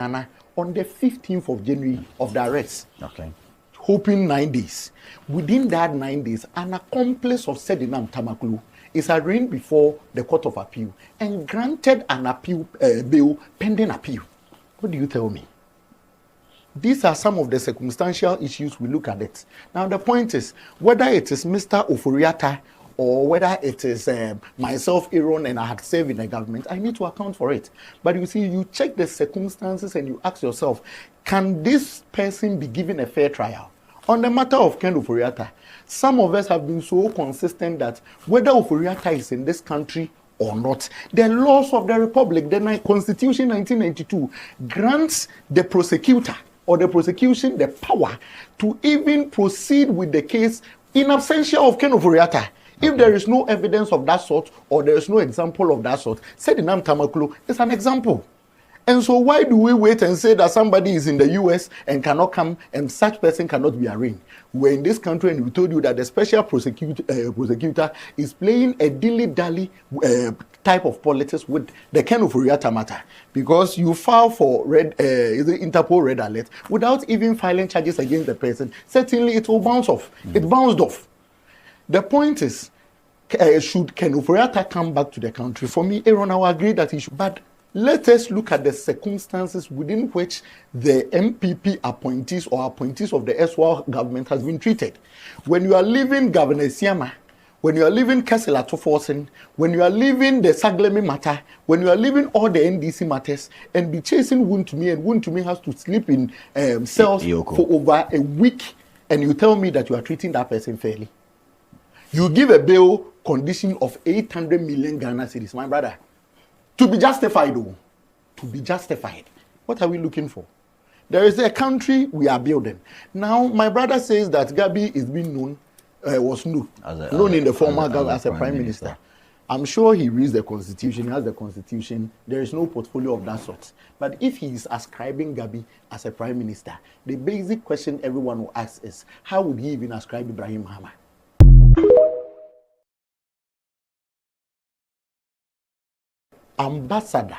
Ghana on the 15th of January of the arrest. Okay. Hoping 9 days. Within that 9 days, an accomplice of Sedinam Tamaklu is arraigned before the Court of Appeal and granted an appeal bail pending appeal. What do you tell me? These are some of the circumstantial issues we look at it. Now the point is, whether it is Mr. Oforiatta or whether it is myself, Aaron, and I had served in the government, I need to account for it. But you see, you check the circumstances and you ask yourself, can this person be given a fair trial? On the matter of Ken Oforiatta, some of us have been so consistent that whether Oforiatta is in this country or not, the laws of the Republic, the Constitution 1992, grants the prosecutor or the prosecution the power to even proceed with the case in absentia of Ken Oforiatta. If there is no evidence of that sort, or there is no example of that sort, Sedinam Tamaklu is an example. And so why do we wait and say that somebody is in the US and cannot come and such person cannot be arraigned? We're in this country and we told you that the special prosecutor is playing a dilly-dally type of politics with the Ken Oforiatta matter. Because you file for Interpol red alert without even filing charges against the person, certainly it will bounce off. It bounced off. The point is, should Ken Oforiatta come back to the country? For me, Aaron, I will agree that he should. But let us look at the circumstances within which the MPP appointees or appointees of the SWAL government has been treated. When you are leaving Governor Siama, when you are leaving Kessel Atoforsen, when you are leaving the Saglemi matter, when you are leaving all the NDC matters, and be chasing Wuntumi, and Wuntumi has to sleep in cells for over a week, and you tell me that you are treating that person fairly. You give a bail condition of 800 million Ghana cedis, my brother. To be justified, though. To be justified. What are we looking for? There is a country we are building. Now, my brother says that Gabi is being known, was known in the former government as a prime minister. I'm sure he reads the constitution, he has the constitution. There is no portfolio of that sort. But if he is ascribing Gabi as a prime minister, the basic question everyone will ask is, how would he even ascribe Ibrahim Mahama? Ambassador,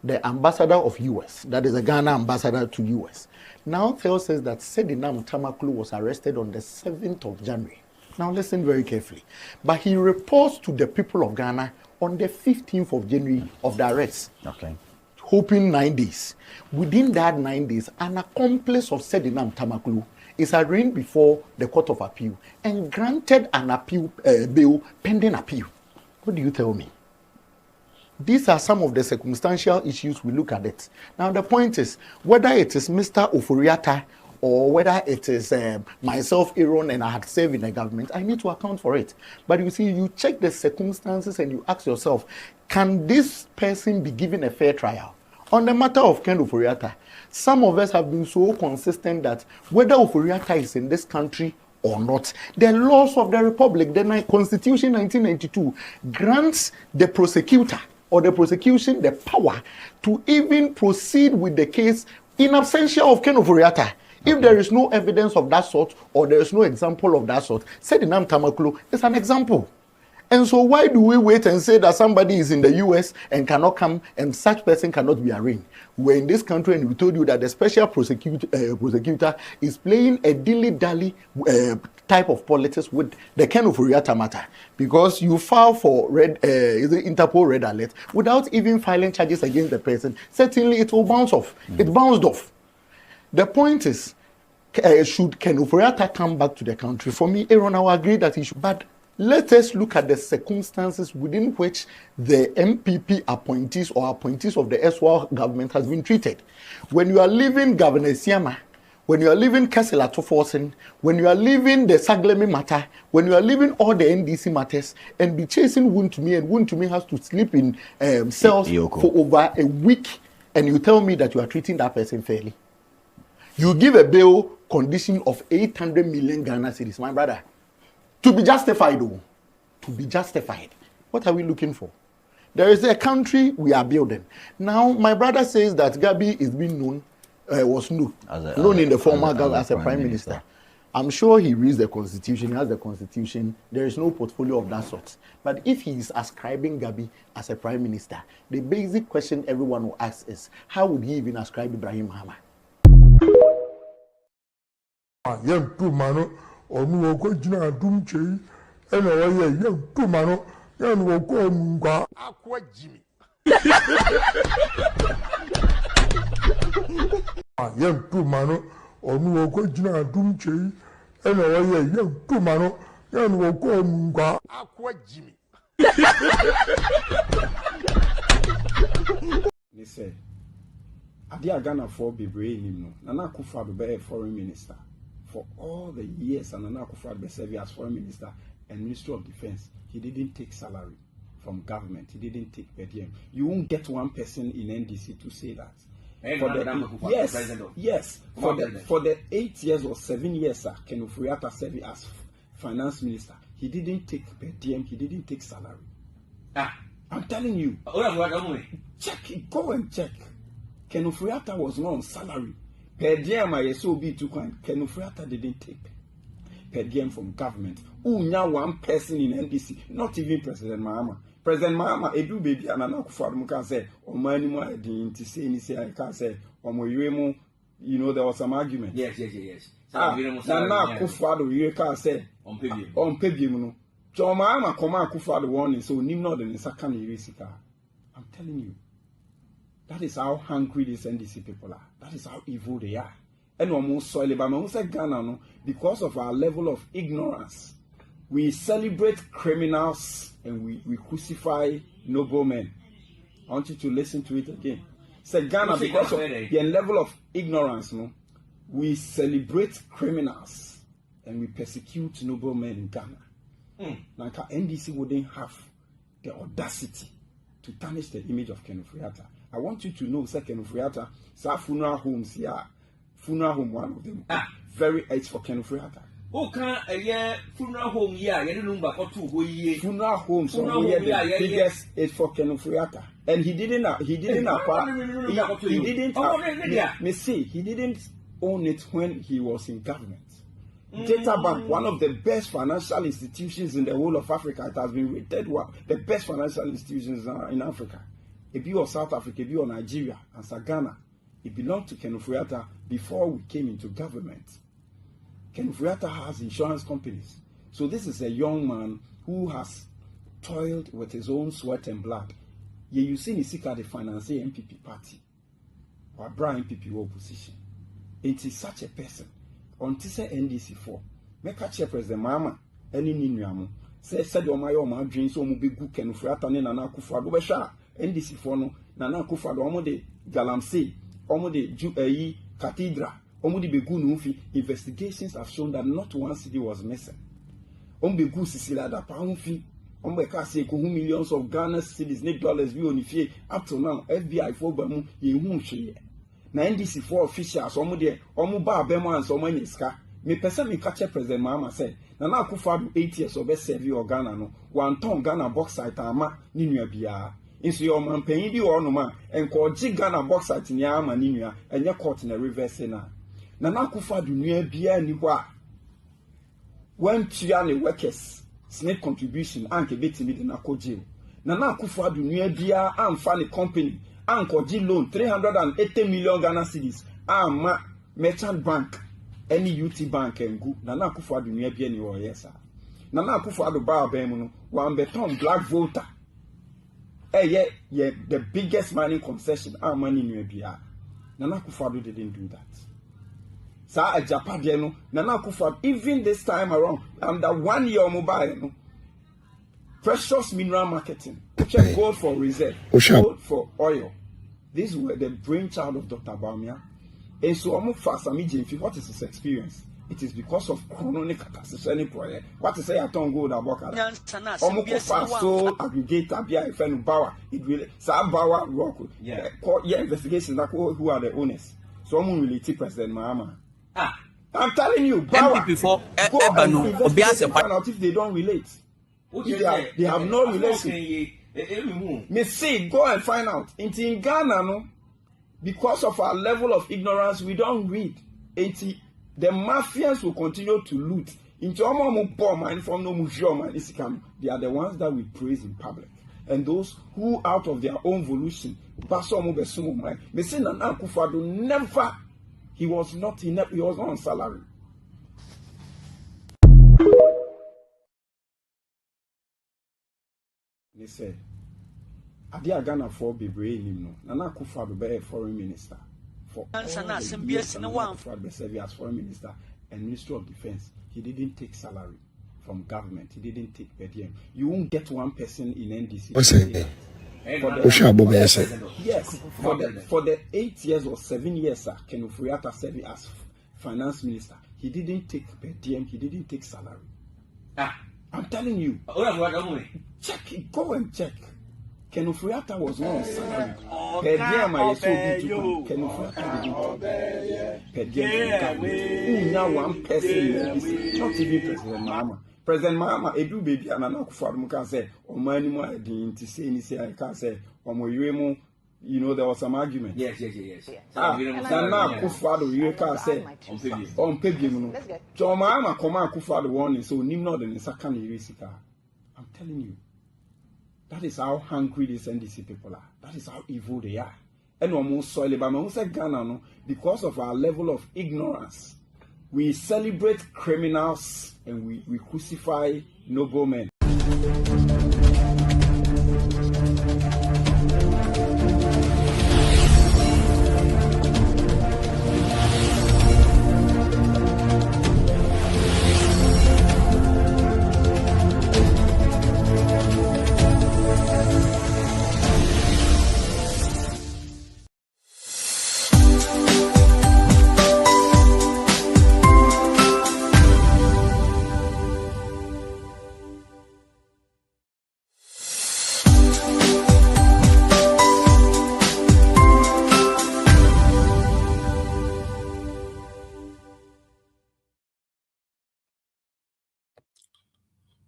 the ambassador of US, that is a Ghana ambassador to US, now tells us that Sedinam Tamaklu was arrested on the 7th of January. Now listen very carefully. But he reports to the people of Ghana on the 15th of January of the arrest. Okay. Hoping 9 days. Within that 9 days, an accomplice of Sedinam Tamaklu is arraigned before the Court of Appeal and granted an appeal bail pending appeal. What do you tell me? These are some of the circumstantial issues we look at it. Now the point is, whether it is Mr. Oforiatta or whether it is myself, Aaron, and I had served in the government, I need to account for it. But you see, you check the circumstances and you ask yourself, can this person be given a fair trial? On the matter of Ken Oforiatta, some of us have been so consistent that whether Oforiatta is in this country or not, the laws of the Republic, the Constitution 1992, grants the prosecutor or the prosecution the power to even proceed with the case in absentia of Ken Oforiatta. If there is no evidence of that sort, or there is no example of that sort, Sedinam Tamaklu is an example. And so why do we wait and say that somebody is in the US and cannot come and such person cannot be arraigned? We're in this country and we told you that the special prosecutor is playing a dilly-dally type of politics with the Ken Oforiatta matter. Because you file for Interpol red alert without even filing charges against the person, certainly it will bounce off. It bounced off. The point is, should Ken Oforiatta come back to the country? For me, Aaron, I will agree that he should. But let us look at the circumstances within which the MPP appointees or appointees of the SWAL government has been treated. When you are leaving Governor Siama, when you are leaving Kessel Atoforsen, when you are leaving the Saglemi matter, when you are leaving all the NDC matters, and be chasing Wuntumi, and Wuntumi has to sleep in cells for over a week, and you tell me that you are treating that person fairly. You give a bail condition of 800 million Ghana cedis, my brother. To be justified, though. To be justified. What are we looking for? There is a country we are building. Now, my brother says that Gabi is being known, was known in the former government as a prime minister. I'm sure he reads the constitution, he has the constitution. There is no portfolio of that sort. But if he is ascribing Gabi as a prime minister, the basic question everyone will ask is, how would he even ascribe Ibrahim Mahama? Young two mano, or no original doom chain, and a young two mano, young will call Munga Aqua Jimmy. Young two mano, or no original doom chain, and a young two mano, young will call Munga Aqua Jimmy. They say, Adia Ghana for Bibre, Nana Akufo-Addo be a foreign minister. For all the years and Nana Akufo-Addo be serve as foreign minister and Minister of Defense, he didn't take salary from government. He didn't take per diem. You won't get one person in NDC to say that. Yes. For the 8 years or 7 years, sir, Ken Ofori-Atta served as finance minister. He didn't take per diem. He didn't take salary. I'm telling you. Check it. Go and check. Ken Ofori-Atta was not on salary. Per diem, I so be too kind. Ken Ofori-Atta didn't take per diem from government. Now one person in NDC, not even President Mahama. President Mahama, Edu baby, and Nana Akufo-Addo can say, "Oh, money more didn't say anything." I can say, "Oh, you know, there was some argument." Yes. Nana Akufo-Addo, you can say, "On Pebium." So Mahama come Akufo-Addo warning, so Nimno the second Irisika. I'm telling you. That is how hungry these NDC people are. That is how evil they are. And almost soil, but I say Ghana, no, because of our level of ignorance, we celebrate criminals and we crucify noble men. I want you to listen to it again. Say Ghana, because of the level of ignorance, no, we celebrate criminals and we persecute noble men in Ghana. Like NDC wouldn't have the audacity to tarnish the image of Ken Ofori-Atta. I want you to know, Ken Ofori-Atta, funeral homes here, funeral home, one of them, very it's for Ken Ofori-Atta. Funeral home, yeah, you don't know about 2 years. Funeral homes, the biggest is for Ken Ofori-Atta. And he didn't own it when he was in government. Data Bank, one of the best financial institutions in the whole of Africa, it has been rated the best financial institutions in Africa. If you are South Africa, if you are Nigeria, and Ghana, it belonged to Ken Ofori-Atta before we came into government. Ken Ofori-Atta has insurance companies. So this is a young man who has toiled with his own sweat and blood. You see Nisika the finance MPP party or Brian MPP opposition. It is such a person. Until say NDC 4, make a chair President Mahama, any Ninuamu, said my dreams so be good Ken Ofori-Atta and Nana Akufo-Addo Besha, NDC 4 no, Nana Akufo-Addo, Omo de Galamsey, Omo de Cathedral, Omo de Begu Nufi. Investigations have shown that not one city was missing. Omo Begu Sicila da Paunfi, Omo Kasi Kuhu millions of Ghana cedis, $8 view on if up to now, FBI for Bamu, Yehun Shea. Na NDC 4 officials, Omo ba Bemo and so many ska. Me person me catch President Mahama said, Nana Akufo-Addo 8 years of best serve or Ghana no, 1 ton Ghana bauxite ama Ninua Bia. Inso your man paying the or no man, and call Ghana bauxite in Yama Ninua, and you're caught in a reverse na. Nana Akufo-Addo Nua Bia ni wa. When Tiani workers, snake contribution, anke beti me na jail. Nana Akufo-Addo Nua Bia and funny company. Anko G loan 380 million Ghana cedis. Ma merchant bank, any UT bank and go. Nana Akufo-Addo Nua Bia ni wo yes sir. Nana Akufo-Addo ba abemu no beton black voter. The biggest mining concession money Nua Bia. Nana Akufo-Addo didn't do that. Sa a Japan no Nana Akufo-Addo even this time around under 1 year mobile no. Precious mineral marketing, gold for reserve, gold for oil. These were the brainchild of Dr. BAWUMIA. And so, what is his experience? It is because of chronic catastrophic project. What to say, I don't go about that. So aggregator, BIFN, Bauer, it really, Sam Bauer, Rock, investigation, who are the owners. Someone will take President Mahama. I'm telling you, Bauer, go and investigate find out if they don't relate. They have no relation. Me say, go and find out. In Ghana, no, because of our level of ignorance, we don't read. the mafians will continue to loot. Into bomb from no they are the ones that we praise in public. And those who out of their own volition, never, he was not on salary. They said, Adia Ghana for Bebre no, Nana Akufo-Addo be foreign minister for as foreign minister and Minister of Defense. He didn't take salary from government. He didn't take per diem. You won't get one person in NDC. Yes, for the 8 years or 7 years, sir, Ken Ofori-Atta served as finance minister. He didn't take per diem. He didn't take salary. I'm telling you. Check it. Go and check. Ken Ofori-Atta was not on salary. Per diem, I saw Ken Ofori-Atta didn't take per diem from government. Now one person, not even President Mahama. President Mahama, Edu baby, and Nana Akufo-Addo can say, "Oh my, I didn't say I can't say, you know, there was some argument." Yes. Nana Akufo-Addo, you can say, on Pebble. John Mahama, Akufo-Addo warning, so Nimno the second Irisika. I'm telling you, that is how hungry these NDC people are. That is how evil they are. And almost soil, but I say Ghana, no, because of our level of ignorance, we celebrate criminals and we crucify noble men.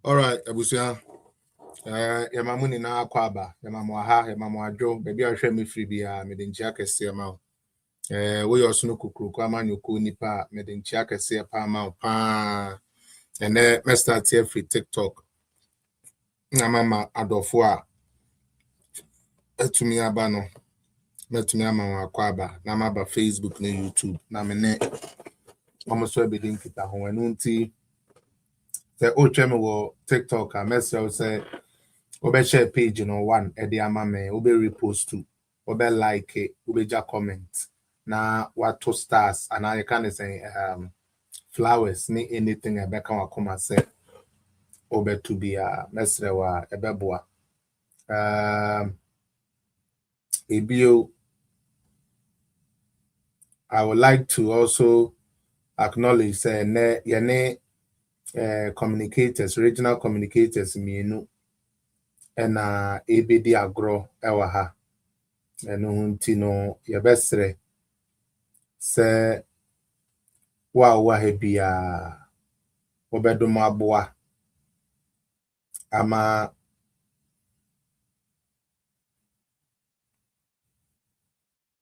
All right, Abusia. Yamamuni na akwaba, yamamwaha, yamamwadro, baby I share me free bia medinchia kese ama. We also no kukuru kwa manyuku nipa medinchia kese pa ama pa. And then me start here free TikTok. Na mama adofua etumi abano. Metumi ama akwaba, na maba Facebook na YouTube. Na mene almost we bedin kita ho enunti. The old channel will TikTok and message say obe share page you know one edi amame obe repost to obe like it obe ja comment na what 2 stars and I can say flowers ni anything ebe kan wakoma say obe to be a message wa ebe boa ebio. I would like to also acknowledge say ne yene communicators, regional communicators mienu and ABD agro ewaha and untino yabesre se wa hebia obedomo aboa ama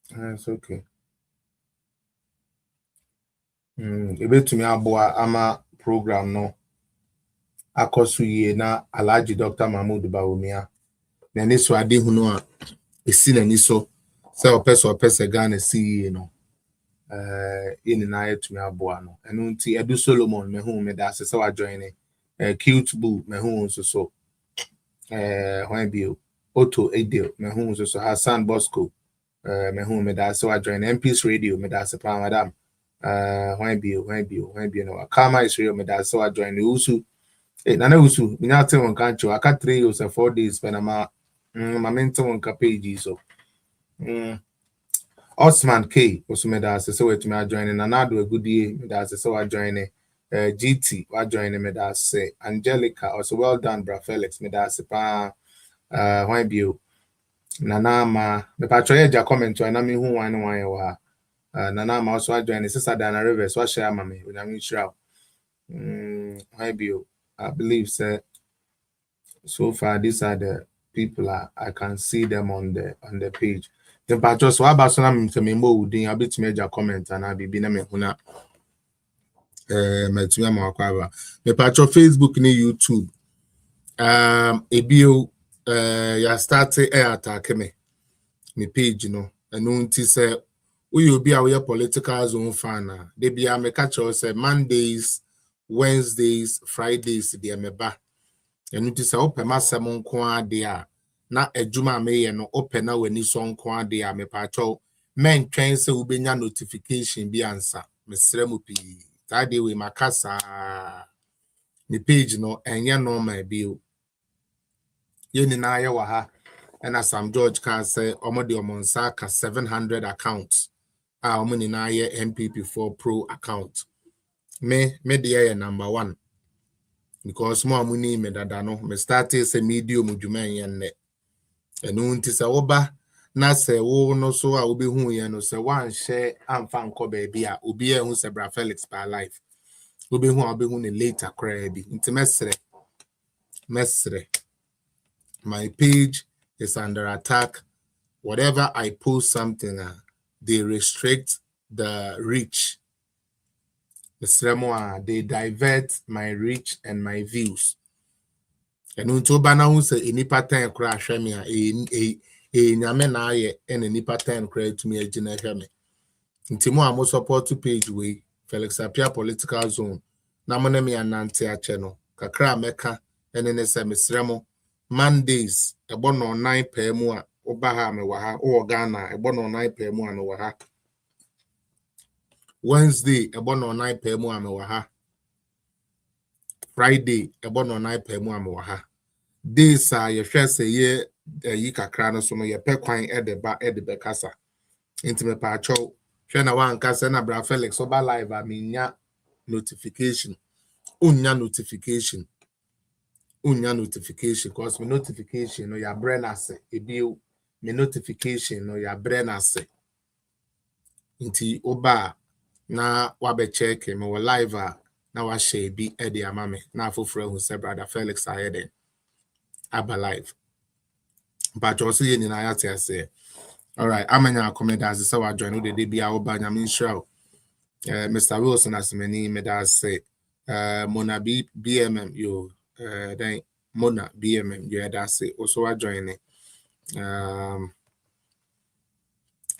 it's okay. Ebetumi aboa ama program no akosu ye na Alhaji Dr. Mahmoud Bawumia na ne so ade hunu a esi na ni so se opese Ghana si no ini na yetumi aboa no enu nti Edu Solomon me hu me da se wa join Cute Boo me hu so when bio Otto Edel me hu so Hassan Bosco me hu me da se wa join MP's Radio me da se pa madam when bio no Kama Israel me da se wa join usu nana usu minyate won kancho aka 3 years or 4 days when ma mento won ka page so Osman K osumeda se wetumi a join na nado agudie me da se wa join GT wa join me da se Angelica also well done bra Felix me da se pa when bio nana ma me patro ye ja comment na me hu wan wa nana ma also join sister Dana Rivers wa share ma me na me shira when bio I believe so far these are the people I can see them on the page. The patros wa ba so na me mo udin a bit major comment and I be na me huna matumi ama wakwaba me patcho Facebook ni YouTube ebio ya start attack me page no enu nti se we obi a we political zone fan de bia me catch us say Mondays, Wednesdays, Fridays de meba enu nti se open masem nko ade a na adwuma me ye no open na wani so nko ade a me patcho men twen se ubenya notification bi ansa mesrɛ mu pi tade we makasa me page no enye normal bio ye ni na ye wa ha and Sam George can say omodi omonsa ka 700 accounts omo ni na ye MPP4 Pro account me dey number 1 because mo amuni me dada no me started say medium dwuma yen ne enu nti se wo ba na se wo no so a obehu ye no se wan share amfa nko ba bia obi ehun se bra Felix by life obehu ne later cry bi nti mesre my page is under attack. Whatever I post something, they restrict the reach. They divert my reach and my views. And until Bana say any pattern crash me a nyame na ye and any pattern credit to me a generation. Intimo amo support to page way Felix Apia political zone. Namone me anante a channel. Kakra meka and then mesremo Mondays ebo no 9 pm a oba ha me wa ha o Ghana ebo no 9 pm a me wa ha Wednesday ebo no 9 pm a me wa ha Friday ebo no 9 pm a me wa ha days a ye hwe se ye yi kakra no so no ye pe kwan e de be kasa intime pa acho hwe na wan kasa na bra Felix oba live a me nya notification unya notification cause me notification no ya brain ase ebio me notification no ya brain ase nti oba na wabe check me wo live na wa share bi e de ama me na afoforo hu se brother Felix ayeden aba live but also ye ni na ya te ase all right amanya comment as say wa join no de bia oba nya me show Mr. Wilson asmeni me da say Mona BMM yo then Mona BMM you that say also wa join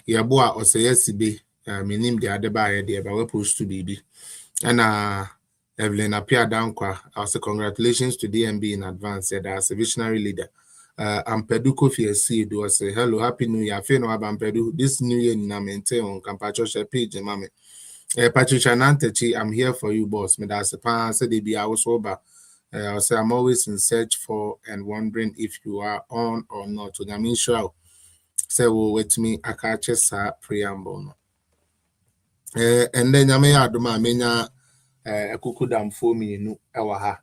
ya boa o say yes be minim de adeba here there but we post to be and Evelyn Apia Dankwa I say congratulations to DMB in advance said as a visionary leader Ampedu Kofi see do say hello happy new year fe no Ampedu this new year na maintain on Kampacho share page mama Patricia Nantechi, I'm here for you, boss. Me that's a pan said they be our sober. I'll say I'm always in search for and wondering if you are on or not. So I mean sure. Say well wait me I catch a preamble. And then I may add my mena a kukudam for me no ewaha.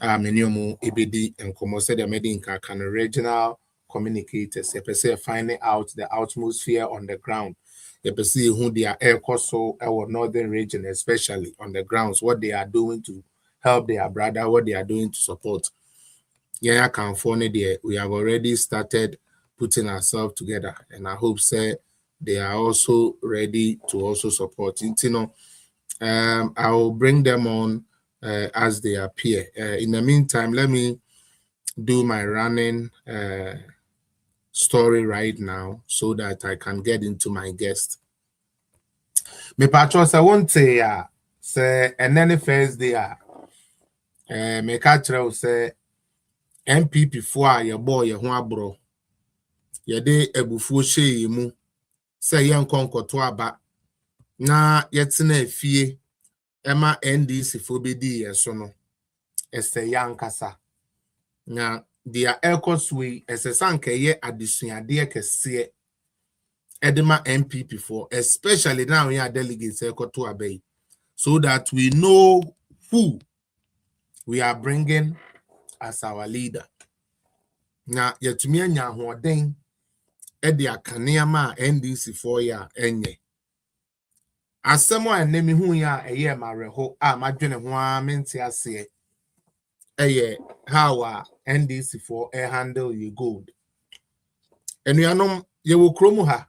Menium ebedi and como said the medinka can regional communicators. If I say finding out the atmosphere on the ground. You see who they are air so our northern region, especially on the grounds, what they are doing to help their brother, what they are doing to support. Yeah, California, we have already started putting ourselves together, and I hope say they are also ready to also support. You know, I will bring them on as they appear. In the meantime, let me do my running story right now so that I can get into my guest. Me patron say won't say and then the first day me catch say MPP4 your boy your ho abro ye de ebufuo hye mu say yen konkoto aba na yetena afie ema NDC fo bedi yeso no ese yankasa na dia ekoswe ese sanka ye adesuade kese edema MPP4 especially now we are delegates ekoto abai so that we know who we are bringing as our leader. Na yetumi anya hoden e de akaneama NDC for ya enye. Asemo anemi hu ya eye mareho a madwene ho a mente ase eye how NDC for handle you gold. Enuanom ye wo kromu ha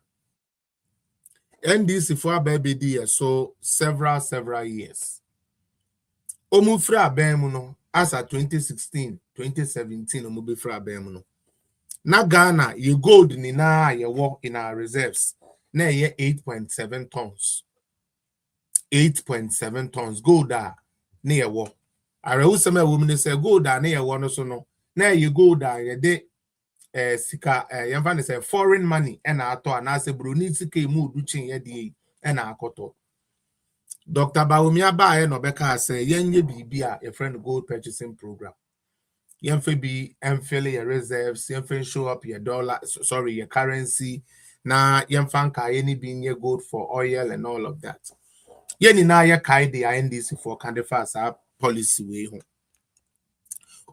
NDC for baby so several years. Omu fra bemu no as at 2016, 2017 omu be fra bemu no. Na Ghana ye gold ni na ye wo in our reserves. Na ye 8.7 tons. 8.7 tons gold da na ye wo. Are who some women say gold da na ye wo no so no. Na ye gold da ye de sika yamfa ne say foreign money and ato na say broni sika mu du chin ye de and akoto. Dr. Bawumia ba no beka say yenye bibi a your friend gold purchasing program. Yenfe be fill your reserves, yenfe show up your dollar, sorry, your currency. Na yenfa ka any being your gold for oil and all of that. Yeni na ya kai the NDC for candidates policy way home.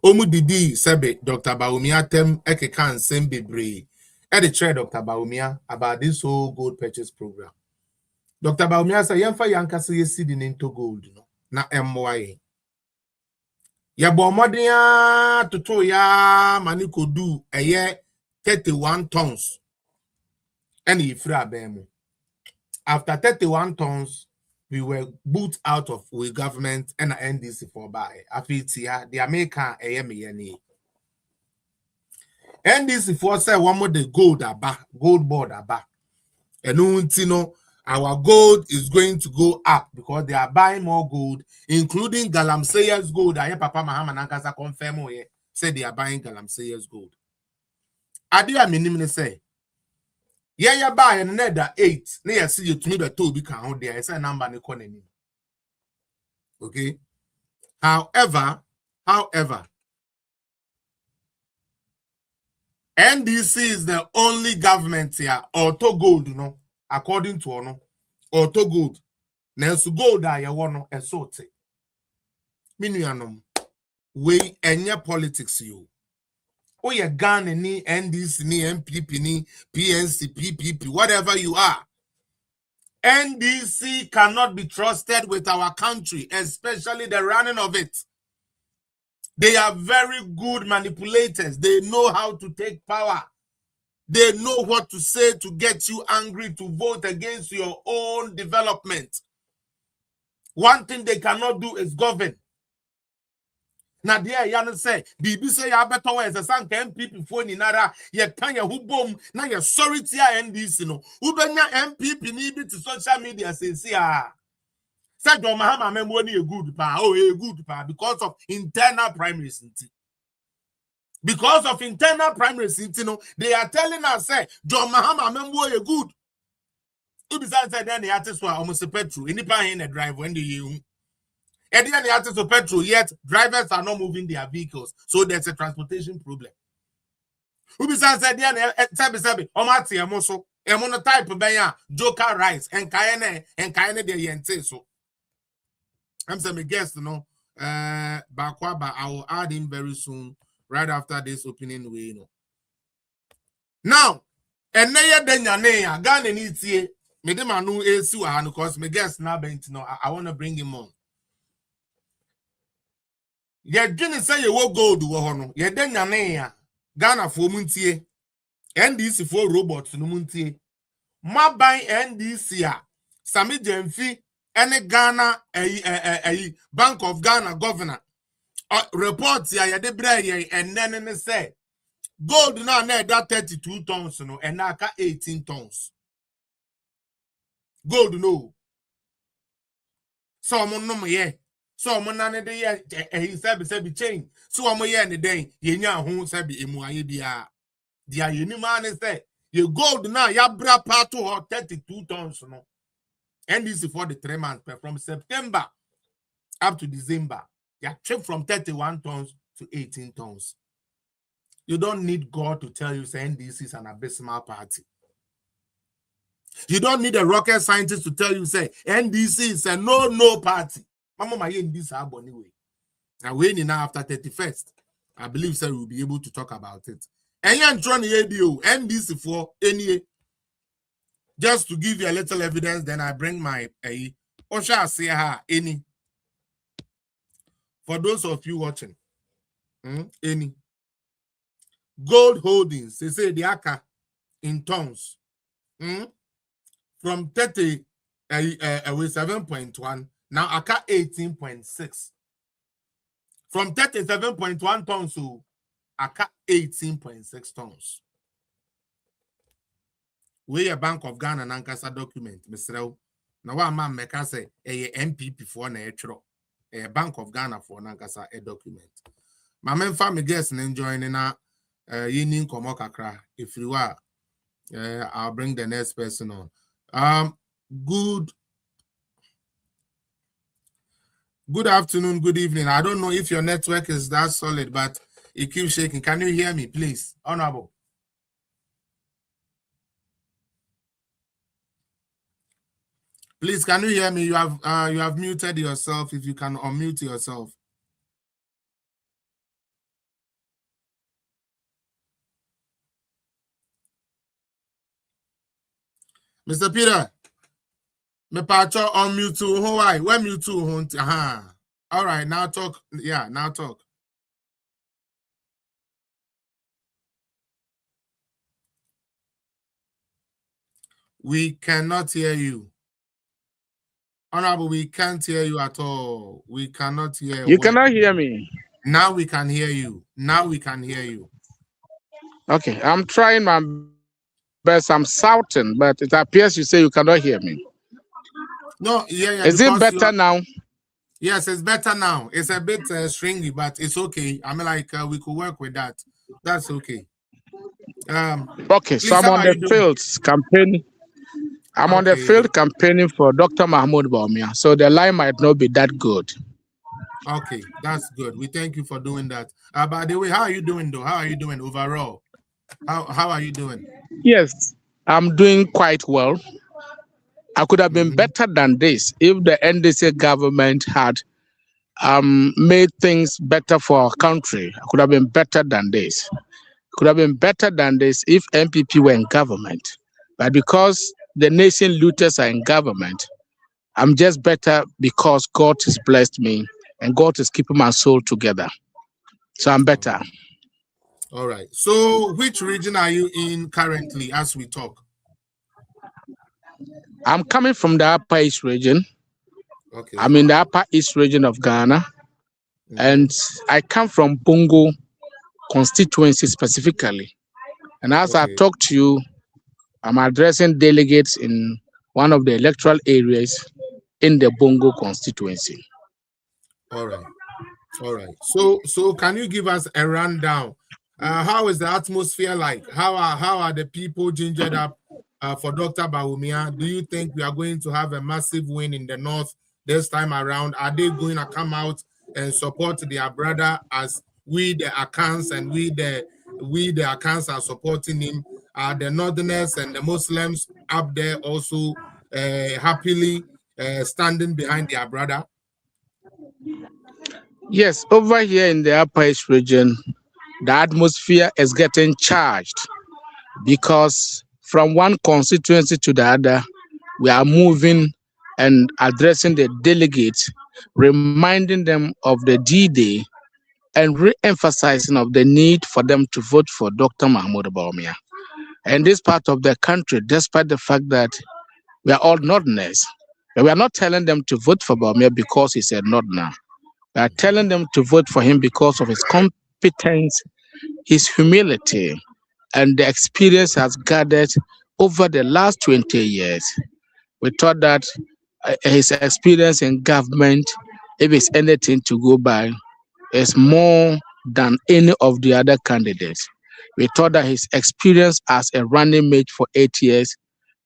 Omu didi sebe Dr. Bawumia tem ekekan sembe bre. E the chair Dr. Bawumia about this whole gold purchase program. Dr. Bawumia say yenfa yankasa yesi into gold no na MY. Ya bomodia toto ya maniko do eye 31 tons. And ifra abemu. After 31 tons, we were boot out of we government and NDC for buy. Afitia the American AME. NDC for say one more the gold board aba. And no our gold is going to go up because they are buying more gold, including Galamsey's gold. I hear Papa Mahama Nankasa confirm say they are buying Galamsey's gold. Adia minimum say, yeah, buy another 8. Now see you to me the 2 be count there. It's a number in economy. Okay. However, NDC is the only government here, auto gold, according to auto gold. Nelsu gold I want a sort. Minuanum. We enya politics you. Oh, you're Ghana ni NDC ni MPP ni PNC, PPP, whatever you are. NDC cannot be trusted with our country, especially the running of it. They are very good manipulators. They know how to take power. They know what to say to get you angry to vote against your own development. One thing they cannot do is govern. Now, dear Yana say, Bibi say, ya better way as a son can MPP for Ninara, ye can ya who boom, now you're sorry to NDC, no. Who been ya MPP need to social media say, see, said your Mahama money a good pa, a good pa, because of internal primaries. Because of internal primaries, they are telling us, say, John Mahama member a good. Besides that, then the artists were almost a petrol. Any in a drive when do you? And then the artists of petrol, yet drivers are not moving their vehicles. So there's a transportation problem. Besides that, then Omati Amoso, a monotype of Joker rice, and Kayane the Yente. So I'm saying, guest, Bakwaba, I will add him very soon, right after this opening way, Now, and Naya Denya, Ghana needs here. Medema no esu aha no cause me guess na bent no I want to bring him on. Ye dwene say ye wo gold wo ho no ye de nyane ya Ghana fo muntie NDC fo robots no muntie maban NDC a Sami Jemfi ene Ghana Bank of Ghana governor report ya ye de bra ye enne say gold na that 32 tons no and na aka 18 tons. Gold no. So no ye. So nane de ye he said chain. So ye any day ye nya ho sabi emu aye bia. Dia ye ni man say ye gold na ya bra part to 32 tons no. And this is for the 3 months from September up to December. Ya trip from 31 tons to 18 tons. You don't need God to tell you saying this is an abysmal party. You don't need a rocket scientist to tell you, say, NDC is a no party. Mama, my NDC are anyway. And when now after 31st, I believe, sir, we'll be able to talk about it. And you're trying to do NDC for any. Just to give you a little evidence, then I bring my Osha say any. For those of you watching, any gold holdings, they say the aka in tons. From 30 with 7.1 now aka 18.6 From 37.1 tons to 18.6 tons. We a Bank of Ghana nankasa document, Mr. Now one man make us say a MPP for a Bank of Ghana for nankasa a document. My main family guests and enjoying in a union komokakra. If you are, I'll bring the next person on. Good afternoon, good evening. I don't know if your network is that solid, but it keeps shaking. Can you hear me, please? Honorable. Please, can you hear me? You have muted yourself. If you can unmute yourself. Mr. Peter, me pacho unmute to Hawaii. Where mute to? All right, now talk. Yeah, now talk. We cannot hear you. Honorable, we can't hear you at all. We cannot hear you. Cannot hear me. Now we can hear you. Now we can hear you. Okay, I'm trying my best. I'm shouting, but it appears you say you cannot hear me. No, yeah. Is it better now? Yes, it's better now. It's a bit stringy, but it's okay. I mean, like we could work with that. That's okay. Okay, so I'm on the field campaigning. I'm on the field campaigning for Dr. Mahmoud Bawumia, so the line might not be that good. Okay, that's good. We thank you for doing that. By the way, how are you doing though? How are you doing overall? How are you doing? Yes, I'm doing quite well. I could have been better than this if the NDC government had made things better for our country. I could have been better than this. Could have been better than this if MPP were in government. But because the nation looters are in government, I'm just better because God has blessed me and God is keeping my soul together. So I'm better. All right. So which region are you in currently as we talk? I'm coming from the Upper East region. Okay. I'm in the Upper East region of Ghana. And I come from Bongo constituency specifically. And as I talk to you, I'm addressing delegates in one of the electoral areas in the Bongo constituency. All right. All right. So can you give us a rundown? How is the atmosphere like? How are the people gingered up for Dr. Bawumia? Do you think we are going to have a massive win in the north this time around? Are they going to come out and support their brother as we the Akans and we the Akans are supporting him? Are the northerners and the Muslims up there also happily standing behind their brother? Yes, over here in the Upper East region, the atmosphere is getting charged because from one constituency to the other, we are moving and addressing the delegates, reminding them of the D-Day and re-emphasizing of the need for them to vote for Dr. Mahmoud Bawumia. And this part of the country, despite the fact that we are all Northerners, we are not telling them to vote for Bawumia because he's a Northerner. We are telling them to vote for him because of his competence, his humility, and the experience has gathered over the last 20 years. We thought that his experience in government, if it's anything to go by, is more than any of the other candidates. We thought that his experience as a running mate for 8 years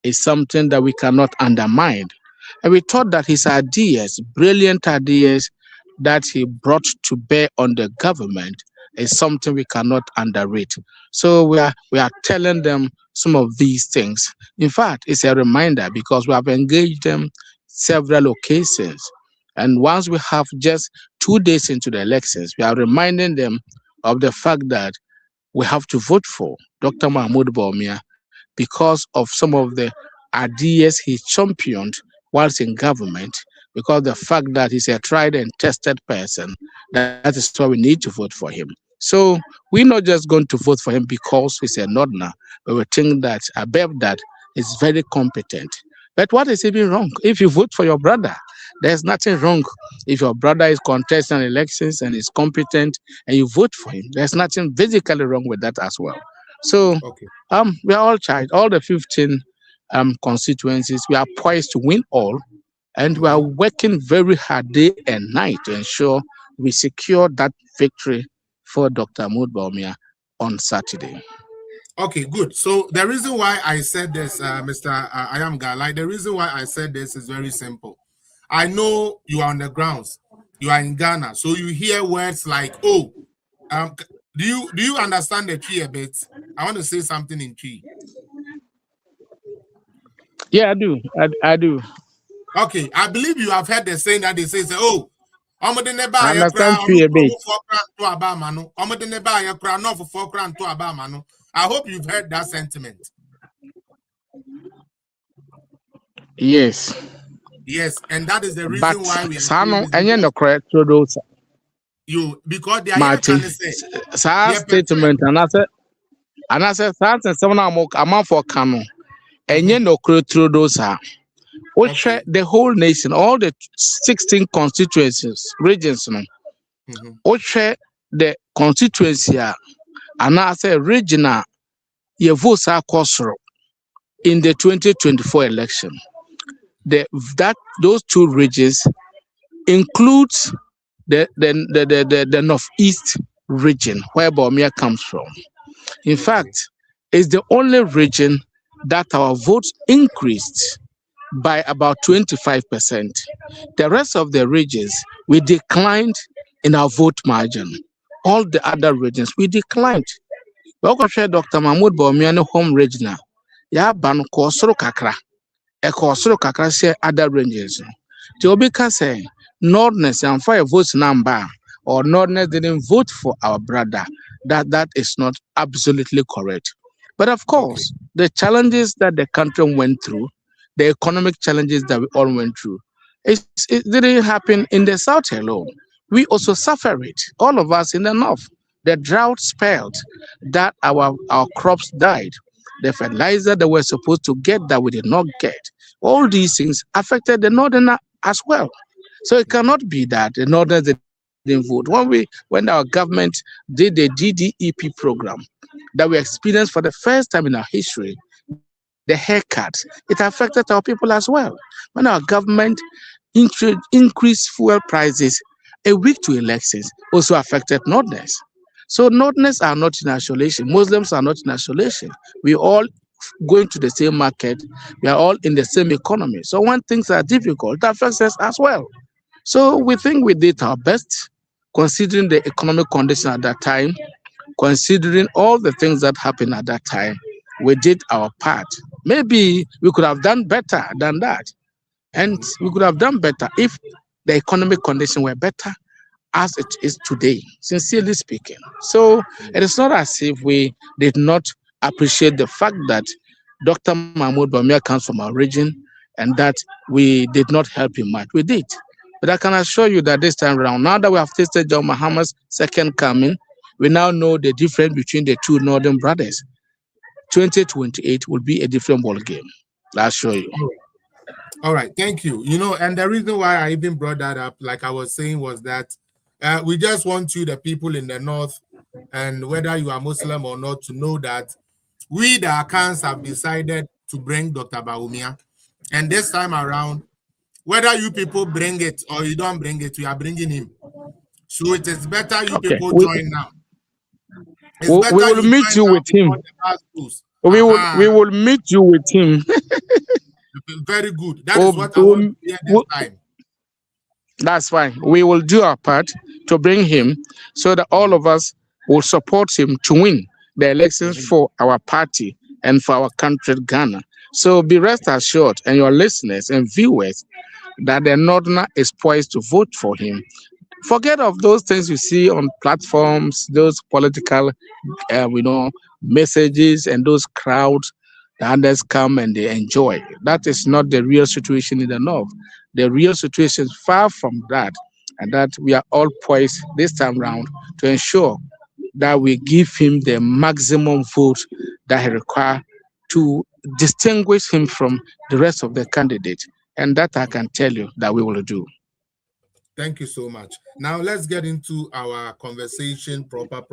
is something that we cannot undermine. And we thought that his ideas, brilliant ideas that he brought to bear on the government, is something we cannot underrate. So we are telling them some of these things. In fact, it's a reminder because we have engaged them several occasions. And once we have just 2 days into the elections, we are reminding them of the fact that we have to vote for Dr. Mahmoud Bawumia because of some of the ideas he championed whilst in government, because the fact that he's a tried and tested person, that is why we need to vote for him. So we're not just going to vote for him because he's a Northerner, but we think that above that, he's very competent. But what is even wrong? If you vote for your brother, There's nothing wrong if your brother is contesting elections and is competent and you vote for him. There's nothing physically wrong with that as well. So Okay. we are all charged, all the 15 constituencies, we are poised to win all, and we are working very hard day and night to ensure we secure that victory for Dr. Mahmoud Bawumia on Saturday. Okay, good. So the reason why I said this, Mr. I am Galai, the reason why I said this is very simple. I know you are on the grounds. You are in Ghana, so you hear words like, "Oh, do you understand the tree a bit?" I want to say something in tree. Yeah, I do. I do. Okay, I believe you have heard the saying that they say, "Oh, I understand tree a bit. I hope you've heard that sentiment. Yes. Yes, and that is the reason But why we are Sano, and no correct to those you because they are Martin. Statement, and I said, someone amount for Kano, and no correct through those are. Okay. The whole nation, all the 16 constituencies, regions, the constituency, and I say regional, your votes are in the 2024 election. Those two regions includes the northeast region where Bawumia comes from. In fact, it's the only region that our votes increased by about 25%. The rest of the regions, we declined in our vote margin. All the other regions, we declined. Welcome, Dr. Mahmoud Bawumia, home regional. Ya ban kosoro kakra. E kosoro kakra share other ranges. The Obika say, Nordness and fire votes number or Nordness didn't vote for our brother. That is not absolutely correct. But of course, the challenges that the country went through, the economic challenges that we all went through, it didn't happen in the south alone. We also suffer it. All of us in the north. The drought spelled that our crops died. The fertilizer that we're supposed to get that we did not get. All these things affected the northerner as well. So it cannot be that the northerners didn't vote. When our government did the DDEP program that we experienced for the first time in our history, the haircut, it affected our people as well. When our government increased fuel prices a week to elections, also affected northerners. So northerners are not in isolation. Muslims are not in isolation. We all going to the same market. We are all in the same economy. So when things are difficult, that affects us as well. So we think we did our best, considering the economic condition at that time, considering all the things that happened at that time. We did our part. Maybe we could have done better than that. And we could have done better if the economic condition were better as it is today, sincerely speaking. So it is not as if we did not appreciate the fact that Dr. Mahmoud Bawumia comes from our region and that we did not help him much. We did. But I can assure you that this time around, now that we have tasted John Mahama's second coming, we now know the difference between the two northern brothers. 2028 will be a different ball game. I'll show you. All right, thank you. You know, and the reason why I even brought that up, like I was saying, was that we just want you, the people in the north, and whether you are Muslim or not, to know that we, the Akans, have decided to bring Dr. Bawumia. And this time around, whether you people bring it or you don't bring it, we are bringing him. So it is better you people join now. We will meet you with him. We will meet you with him. Very good. That is what I want to hear this time. That's fine. We will do our part to bring him so that all of us will support him to win the elections for our party and for our country, Ghana. So be rest assured, and your listeners and viewers, that the Northerner is poised to vote for him. Forget of those things you see on platforms, those political, messages, and those crowds. The others come and they enjoy. That is not the real situation in the north. The real situation is far from that, and that we are all poised this time round to ensure that we give him the maximum vote that he requires to distinguish him from the rest of the candidates And that I can tell you that we will do. Thank you so much. Now let's get into our conversation proper.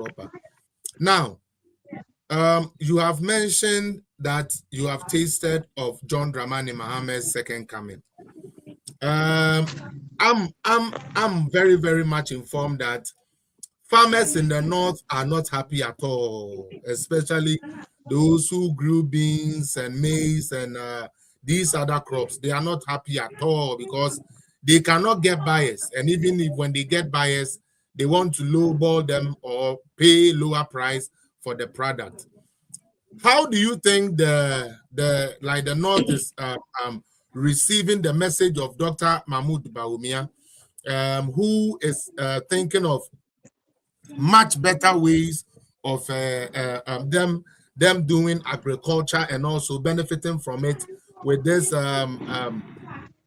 Now, you have mentioned that you have tasted of John Dramani Mohammed's second coming. I'm very, very much informed that farmers in the north are not happy at all, especially those who grew beans and maize and these other crops. They are not happy at all because they cannot get buyers. And even if when they get buyers, they want to lowball them or pay lower price for the product. How do you think the north is receiving the message of Dr. Mahmoud Bawumia, who is thinking of much better ways of them doing agriculture and also benefiting from it with this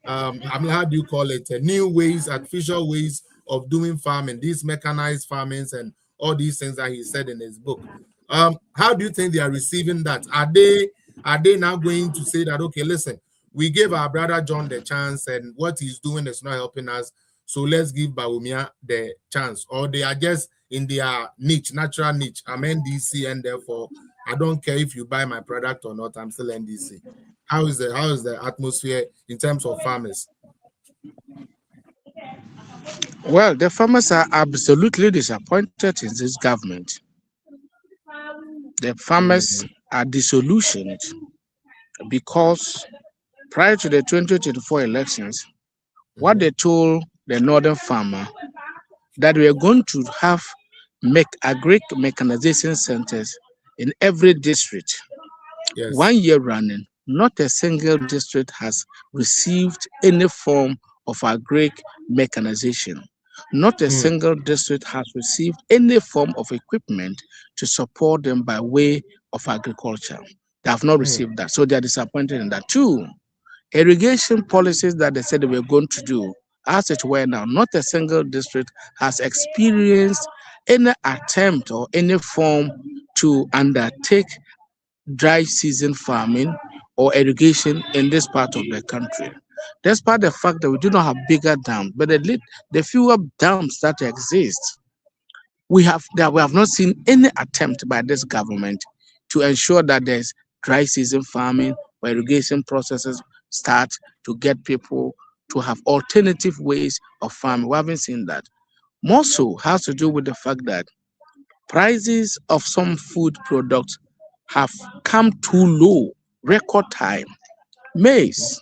I mean, how do you call it? New ways, artificial ways of doing farming, these mechanized farmings and all these things that he said in his book. How do you think they are receiving that? Are they now going to say that, okay, listen, we gave our brother John the chance and what he's doing is not helping us, so let's give Bawumia the chance? Or they are just in their niche, natural niche? I'm NDC and therefore I don't care if you buy my product or not, I'm still NDC. How is the atmosphere in terms of farmers? Well, the farmers are absolutely disappointed in this government. The farmers are disillusioned because prior to the 2024 elections, what they told the northern farmer that we are going to have agri mechanization centers in every district. Yes. 1 year running, not a single district has received any form of agri mechanization. Not a single district has received any form of equipment to support them by way of agriculture. They have not received that, so they are disappointed in that too. Irrigation policies that they said they were going to do, as it were now, not a single district has experienced any attempt or any form to undertake dry season farming or irrigation in this part of the country. Despite the fact that we do not have bigger dams, but the fewer dams that exist, we have not seen any attempt by this government to ensure that there's dry season farming or irrigation processes start to get people to have alternative ways of farming. We haven't seen that. More so has to do with the fact that prices of some food products have come too low, record time. Maize,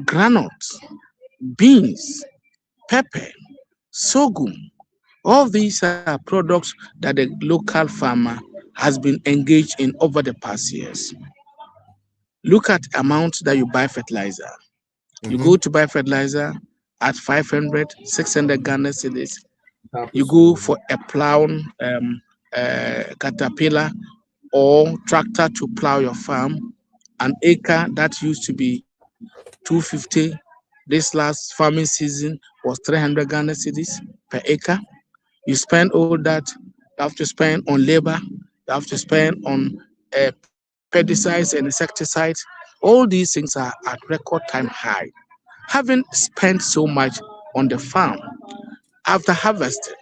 granules, beans, pepper, sorghum, all these are products that the local farmer has been engaged in over the past years. Look at amounts that you buy fertilizer. You go to buy fertilizer at 500, 600 Ghana cedis. You go for a plow, caterpillar or tractor to plow your farm. An acre that used to be 250 this last farming season was 300 Ghana cedis per acre. You spend all that, you have to spend on labor, you have to spend on pesticides and insecticides. All these things are at record time high. Having spent so much on the farm, after harvesting,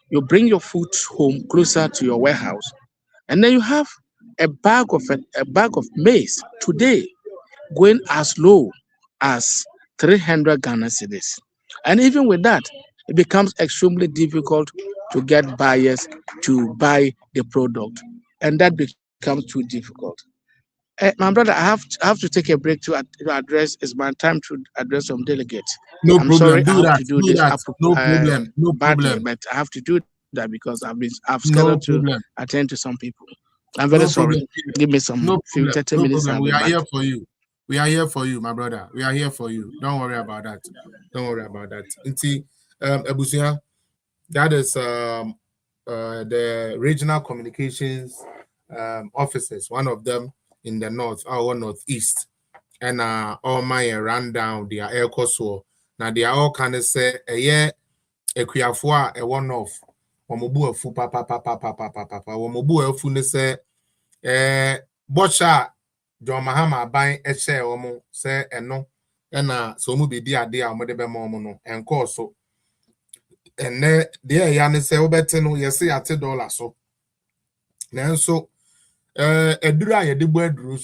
you bring your food home closer to your warehouse, and then you have a bag of maize today going as low as 300 Ghana cedis. And even with that, it becomes extremely difficult to get buyers to buy the product, and that becomes too difficult. My brother, I have to take a break to address. It's my time to address some delegates. No I'm problem. sorry, I have to do this No problem. No badly, problem. but I have to do that because I've No scheduled to problem. attend to some people. I'm very No sorry. problem. Give me some No few problem. 30 No minutes. problem. I'll We be are back. here for you. We are here for you, my brother. We are here for you. Don't worry about that. Don't worry about that. Inti, Ebusia, that is the regional communications officers, one of them in the north, our northeast, and all my rundown, they are air coso. Now they are all kind of say a year, a quiafua, a one off, Wamubu a fu papa, Wamubu a fu ne say, Bosha, John Mahama buying a share or more, say, and no, ɛna so mu be di ade a mo de be mo no enko so ene de ya ne se obete no yesi ate dollar so nanso eduru a ye de bo eduru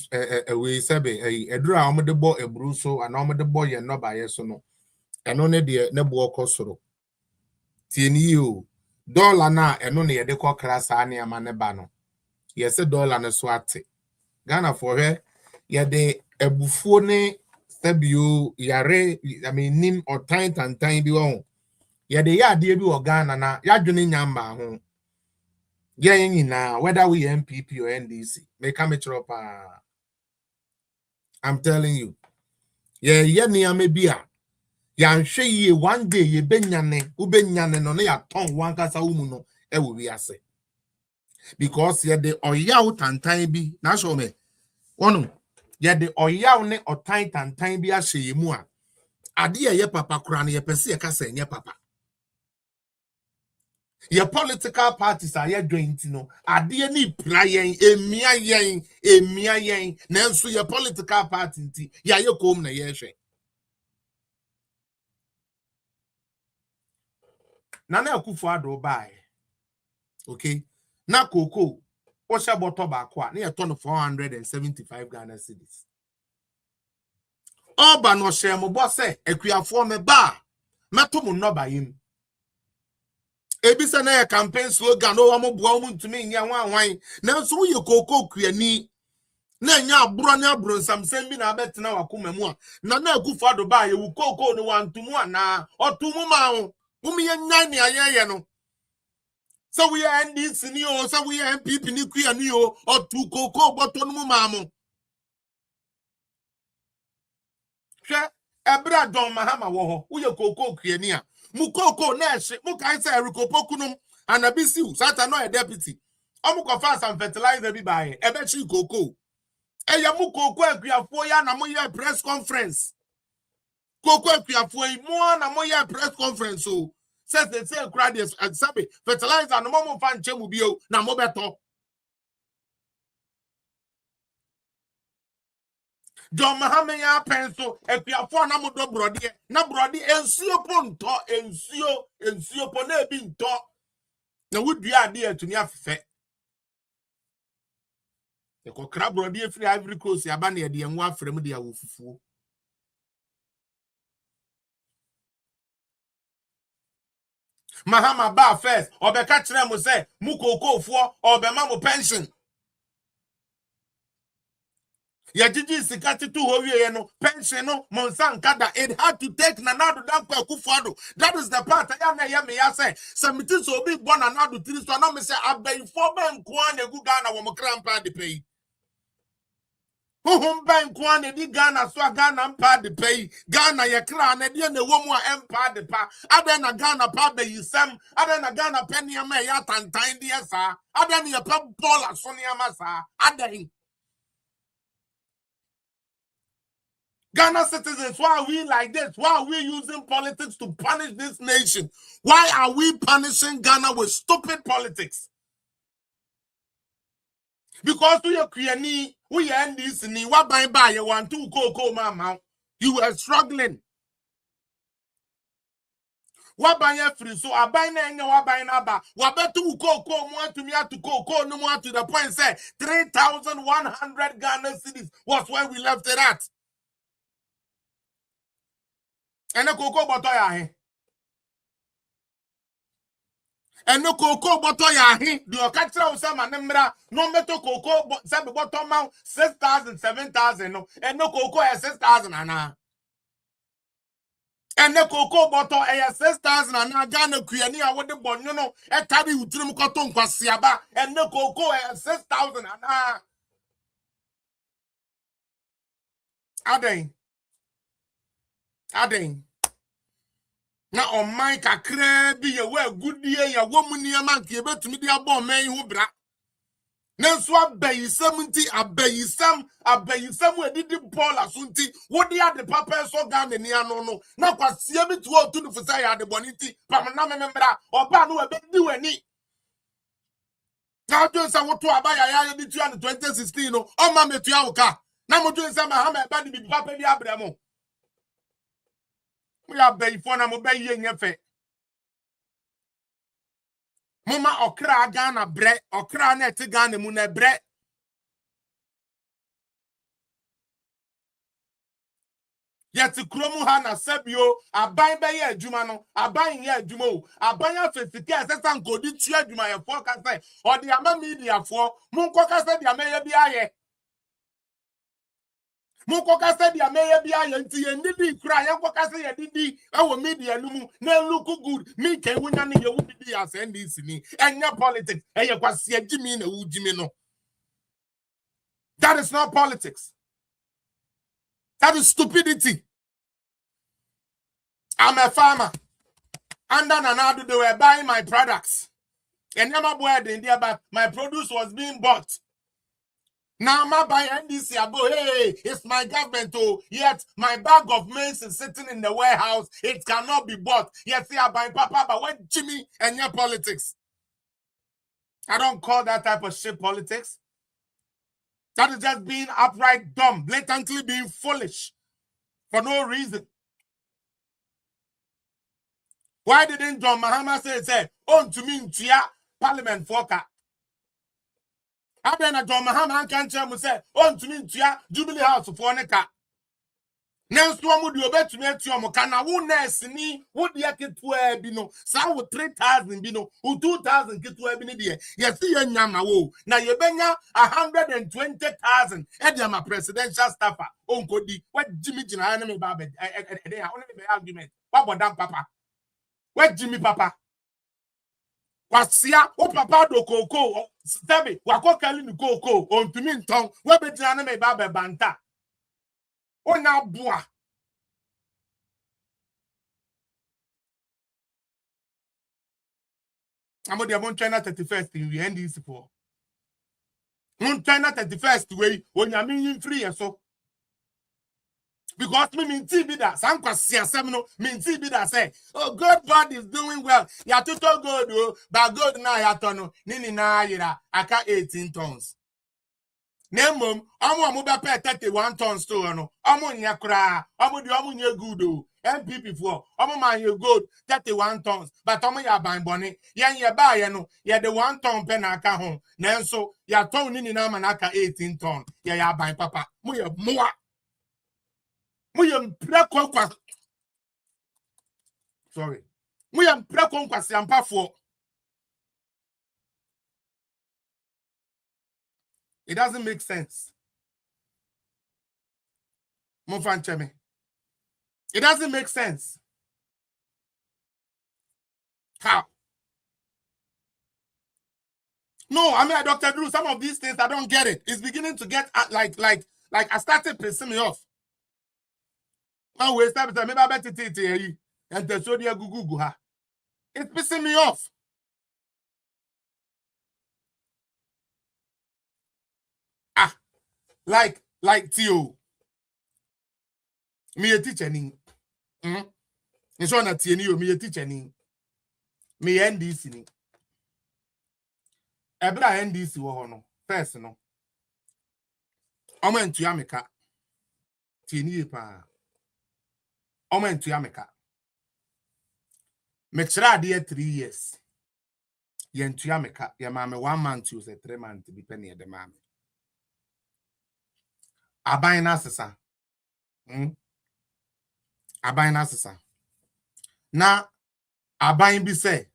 we sebe eduru a mo de bo eburu so ana mo de bo ye no ba ye so no eno ne de ne bo okosoro tieni o dollar na eno ne ye de kokra sa ne ama ne ba no yesi dollar ne so ate Ghana for her ye de ebufuo ne sabio yare I mean nim or time bi won ye de ya ade bi o Ghana na ya dwene nyamba ho ye nyina whether we MPP or NDC make come up I'm telling you ye niame bia ya nhwe ye one day ye benyane no na ya ton wan kasa wo mu no e wo wi ase because ye de oyaw tantan bi na so me wono ye de oyaw ne otan tantan bi ahye ye mu a ade ye papa kura na ye pese ye kasa enye papa your political parties are your joint no ade ni pra yen emia yen nanso your political party nti ya ye kom na ye hwe Nana Akufo-Addo bae okay na koko o hye bottle ba kwa na ye ton 475 Ghana cedis oba no hye mo bo se akuafo me ba meto mo no ba yim ebisa na ye campaign slogan no wa mo boa mo ntumi nya wanwan nanso wo ye koko kuani na nya aburo ne aburo nsamsem bi na abetena wakoma mu a na Akufo-Addo ba ye wu koko ne wantumu ana otumu ma wo umi ye nyan ne ayeye no so we are NDC ni o so we are MPP ni kuani o otu koko boto no ma mo hwe ebra John Mahama wo ho wo ye koko kuani a mu koko na ehye mu kan say erikopokunum anabisiu sata no a deputy omu ko fa some fertilizer bi bae ebe chi koko eya mu koko akuafo ya na mo ye press conference koko akuafo yi mo na mo ye press conference o say crowd is sabe fertilizer no mo fa nche mu bio na mo beto John Mahama ya penso akuafo na mo do brode na brode ensuo ponto ensuo po na ebi nto na wudua ade atuni afefe e ko kra brode efiri Ivory Coast aba na de enwo afrem de awofufuo Mahama ba first obeka kire mo say mu kokofo obema mo pension ya jiji sikati tu howie no pension no monsan kada it had to take Nanado Dankwa Akufo-Addo. That is the part ya me ya say something so big born Nanado tiri so na me say abey for ben kwa na gu Ghana wo mo krampa de pay Whom ben kwa na di Ghana so Ghana mpa de pay Ghana ye kra na de na wo mu a empa de pa aden na Ghana pa be yisem aden na Ghana penny ma ya tantan de sa aden ye pa ball so ne ama sa aden Ghana citizens, why are we like this? Why are we using politics to punish this nation? Why are we punishing Ghana with stupid politics? Because we are Kriani, we are NDC, what by you want to go, mama. You were struggling. What by your free? So I buy na what by na what better go more to me to go no more to the point say 3,100 Ghana cities was when we left it at. And the cocoa bottle ya and no cocoa bottle ya the occasional some and no metal cocoa some bottle mount 6,000 7,000 no and no cocoa 6,000 and the cocoa bottle 6,000 and Ghana Kuani I want the bon you know a carry utrum cotton quasiaba and no cocoa 6,000 and Aden na on my kakra bi ye we goodie ya wo mu niam anke betumi dia bo man hu bra nanso abayisam edidi ball asunti wo dia de papa so Ghana ni ano no na kwasia bi to otu no fusa ya de boniti pam na memembra oba no we di wani na jo nsa wo to abaya ya di 2016 no o ma metu ya wo ka na mo jo nsa Mahama ba di bi papa bi abramo We are bay for na mo bay yen yefe. Mama okra Ghana bre, okra net Ghana mune bre. Yet kromu ha na sebio aban be ye adwuma no aban ye adwuma o aban afesike asesa nkodi tu adwuma ye fo ka say o de ama media fo munko ka say de ama ye bia ye munko ka say de ama ye bia ye nti ye ndidi kura ye nko ka say ye didi e wo media no mu na look good me ke wunya ne ye wudidi as NDC ni enya politics e ye kwase agimi na wujimi no. That is not politics. That is stupidity. I'm a farmer. And then another they were buying my products. And never bought in there, but my produce was being bought. Now I'm buying NDC. Hey, it's my government. Oh, yet my bag of maize is sitting in the warehouse. It cannot be bought. Yes, I buy Papa, but what Jimmy and your politics? I don't call that type of shit politics. That is just being outright dumb, blatantly being foolish for no reason. Why didn't John Mahama say, on to me, Parliament Foka? How then John Mahama can't tell me, say, on to me, Jubilee House for Neka? Now, so would you bet to me at your Mokana, who nurse ni, would you get to a bino, so 3,000 bino, who 2,000 get to a bino, yes, see, and Yama, now you benya 120,000, and my presidential staffer, Uncle D, what Jimmy Jina, Babette, they are only the argument. What about that, Papa? Where Jimmy Papa? Wasia, o Papa do Coco, Stabby, Wako Kalin Coco, on to me, Tom, where be Janame Baba Banta. Oh, now, bois. I'm on China 31st in the end is for. On China 31st way, when you're meaning free and so. Because me mean TV that some seminal mean TV that say, oh, God is doing well. Ya to good, but good now ya tono, nini na yira, aka 18 tons. Nemum, amu be 31 tons to no. Amu nyakra, amu di amu nye good. MPP for amu man you good 31 tons, but amu ya ban boni. Yan ye ba ye no, ye the 1 ton pen aka home. Nenso ya ton nini na man aka 18 ton. Ya ban papa. Mu ye mua. Sorry. We am pre-conquest for. It doesn't make sense. It doesn't make sense. How? No, I mean, Dr. Drew, some of these things I don't get it. It's beginning to get like I started pissing me off. Now we start maybe I better tell and the sodia gugu ha. It's pissing me off. Like Tio. Me a teacher ni. It's one at Tio, me a teacher ni. Me NDC ni. Ebra NDC wo no. First no. Omo entu ameka. Tieni pa. Omo entu ameka. Me kira de 3 years. Ye entu ameka. Ye mame 1 month you say 3 months bi penny de mame. Aban na sesa. Aban na sesa. Na aban bi say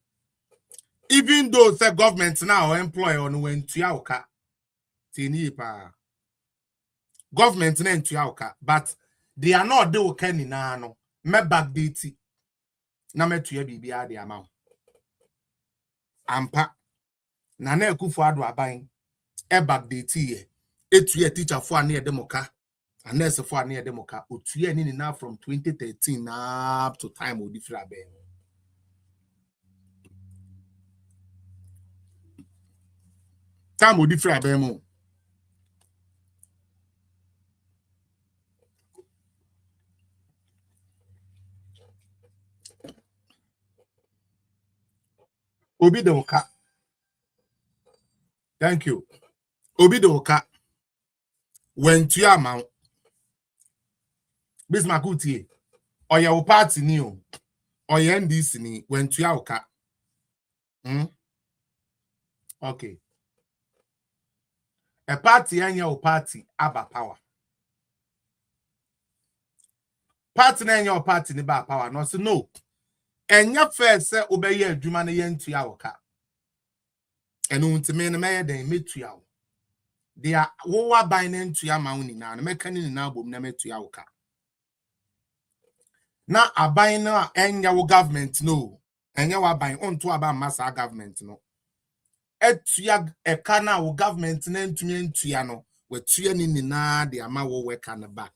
even though say government now employ on when to yauka tini pa government na to yauka but they are not the okani na no me backdate na me to ya bibia de amount ampa na na ekufu ado aban e backdate ye etu ye teacher for na demoka and nurse for na demoka otu ye ni na from 2013 up to time odi fra be time odi fra be mo obi demoka. Thank you. Obi demoka when to your amount Bismarck utie or your party new, or your NDC ni when to yauka. Okay. A party and your party aba power. Party and your party ni ba power. No, so no. And your first say obey your Jumana yen to yauka. And ultimately, they meet to yaw. They are what buying into your mountain now, and making in now, but never to yauka. Now, a buying now and your government no. And you are buying on to about massa government no. Etuya a canal government name to me into yano, with tuning in na the amount of work on the back.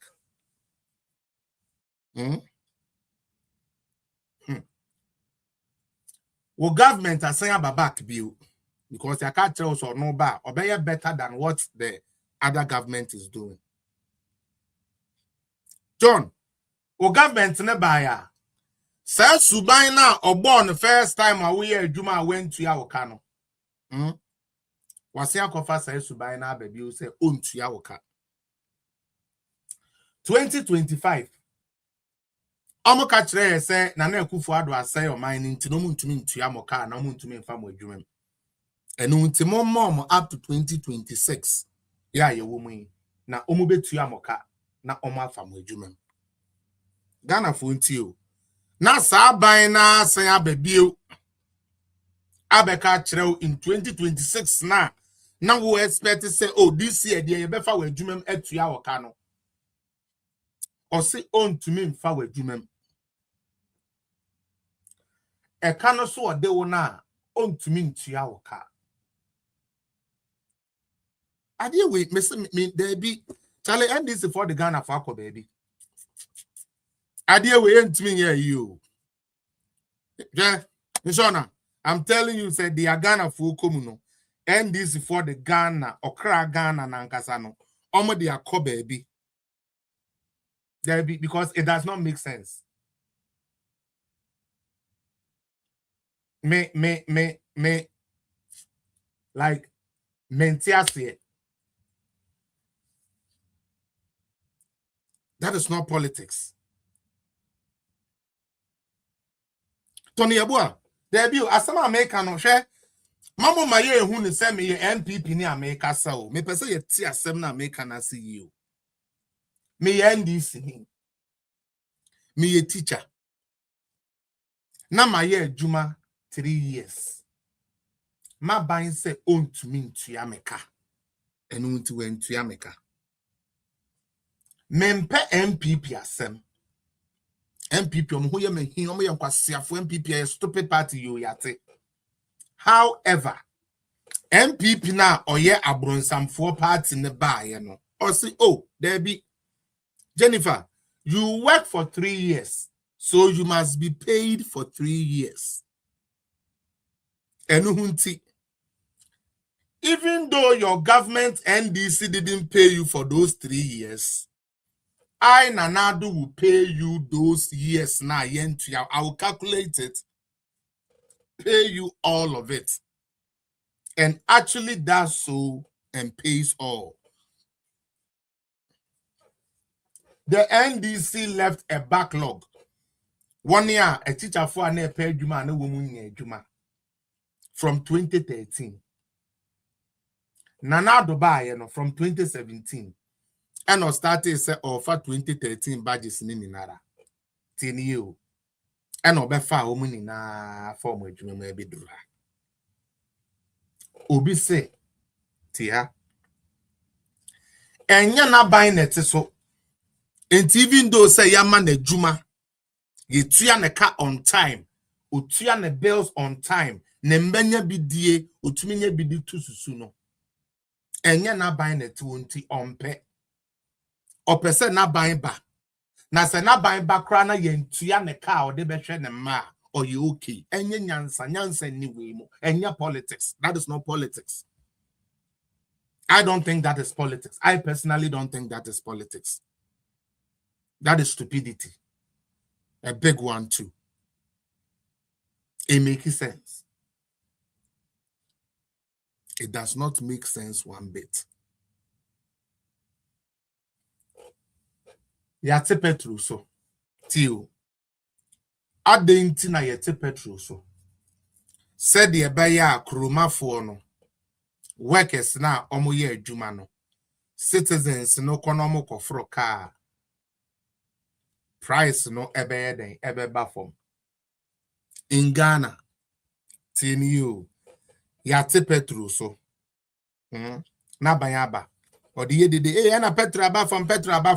Well, government are saying about back bill because they can't tell us or no bar or better than what the other government is doing. John, well, government never buy. Says Subaina or born the first time we Juma went to Yawakano. Was your coffee says Subaina baby you say own to Yawaka. 2025. Omo kachre say Nana Kufuado say or mining to no moon to me to Yamoka, no moon to me farm with Jumem. And until mom up to 2026. Yeah, you woman. Na omube to Yamoka, na Oma farm with Jumem. Ghana Funtio. Na sa by na say baby. Abeka chrew in 2026 na. Now we expect to say, oh, this year, the Befa with Jumem et to Yawakano. Or say on to me fa with Jumem. A cano so a de na on to me to Yawaka. I deal with me, there be Charlie, and this is for the Ghana Fako, baby. I deal with me here, you. Yeah, Mishona, I'm telling you, said the Ghana Fukomuno, and this is for the Ghana, Okra Ghana, Nankasano, Omo de Ako, baby. There be because it does not make sense. Me, like, mentiasie. That is not politics. Tony Abua, there be asama America no share. Mama maye who ni say me NPP ni America so. Me pese ye ti asem na America na CEO. Me NDC ni. Me ye teacher. Na maye juma 3 years. Ma bain say own to me to America. And own to went to America. Mempe MPP asem. MPP who ye me hin omo ye kwasiafo MPP a stupid party you yate. However, MPP na oye abronsamfo party ne ba ye no. Or say, oh, there be Jennifer, you work for 3 years, so you must be paid for 3 years. Enuhunti. Even though your government NDC didn't pay you for those 3 years, I Nanadu will pay you those years now. I will calculate it, pay you all of it. And actually does so and pays all. The NDC left a backlog. 1 year, a teacher for an paid Juma and a woman Juma from 2013. Nana Dubai from 2017. And I started say offer 2013 badges in Nara. 10 years. And Obefa woman in a form of Juma maybe do. Obi say, Tia. And you're not buying it so. And even though say yaman the Juma, you tuya ne car on time, u tuya ne bills on time, ne mbenya bidie, u tuminya bidi tu susuno. And you're not buying it 20 on pe. Or person not buying back. Na se not buying back crana yen tuya ne car or de betray ne ma or you okay. And yen nyansa anyway mo. And your politics. That is not politics. I don't think that is politics. I personally don't think that is politics. That is stupidity. A big one too. It makes sense. It does not make sense one bit. Yate Petru so. Tio. adenti na yete petrol so said the baya kroma for no workers na omo ye adwuma no citizens no kono kofro car price no ebe den ebe ba from in Ghana tin you yate petrol so na banyaba or the ye de na petrol aba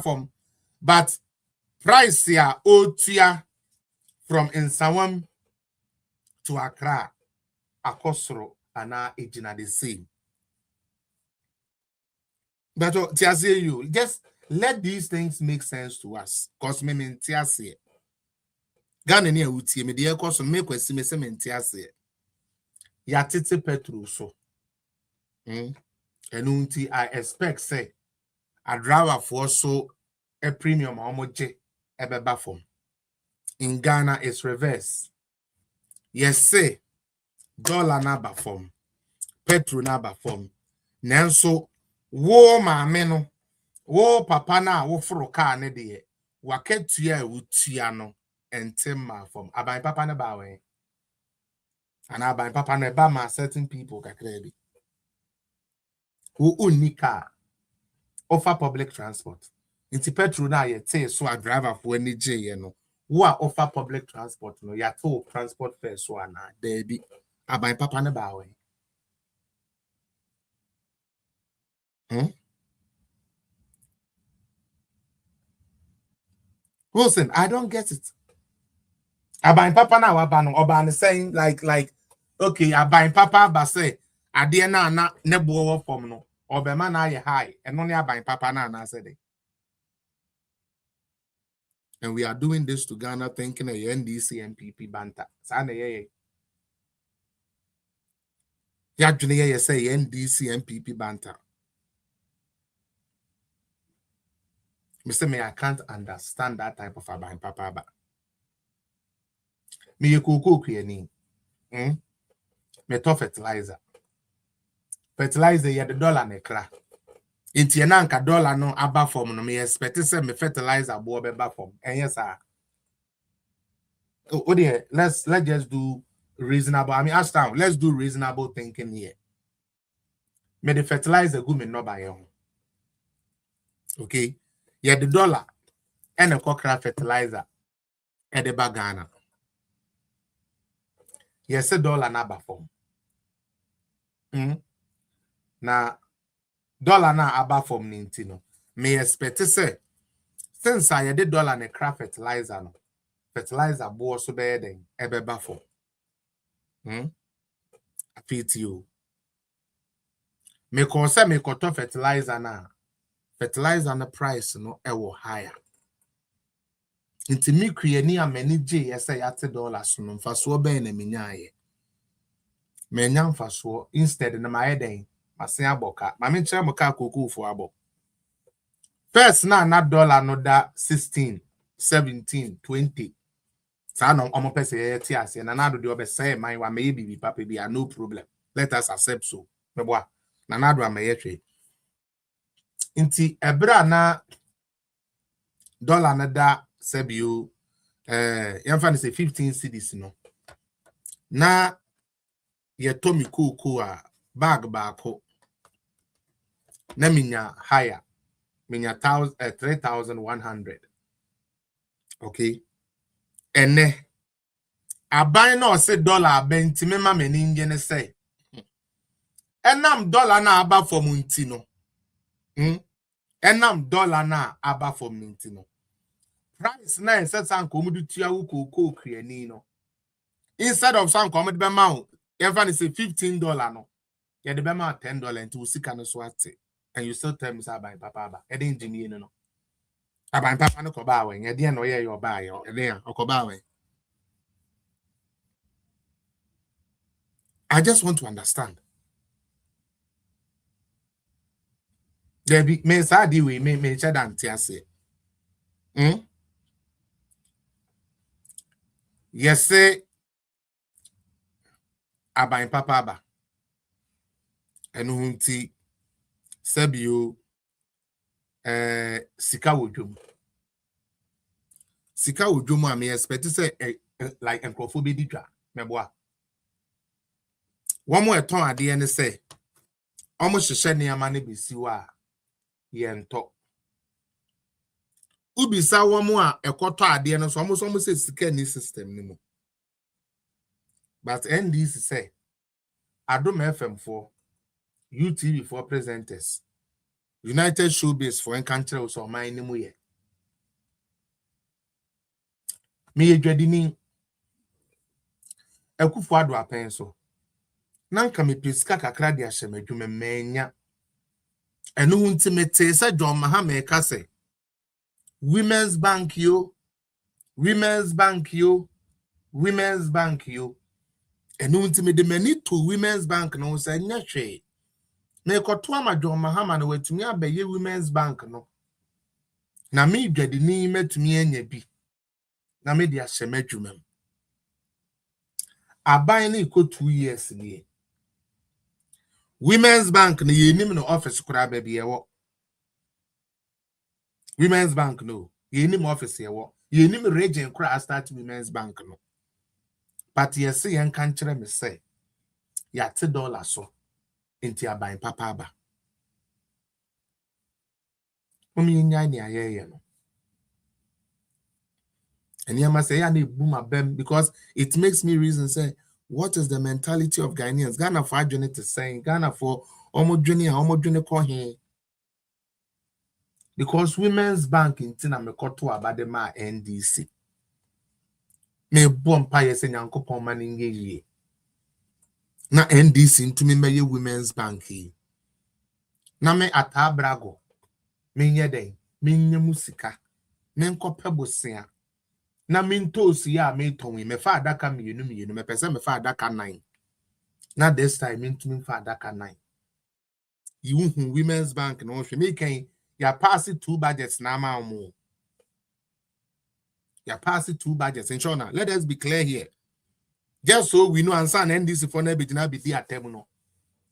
from but price ya otua from Nsawam to Accra akosoro ana ejina the same. But Tiasie, you just let these things make sense to us. Cause me Tiasie. Ghana near uti me dear cause make kwesi me se Tiasie. Ya tete petrol so. Enunti I expect say a driver for so a premium omoje ebeba form. In Ghana it's reverse. Yes say dollar na ba form. Petrol na ba form. Nanso wo maame no wo papa na wo foro car ne de waketua a wotua no entem ma form aban papa ne ba we ana aban papa no ba ma certain people kakra bi wo unika offer public transport inti petrol na ye te so a driver for any je no wo a offer public transport no ya to transport fare so ana there bi aban papa ne ba we Wilson, I don't get it. Aban papa na waba no oba saying like okay aban papa ba say ade na nebo wo form no obema na ye high eno ne aban papa na said. And we are doing this to Ghana thinking a NDC MPP banter. Sa na ye ya dwene ye say NDC MPP banter. Me I can't understand that type of aban papa ba. Me ye koko kuyeni. Me to fertilizer ye the dollar ne kra. Inti na nka dollar no aba form no me expect say me fertilizer bo beba form. Yes sir. Oh dear, let's just do reasonable. I mean, ask down. Let's do reasonable thinking here. Me the fertilizer go me no buy home. Okay, yeah, the dollar and a cockra fertilizer at the bagana. Yes, a dollar na ba form. Na dollar na aba form nintino. Me expect to say since I the dollar na craft fertilizer no fertilizer bo so be den ebeba form. PTO. Me conse me koto fertilizer na fertilizer na price no ewo higher. Inti mi kriani a mani je yesa yate dollars no mfaso be na menyaye. Menya mfaso instead na maye den masen aboka. Ma me kire moka kokofo abo. First na dollar no da 16, 17, 20. Sa no omo pese ye ti ase na do de obese man wa me bibi papa bi no problem. Let us accept so. Me boa. Na do amaye hwe. Inti ebra na dollar na da sebio yamfa say 15 cedis no na ye tomi koko a bag baako na minya higher minya 3100 okay ene aban na say dollar benti mema mani nge ne say enam dollar na aba for munti no enam dollar na aba for munti no price na set san komudu tua wo koko kriani no instead of some come be ma even say $15 no yeah the be ma $10 into sika no so ate and you still tell me say buy papa ba e dey engineer no aban papa no ko ba we e dey no ye your buy yo e dey ko ba we. I just want to understand there be me say di we me che dan ti ase yes say aban papa ba enu hunti sabio sika wodwom a me expect say like enkrofo di dwa meboa one more ton ade ne say omo hyehyɛ nneɛma ne besi wa yɛntɔ ubisa wɔn a ɛkɔtɔ ade no so ɔmo sɛ sika ni system ni mu but NDC say Adom FM for UTV for presenters United Showbiz for encounter so ɔman ni mu yɛ me yedwadini Akufo Addo apɛn so nanka me pesika kakra de ahyɛ madwuma manya ɛno hu ntimete sɛ John Mahama ka sɛ Women's Bank yo Women's Bank yo Women's Bank yo ɛno ntime de mani to Women's Bank no sɛ nya hwɛ me kɔto ama John Mahama no watumi abɛyɛ Women's Bank no na me dwadini matumi anya bi na me de ahyɛ madwuma aban ne ko 2 years nie Women's Bank no yenim no office kura ba bi ewo Women's Bank no yenim office ewo yenim region kura start Women's Bank no but yes yen kan kire me say ya $10 so enti aban papa aba omi nya ni ayeye no and you must say ya na boom abem because it makes me reason say what is the mentality of Ghanaians? Ghana for adwene to say Ghana for omodwene ko he because Women's Bank in tina me koto abade ma NDC me bom pa yese nyankopon ma ninge yie na NDC ntumi meye Women's Bank yi na me atabrago me nye den me nye musika me nkope bosia na me ntosi ya me tonwe me fa adaka mienu me pese me fa adaka 9 na this time me ntumi fa adaka 9 you Women's Bank no hwe me kan ya pass 2 budgets na ma omo ya pass 2 budgets ensure na let us be clear here just so we know answer NDC for na be gina be di atem no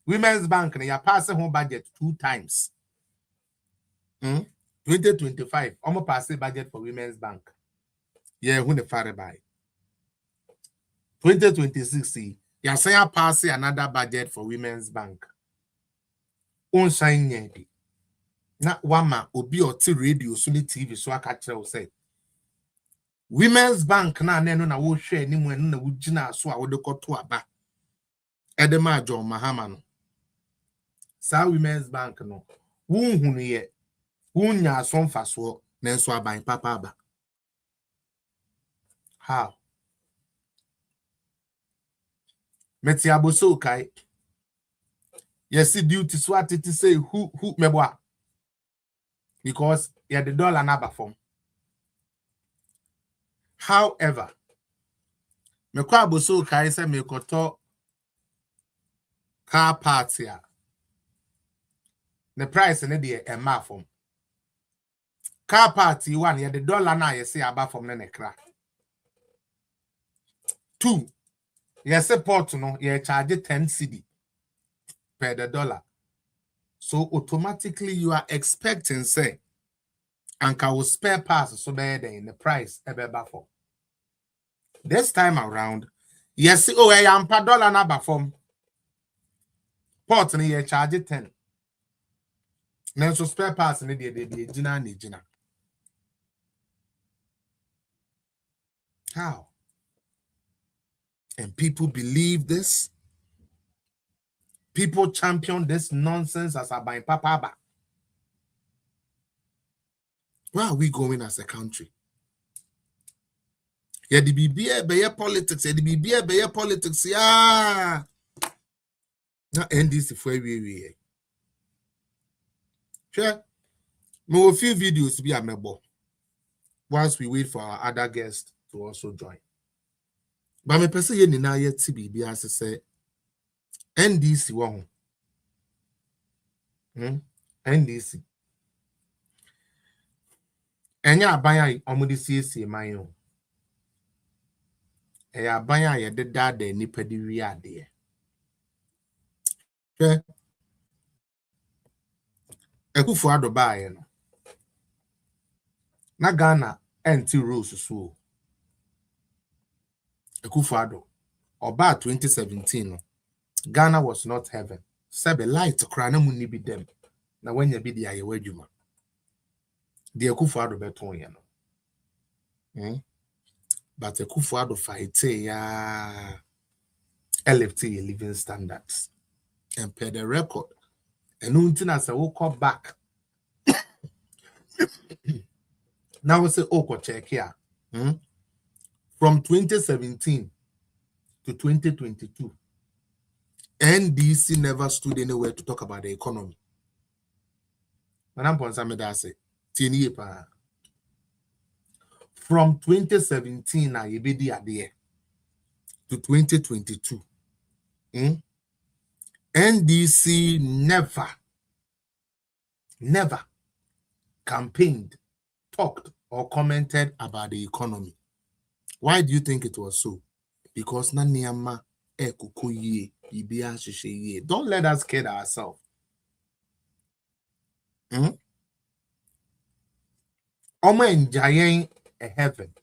Women's Bank na ya pass home budget 2 times 2025 almost pass budget for Women's Bank yeah who the fare by 2026 ya say ya pass another budget for Women's Bank on shine ye na wama obi oti radio so ni TV so aka kire say Women's Bank na no na wo hwe animu enu na wo gina so a wo de koto aba edema John Mahama no sa Women's Bank no wo hunu ye wo nya asomfa so na enso aban papa aba how meti aboso kai yes duty so atiti say who meboa because yeah the dollar na ba form however me kwa aboso kai say me koto car parts ya the price na dey e ma form car party one yeah the dollar na yes aba form na nekra 2 yes port no yeah charge 10 cedi per the dollar so automatically you are expecting say anka will spare parts so better in the price ebe for this time around yes oh I am per dollar na ba form port no yeah charge 10 then so spare parts no dey gina how and people believe this. People champion this nonsense as a by papa. Where are we going as a country? Yeah, the BBA be politics. Yeah, the BBA be politics. Yeah. Now end this for we. Sure. We will few videos to be a member. Once we wait for our other guests to also join. But me person ye ni na yet BBA as say NDC one. NDC. Enya abanya omudi siesie man yo. Eya abanya ye de dada nipa di wi ade. Hwe. Akufo Addo baaye no. Na Ghana enti rules so. Akufo-Addo about 2017 no, Ghana was not heaven. Sebe light krana mu ni bi dem. Na when you be the ayewa adwuma. The Akufo-Addo beton ye no. But Akufo-Addo fight ya LFT living standards and per the record. And until as I woke back. Now we say check here. From 2017 to 2022, NDC never stood anywhere to talk about the economy. Madam Ponsameda say, from 2017 to 2022, NDC never campaigned, talked, or commented about the economy. Why do you think it was so? Because na niyama kukuye ibia shisheye. Don't let us kid ourselves. Omo enjayen a heaven.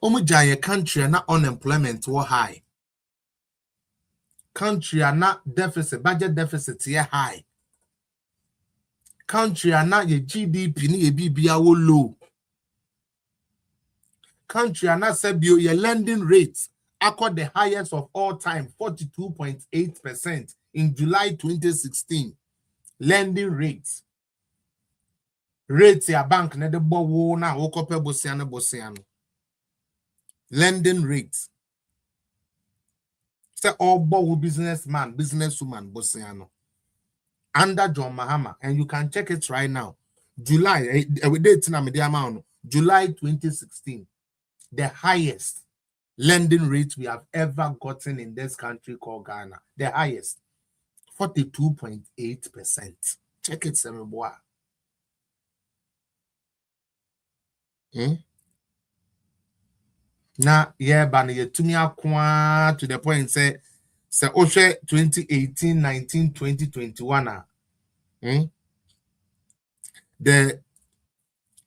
Omo jaye country na unemployment was high. Country na deficit, budget deficit ye high. Country na ye GDP ni ye bibia wo low. Country and not your lending rates are the highest of all time, 42.8% in July 2016. Lending rates. Rates ya bank na de bo na wokope bosiano. Lending rates. Say all bo businessman, businesswoman bosiano. Under John Mahama, and you can check it right now. July, July 2016. The highest lending rate we have ever gotten in this country called Ghana. The highest. 42.8%. Check it, Semeboa. Now, yeah, but you to me to the point say Oshe 2018, 19, 20, 21. The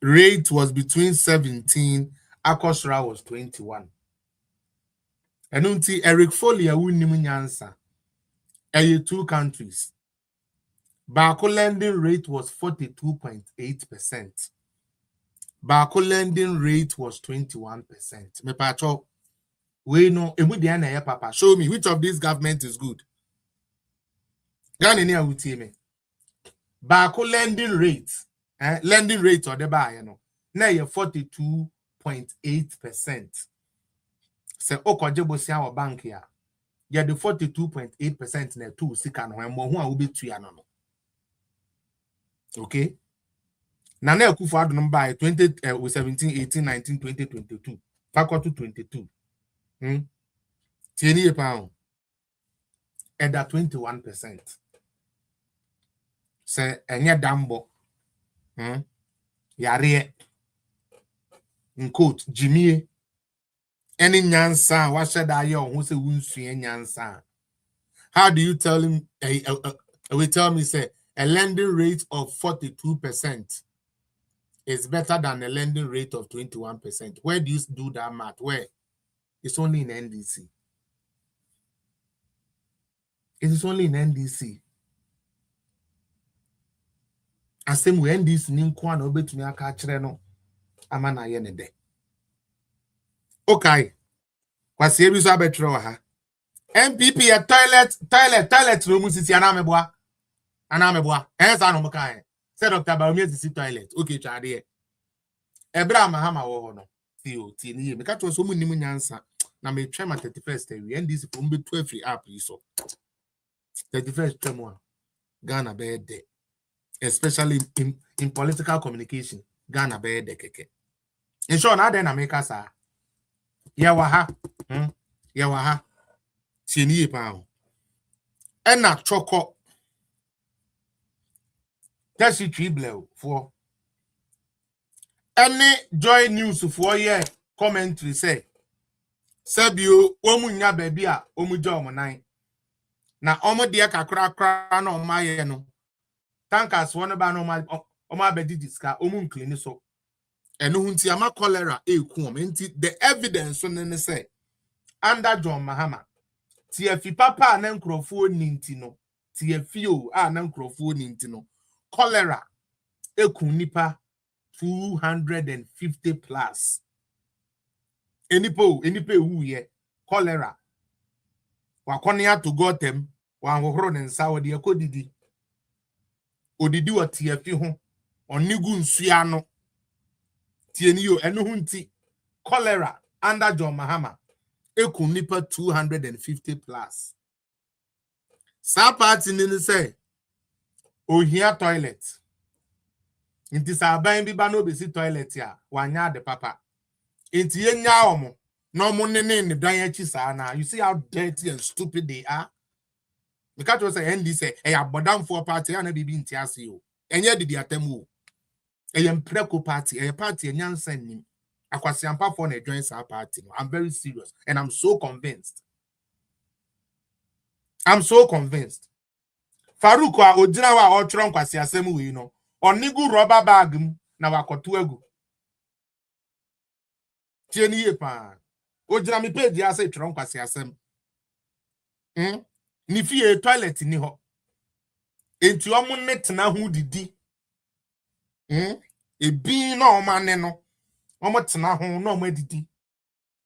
rate was between 17. Akosra was 21. And until Eric Folia wouldn't answer. Two countries. Bako lending rate was 42.8%. Bako lending rate was 21%. Me pacho, we know papa. Show me which of these government is good. Ghana near uti me. Bako lending rate. Lending rate or the buy, now you're 42.8%. Say Okojebo si our bank here. Yeah, the 42.8% na two sikan when more who be 3 no. Okay. Now Akufo-Addo number 17, 18, 19, 20, 22. Faculty 22. Tieni pound. And that 21%. Say enye dambo. Yare. In quote, Jimmy. Any nyansa, what should I who say wunsu nyansa? How do you tell him? We tell me say a lending rate of 42% is better than a lending rate of 21%. Where do you do that math? Where? It's only in NDC. It is only in NDC. And same way NDC ninkwana obetumi aka kire no amana ye ne de. Okay. Kwasi ebi so abetro ha. MPP ya toilet room sisi anameboa. Esa no mka. Say Dr. Bawumia sisi toilet. Okay, chade. Ebra Mahama wo no. Ti ni ye. Meka to so mu nim nyansa. Na me twema 31st we NDC from be 12 app yi so. 31st twema. Ghana be de. Especially in political communication. Ghana be de keke. In short, na den na make sa. Yawaha. Yawaha. Tieni pa. Ena choko. That's it triple for. Any joy news for ye commentary say. Sabio omunya baby a omuja omonai. Na omo dia kakra na omaye no. Tankers one ba no oma bedi diska omu clean so. Eno hunti ama cholera eku enti the evidence on ne say under John Mahama. TFI papa na nkrofo nintino. TFI na nkrofo nintino. Cholera eku nipa 250 plus. Enipo uye cholera. Wakonia to gotem wanhohoro ne nsa wode akodidi. Odidi wa TFI ho. Onigu nsua no. Tieni yo enu hunti cholera under John Mahama. Eku nipa 250 plus. Sa party ni say ohia toilet. Inti sa ban bi ba no be si toilet ya wanya de papa. Inti yenya omo no mo ne dan achi sa na. You see how dirty and stupid they are. Because we say ND say e abodam for party na bibi nti ase o. Enye didi atemu o. E preko party, e party enyansa nim. Akwasiampa for na join sa party. I'm very serious and I'm so convinced. Farouk a ojina wa otro nkwasi asem we no. Onigu rubber bag na wakoto agu. Tieni ye pa. Ojina mi page ase tro nkwasi asem. Ni fie toilet ni ho. Enti omo netna hu didi. Ebi na o mane no. Omo tena ho na omo didi.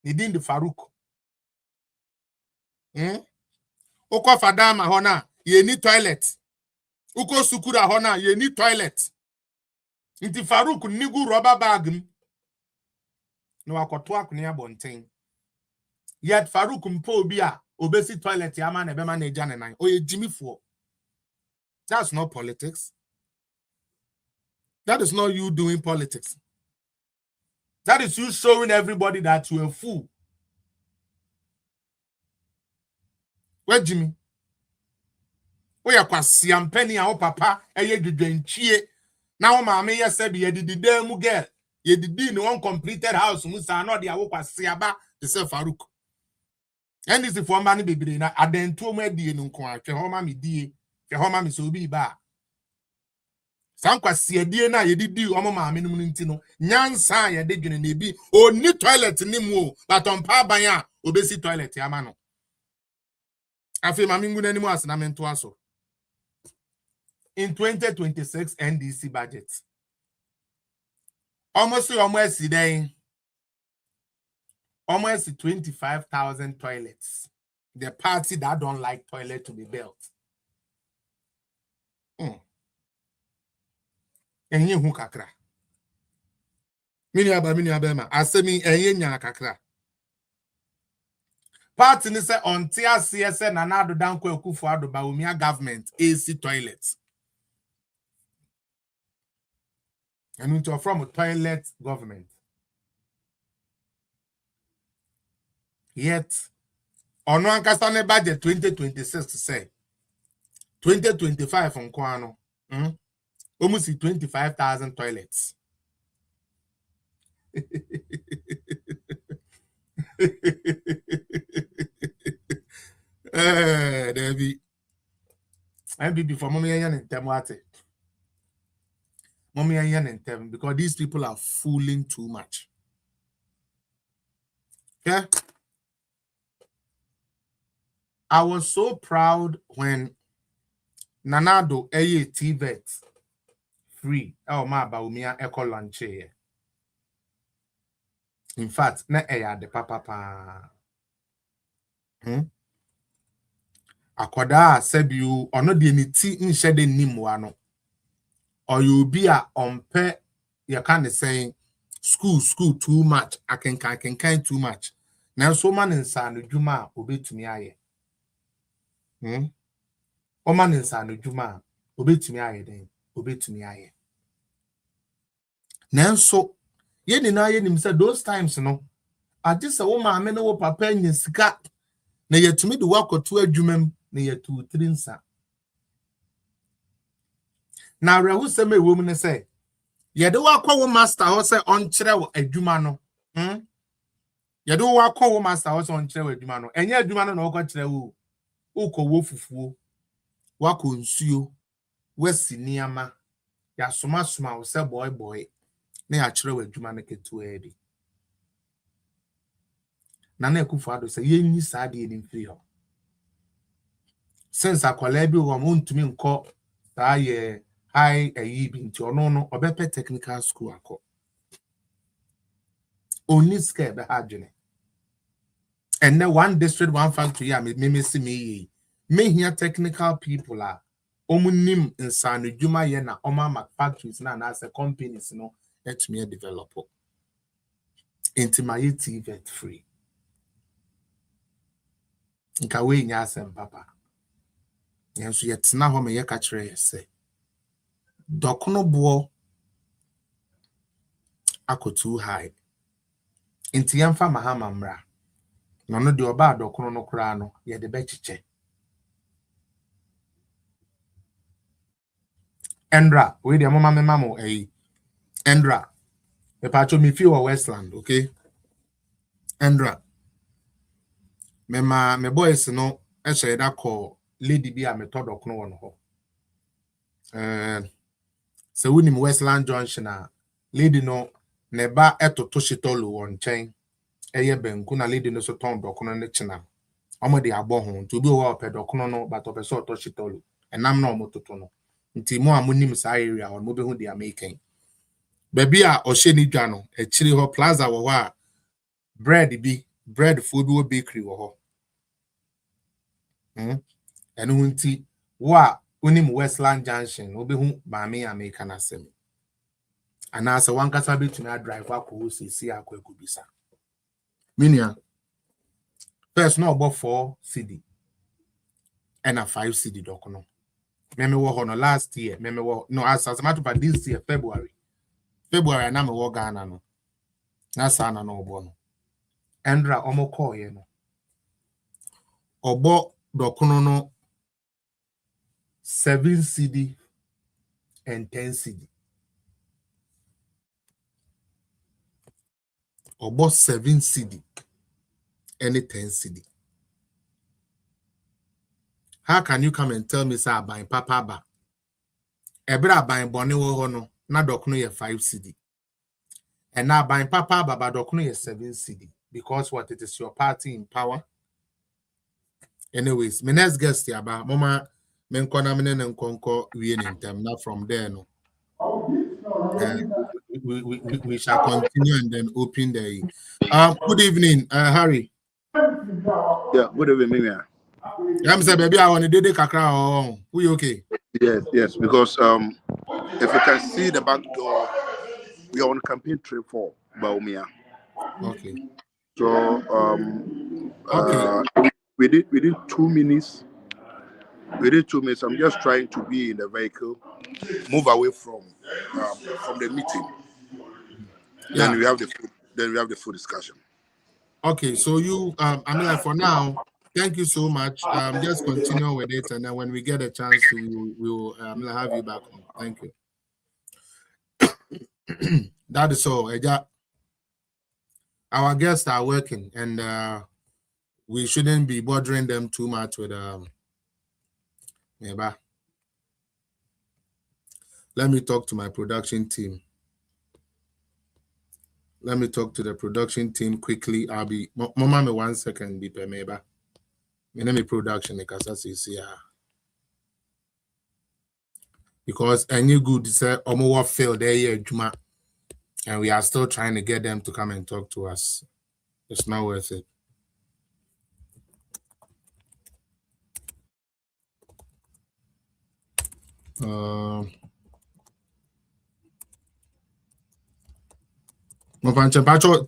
Ni din de Farouk. Uko fadama ho na ye ni toilet. Uko sukura ho na ye ni toilet. Nti Farouk nigu rubber bag no wakoto akune abonten. Yet Farouk mpo obi a obesi toilet ya ma na be ma na eja ne nan. Oye jimifo. That's not politics. That is not you doing politics. That is you showing everybody that you're a fool. Where Jimmy? Where kwasi ampeni a o papa eye dwedwenchie. Now mama ye said ye did mu girl. Ye did in one completed house musa no de awo kwasi aba the say Farouk. And this for man bebre na adentu mu adie no nko ahwe ho ma me die. Hwe ho ma me so bi ba. Sankwasi adie na ye didi omo maame no nti no nyansa ye de dwene na bi oni toilet ni mu o but on pa ban a obesi toilet ya ma no. Afi maame ngu nani mu asena mento aso. In 2026 NDC budget. Almost 25,000 toilets. The party that don't like toilet to be built. Enye hu kakra. Mini abema. Asemi enye nya kakra. Party ni se ontia CSN na Nana Danko DR.BAWUMIA government AC toilets. And into from a toilet government. Yet, ono ankasa budget 2026 say 2025 on kwano. Almost 25,000 toilets. There be. I be before mommy and temwate. Mommy and tem because these people are fooling too much. Yeah. I was so proud when Nanado Eye TVET free. Oh my BAWUMIA eco lunch here. In fact, na eya de papa. Akwada sebiu ono de ni ti nhede nimu ano. Or you be a ompe you can say school too much. I can too much. Now so man insa no dwuma obetumi aye. O man insa no dwuma obetumi aye den obetumi aye. Now so ye ni na ye nim say those times no I just say wo maame no wo papa nya sika na yetumi de wakoto adwumam na yetu trinsa. Na rehu se me wo mu ne say ye de wakwa wo master ho say on kire wo adwuma no. Ye de wakwa wo master ho say on kire wo adwuma no. Enye adwuma no na wo kwa kire wo. Ukowo fufuo wako nsuo wasi niama ya soma wo se boy na ya kire wadwuma na ketu edi Nana Akufo-Addo say yenyi saa de ni free ho. Since akwala bi wo mo ntumi nkọ saa ye high ayi bi nti ono no obepe technical school akọ. Only scare be adwene. And then one district, one factory, me see me. Me here technical people are omunim insanu juma ye na oma factories na as a companies no let me develop. Into my event free. Nka we nya asem papa. Yenso yet na ho me ye ka kire say. Dokono bo akotu high. Inti yamfa mahama mra. No de oba dokono no kra no ye de bechiche. Endra, we de mama me mamo Endra. The patcho me feel Westland, okay? Endra. Me boys no e da call lady bi a method okno won ho. So we nim Westland Junction a lady no neba etoto shitolu won chen. Eye benku na lady no so ton dokono ne china. Omo de abo ho to bi wo pe dokono no but opeso to shitolu. Enam na omo toto no. Nti mo amunim sa area on mo be hu de American. Baby a ohye ni dwa no ekiri ho plaza wo ho a bread food wo bakery wo ho. Enu nti wo a onim Westland Junction wo be hu maame American asem. Ana asa wankasa betumi drive akọ sisi akọ ekubisa. Minia first no about 4 cedi and a 5 cedi dokono. Meme wo ho no last year, meme wo no as a matter of this year February na me wo Ghana no. Na sa na no obo no. Endra omo call ye no. Obo dokono no 7 cedi and 10 cedi. Obo 7 cedi and 10 cedi. How can you come and tell me say buying papa ba? Ebra buying boni wo ho no na dokono ye 5 cedi. And now buying papa ba dokono ye 7 cedi because what it is your party in power. Anyways, my next guest here ba mama men kona mene nkonko wie in time now from there no. We shall continue and then open the good evening, Harry. Yeah, good evening, yeah. I'm saying, baby, I want to do the kakra. We okay? Yes, because if you can see the back door, we are on campaign trip for Bawumia. Okay. So okay. We did 2 minutes. We did 2 minutes. I'm just trying to be in the vehicle, move away from the meeting. Yeah. Then we have the full discussion. Okay, so you I mean like for now, thank you so much. Just continue with it, and then when we get a chance to we'll have you back on. Thank you. That is all. Our guests are working, and we shouldn't be bothering them too much with Let me talk to my production team. Let me talk to the production team quickly. I'll be mama me 1 second be per meba. Me name production because any good say omo failed there year juma, and we are still trying to get them to come and talk to us. It's not worth it.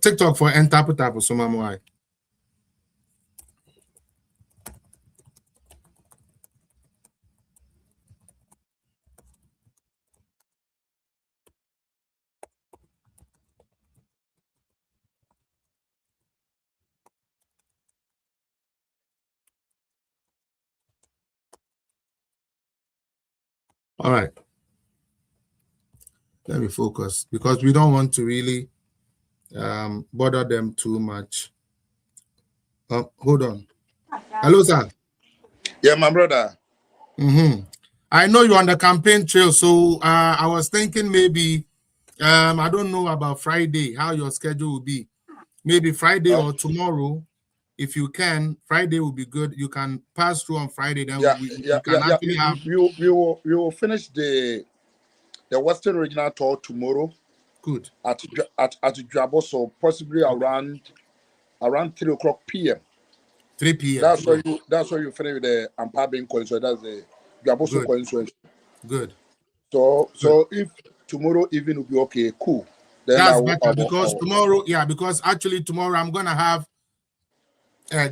TikTok for tap so mama. All right. Let me focus because we don't want to really bother them too much. Hold on. Hello, sir. Yeah, my brother. I know you're on the campaign trail, so I was thinking maybe I don't know about Friday, how your schedule will be. Maybe Friday or tomorrow. if you can, Friday will be good. You can pass through on Friday. Then we can yeah. actually have. We will finish the Western Regional Tour tomorrow. Good. At Jabo, so possibly around 3 o'clock p.m. 3 p.m. That's why you finish with the Ampabing coin. So that's the Jabo coin. Good. So if tomorrow evening will be okay, cool. Then that's better because tomorrow, because actually tomorrow I'm gonna have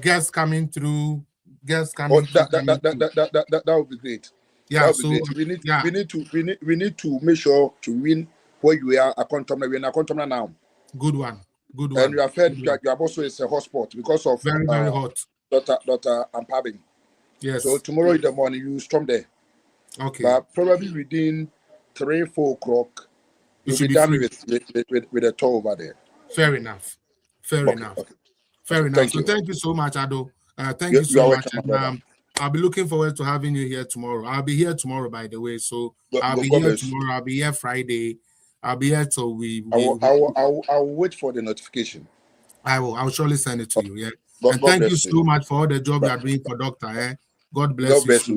guests coming through. That would be great. Yeah, that would be great. We need to make sure to win where you are. We're in a contour now. Good one. And you have heard you have also is a hotspot because of very hot. Dr. Ampabing. Yes. So tomorrow in the morning you storm there. Okay. But probably within 3-4 o'clock you'll be done with the tour over there. Fair enough. Okay. Fair enough. So thank you so much, Ado. Thank you so much. And, I'll be looking forward to having you here tomorrow. I'll be here tomorrow, by the way. So I'll be here tomorrow. I'll be here Friday. I'll be here till I'll wait for the notification. I'll surely send it to you. Yeah. And thank you so much for all the job you are doing for Doctor. God bless you.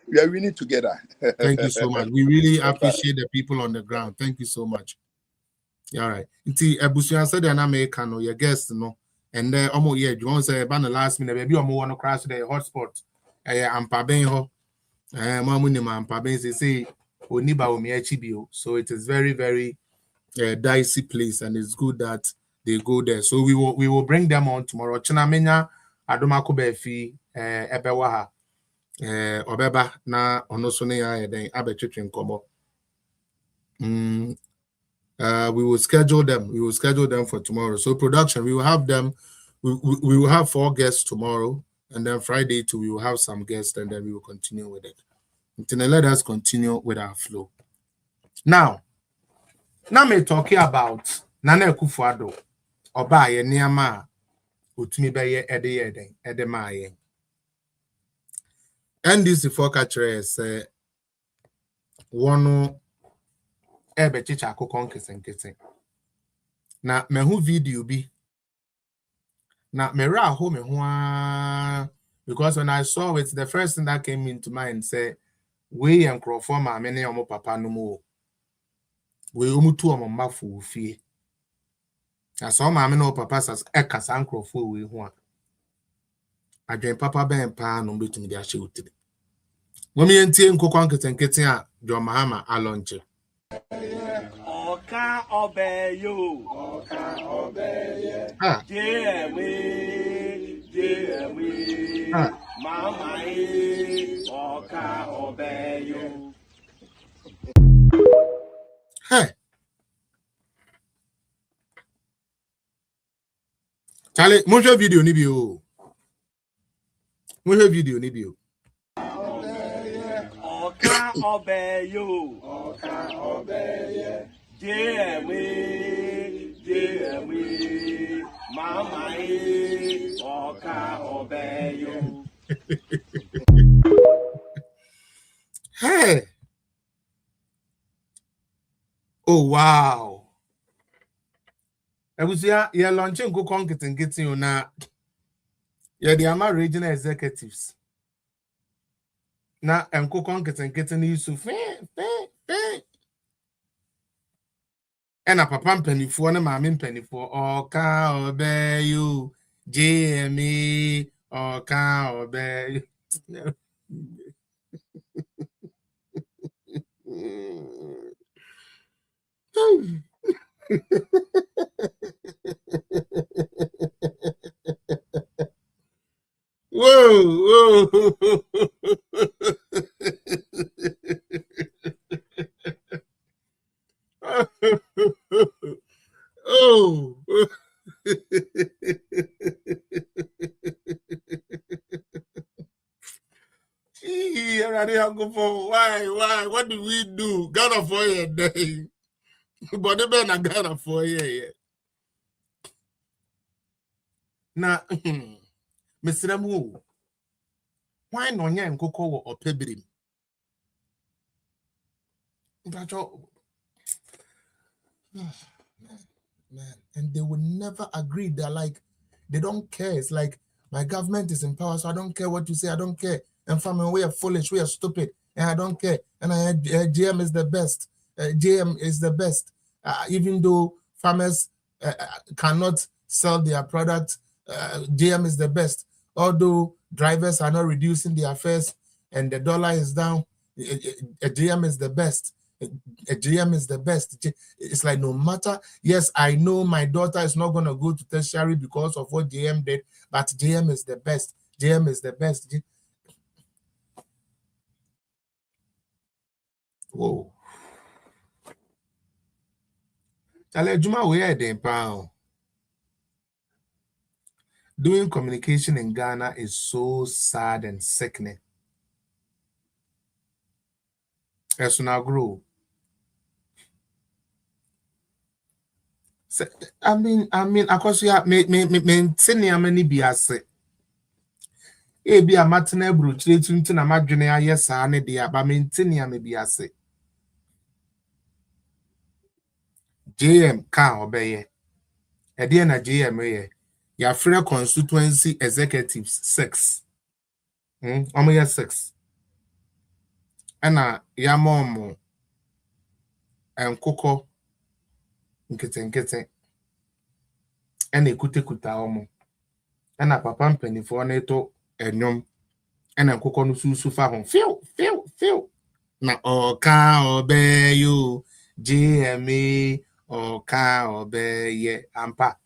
We are winning together. Thank you so much. We really appreciate the people on the ground. Thank you so much. All right. Inti Ebusuan said an American your guest, no. And then you want to say about the last minute, maybe I'm want to crash the hotspot. Ampabing ho. Ampabing say DR.BAWUMIA Chibio. So it is very, very dicey place, and it's good that they go there. So we will bring them on tomorrow. Chinamenya Adomako Befi Ebewaha Obeba na onosone ya den abetwetwe nkomo. We will schedule them. We will schedule them for tomorrow. So production, we will have them. We will have 4 guests tomorrow, and then Friday too we will have some guests, and then we will continue with it. Until let us continue with our flow. Now me talking about Nana Akufo-Addo oba ye niama otumi beye ede maaye. NDC for catcher say one ebe chicha akụkọ nkịtị. Na mehu video bi. Na mere ahụ mehu because when I saw it, the first thing that came into mind say we nkrofo ma me ne omo papa no mo. We omutu omo mafo fie. Na so ma me no papa sas ekasa nkrofo we hu a. Adwen papa ben pa no betumi dia hye otire. Momi entie nkokwa nkịtị a John Mahama alonche. Oka obeyo. JME. Mama Oka obeyo. Hey. Charlie, mojo video ni bi o. Mojo video ni bi o. Oka obeyo. JME. Mama Oka obeyo. Hey. Oh wow. Ebusia ye launching nkokọ nkịtị na ye the ama regional executives. Na nkokọ nkịtị na isu fe. Ena papa mpanifo na maame mpanifo Oka obeyo JME Oka obeyo. Whoa. Oh. Why? What did we do? Ghana for a day. But the men are Ghana for a year. Now, Mr. Ramu, why no yan koko or pebrim? Man, and they will never agree. They're like, they don't care. It's like My government is in power, so I don't care what you say. I don't care. And farming, we are foolish, we are stupid, and I don't care. And GM is the best. GM is the best. Even though farmers cannot sell their product, GM is the best. Although drivers are not reducing their fares and the dollar is down, GM is the best. GM is the best. It's like no matter, yes, I know my daughter is not going to go to tertiary because of what GM did, but GM is the best. GM is the best. Whoa. Doing communication in Ghana is so sad and sickening. As soon as grow. I mean, of course, you have me many biase. Be a matine bruchre to na madwene ayes ane dia ba maintain me biase. JM ka obeye. E dia na JM ye. Ya free constituency executives 6. Omo ye 6. Ana ya momo enkoko nkete ena ekutekuta omo. Ena papa mpanifo na eto enyom ena nkoko no susu fa ho fiu na oka obeyo GMA oka obeye ampa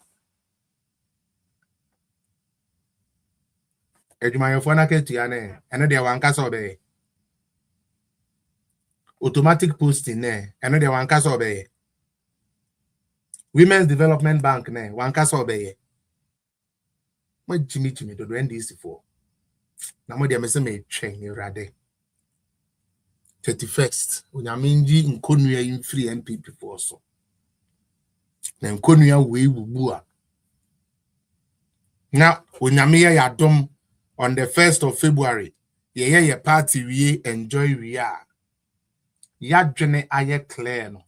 edwumayefo na ketua na ene de wankasa obeye automatic posting na ene de wankasa obeye Women's Development Bank na wankasa obeye mo jimi do NDC4 na mo de mese me twen irade 31st onyaminji nkonua infree MPP for so na nkonua we bubu a na onyamiya ya dom on the 1st of February ye party we enjoy we are ya dwene aye clear no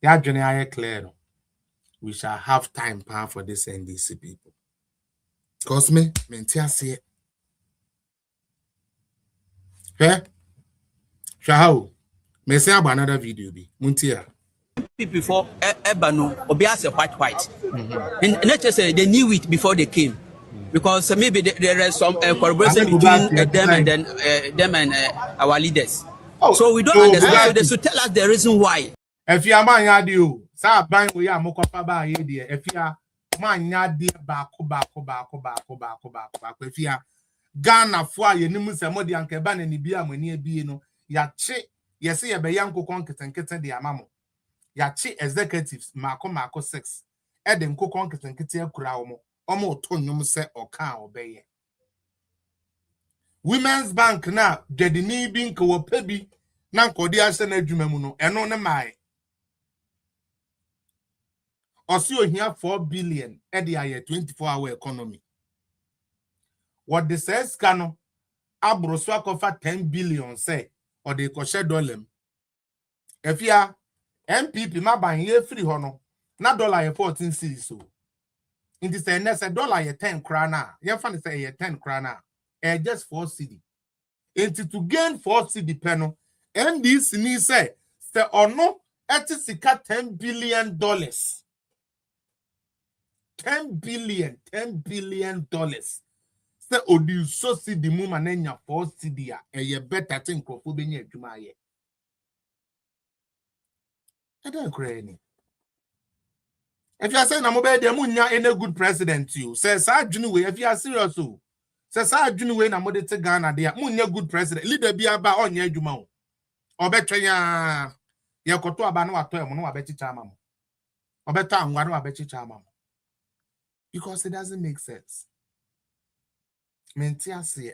ya dwene aye clear no we shall have time for this NDC people cause me mentiase Shahau, may say about another video be Muntia. Before Ebano, Obiase white. And let's say they knew it before they came. Because maybe there is some collaboration between them and our leaders. So we don't understand. So they should tell us the reason why. If you are man yadio, sa ban we are mokopa ba ye de. If you are man yadi bako. If you are Ghana for ye nimu se modi anke ba na ni bia mani ebie no ya che ye se ye be yanko konketenkete de amamo ya che executives mako 6 e de nko konketenkete akura omo to nnwom se oka obeye Women's Bank na dedi ni bi nko wo pebi na nkodi ase na adwuma mu no eno ne mai osi ohia 4 billion e de aye 24-hour economy. What the says cano abroso akofa 10 billion say or the koshe dolem. If ya MPP ma ban ye free hono na dollar ye 14 cedis so. In the say next dollar ye 10 krana. Ye fan say ye 10 krana. Just 4 cedi. Into to gain 4 cedi peno. And this ni say or no etisika $10 billion. $10 billion. Say odi so see the mum and enya 4 cedi a ye better think crofo be nya adwuma ye. I don't cry any. If you are saying I'm obey them munya any good president you say sa adwunu we if you are serious so say sa adwunu we na mo de te Ghana there munya good president leader bi aba onya adwuma o obetwe ya ye koto aba na wato em no wabechicha ama mo obeta anwa na wabechicha ama mo because it doesn't make sense. Mentiase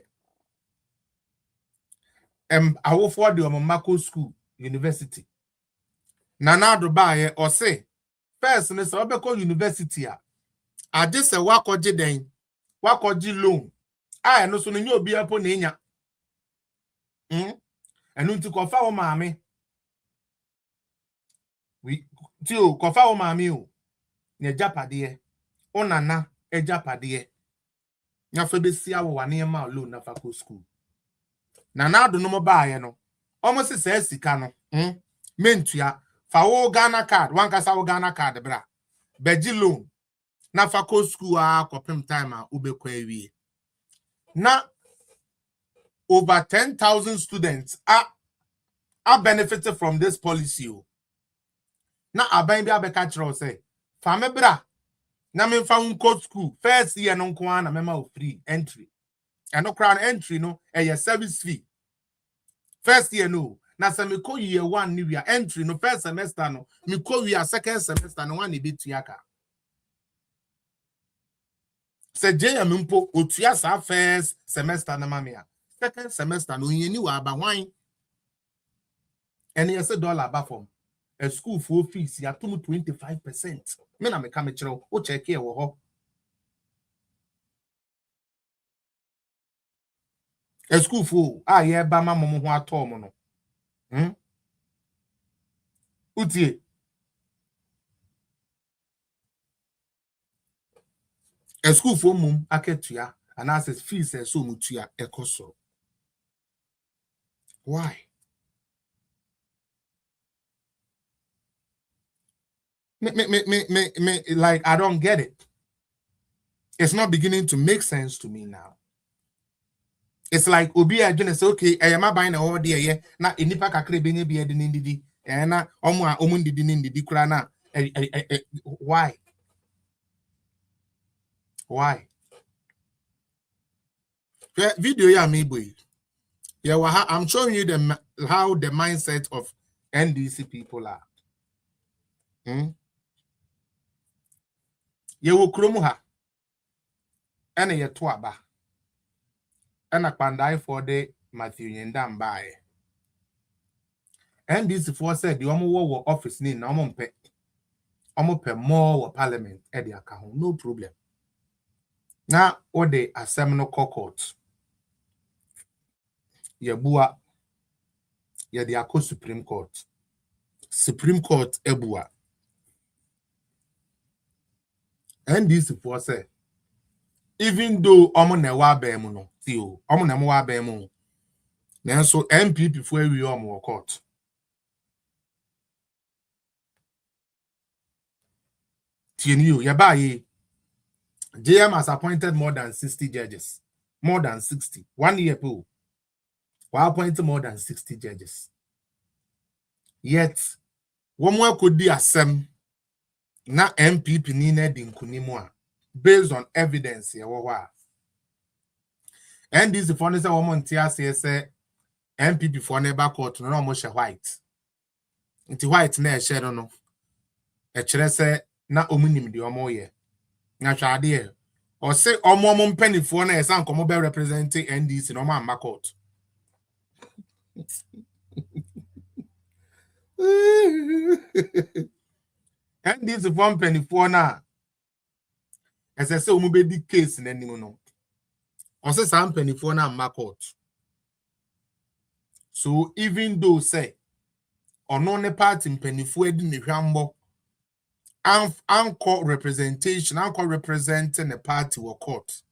I will forward you Mako school university nana do bae or say first ne so obeko university a just say wakoje den wakoje loan no so no nyo obi apo na enya enu nti kofa wo maame we ti o kofa wo maame o ne japade onana ejapade nya fa besia wo wane ma loan na fa ko school nana do no mo baaye no omo se sa sika no mentua fa wo Ghana card wan kasa wo Ghana card bra beji loan na fa ko school a kopem time a ubekwa awie na over 10,000 students are benefited from this policy. Na aban bi abeka kire say fa me bra na me fa unko school first year no nko na me ma free entry and no crown entry no your service fee first year no na se me ko year 1 ni we entry no first semester no me ko we second semester no one e betuaka se JM mpo otua sa first semester na mamia second semester no yeni wa aba hwan and yes $1 aba from a school for fees ya to 25%. Me na me ka me kire o check here wo ho a school for ye ba ma mo ho ato mo no utie a school for mum aketua and access fees so mutua ekoso why me like I don't get it. It's not beginning to make sense to me now. It's like obi adwene say okay I am buying all there yeah na enipa kakre be nye bi ede ndidi na omo a omo ndidi ndidi kura na why video ya me boy yeah well, I'm showing you how the mindset of NDC people are ye wo kromu ha ene ye to aba ena kwandai for the Matthew Nyendam bae NDC for said the omo wo office ni na omo mpe more parliament e de aka ho no problem na o de assembly court ye bua ye de akọ Supreme Court ebua NDC for say even though omo na wa ba mu no ti o omo na mo wa ba mu nanso MPP for awie omo court tienio ye ba ye JM has appointed more than 60 judges more than 60 1 year ago we appointed more than 60 judges yet womo akodi asem na MPP ni na di nkunimu a based on evidence ye wo wa and this for say womo ntia say MPP for neighbor court no no mo she white nti white na she no e kire say na omunim de omo ye na hwade e o say omo mpanifo na esan komo be represent NDC no ma court NDC for mpanifo na ese say omo be di case na nim no o say sam mpanifo na ma court so even though say ono ne party mpanifo edi ne hwambo anchor representation anchor representing the party or court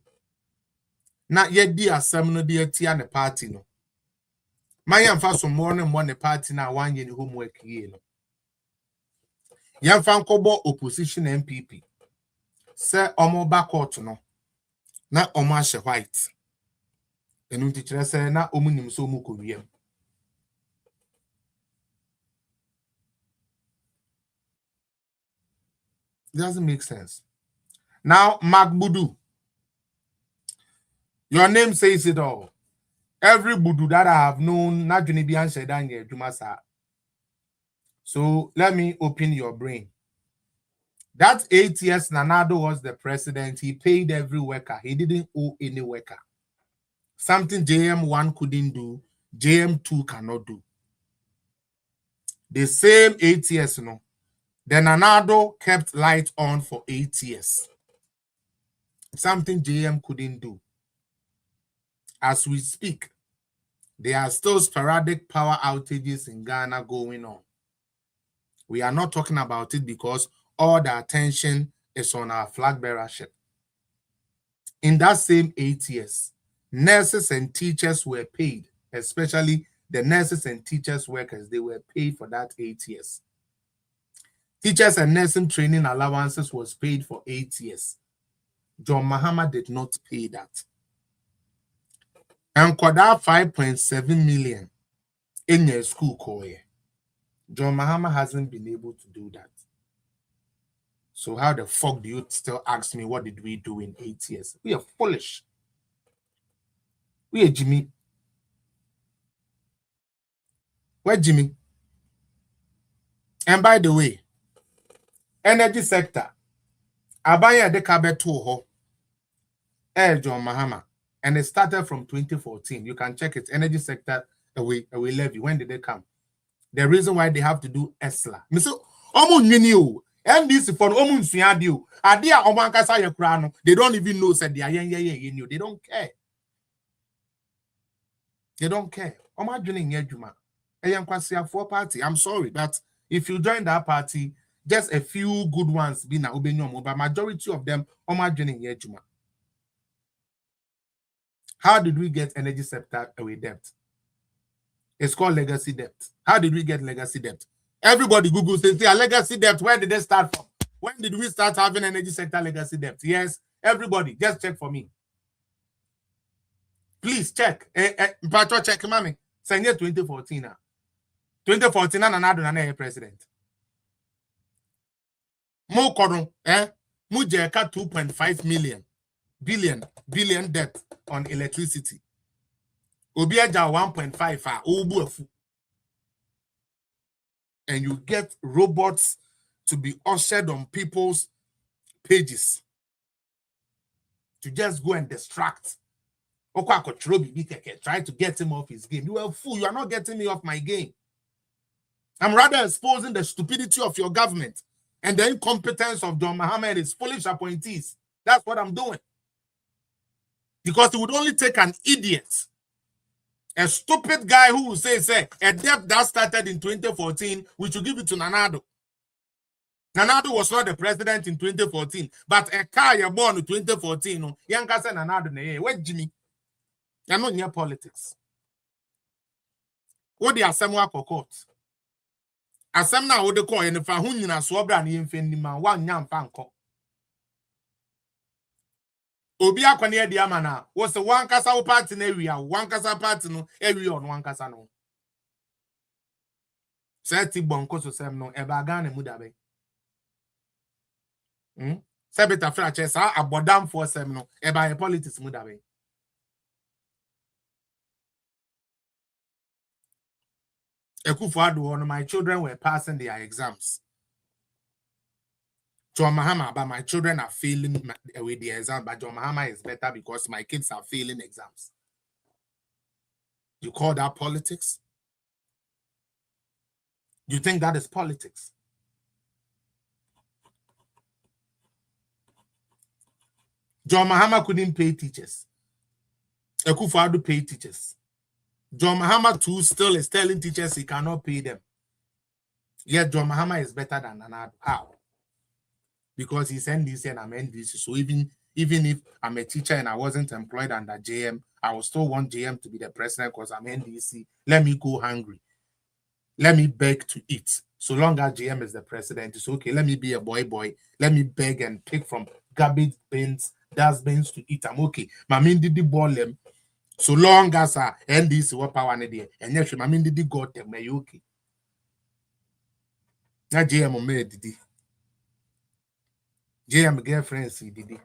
na ye di asem no de atia ne party no my yamfa so more ne party na wan ye ni homework ye no yamfa nkobo opposition MPP say omo ba court no na omo ahye white enu nti kire say na omo nim so omo kowiem doesn't make sense. Now, Mark Budu, your name says it all. Every Budu that I have known, not Junibian Shedanye, Jumasa. So let me open your brain. That 8 years Nanado was the president, he paid every worker. He didn't owe any worker. Something JM1 couldn't do, JM2 cannot do. The same 8 years, no. The Nanado kept light on for 8 years. Something JM couldn't do. As we speak, there are still sporadic power outages in Ghana going on. We are not talking about it because all the attention is on our flag bearer ship. In that same 8 years, nurses and teachers were paid, especially the nurses and teachers workers, they were paid for that 8 years. Teachers and nursing training allowances was paid for 8 years. John Mahama did not pay that. And Koda 5.7 million in your school career. John Mahama hasn't been able to do that. So how the fuck do you still ask me what did we do in 8 years? We are foolish. We are Jimmy. Where Jimmy? And by the way, energy sector, Abaya de Kabetu ho, John Mahama, and it started from 2014. You can check it. Energy sector away levy. When did they come? The reason why they have to do ESLA. Miso, and this for Omun Adia Omankasa Yakrano, they don't even know said they are they don't care. They don't care. Omajuning Yejuma. Ayankwasi for party. I'm sorry, but if you join that party, just a few good ones be na Ubenyom, but majority of them Omajuning Yejuma. How did we get energy sector away debt? It's called legacy debt. How did we get legacy debt? Everybody Google says, legacy debt, where did they start from? When did we start having energy sector legacy debt? Yes, everybody, just check for me. Please check. Patro check, mommy. Send 2014 now. 2014 and another president. Mo koron, mo jeka 2.5 billion debt on electricity. Obiaja 1.5 and you get robots to be ushered on people's pages to just go and distract. Try to get him off his game. You are a fool. You are not getting me off my game. I'm rather exposing the stupidity of your government and the incompetence of John Mahama and his foolish appointees. That's what I'm doing. Because it would only take an idiot, a stupid guy who will say, a debt that started in 2014, we should give it to Nanado. Nanado was not the president in 2014, but a car you born in 2014. Yanka said Nanado, where Jimmy? You're not near politics. What the Asemwa court? Asemna would call and if I hunina swabra and infendima one yam panko. Obia Kwane Diamana was the one casa party in area, one casa party no area on one casa no. Seti bonko so semno ebagane mudabe. Sebeta fraches a bodam for semno eba politics mudabe. One of my children were passing their exams. John Mahama, but my children are failing with the exam, but John Mahama is better because my kids are failing exams. You call that politics? You think that is politics? John Mahama couldn't pay teachers. Akufo-Addo paid teachers. John Mahama too still is telling teachers he cannot pay them. Yet John Mahama is better than Nanado. How? Because he's NDC and I'm NDC. So even if I'm a teacher and I wasn't employed under JM, I will still want JM to be the president because I'm NDC. Let me go hungry. Let me beg to eat. So long as JM is the president, it's okay. Let me be a boy. Let me beg and pick from garbage bins, dustbins to eat. I'm okay. Mamin did the ball them. So long as NDC what power there. And yes, Mamin did the got them. Are you okay? Now JM made the JM girlfriend see did it.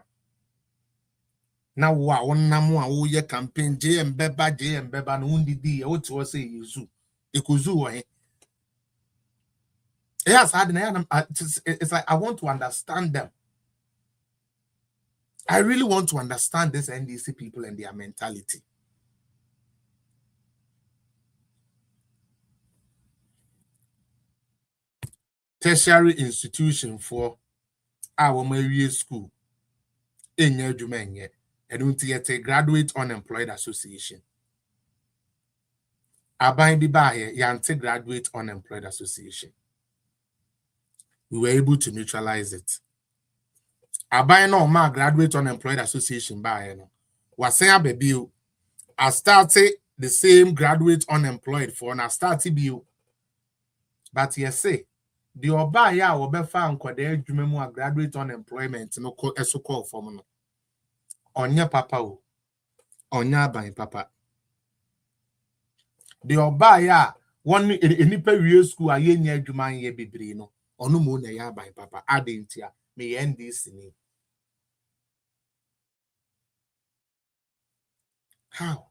Now one namu a campaign JM Beba no did what was say you Ikuzu. Yes, it's like I want to understand them. I really want to understand this NDC people and their mentality. Tertiary institution for our Mary school in Yejumenye and a graduate unemployed association. Abain Bibaye Yante Graduate Unemployed Association. We were able to neutralize it. Aban no ma Graduate Unemployed Association by no. Was saying baby, I started the same graduate unemployed for and I started bill. But yes, say the oba ya obefa nkwade adwuma mu a graduate unemployment no so call for no. Onya papa o. Onya aban papa. The oba ya one nipa wie school aye nya adwuma ye bebre no. Ono mo na ya aban papa adentia me NDC ni. How?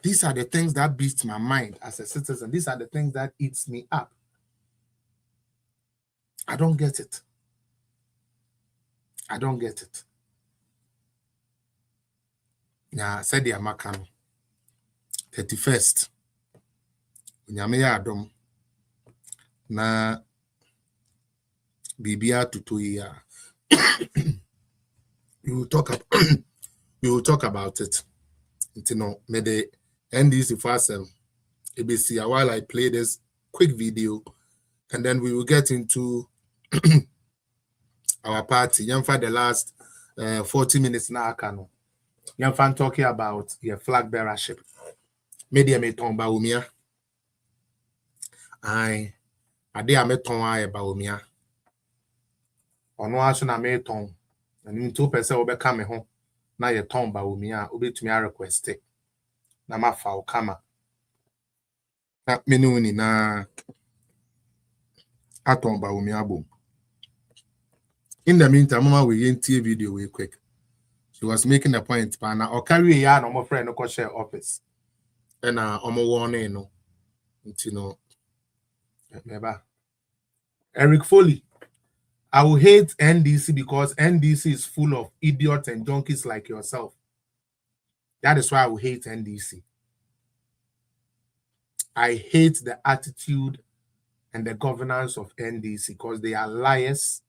These are the things that beats my mind as a citizen. These are the things that eats me up. I don't get it. I don't get it. Now, said the Amakano, 31st. Nyame Adam. Na Bibia to 2 years. We will talk about it. You know, may the NDC first ABC while I play this quick video, and then we will get into our party. For the last 40 minutes now, Kano. Fan talking about your flag bearership. Media me ton BAWUMIA. I ade me ton aye BAWUMIA. Ono aso na me ton. And 2% obeka me ho. Na ye ton BAWUMIA obetumi a request na mafa o kama na menu ni na aton BAWUMIA bom. In the meantime, mama we yentie video we quick. She was making a point pana or carry ya no more friend no ko share office and omo warning no ntino meba Eric Foley. I will hate NDC because NDC is full of idiots and junkies like yourself. That is why I will hate NDC. I hate the attitude and the governance of NDC because they are liars,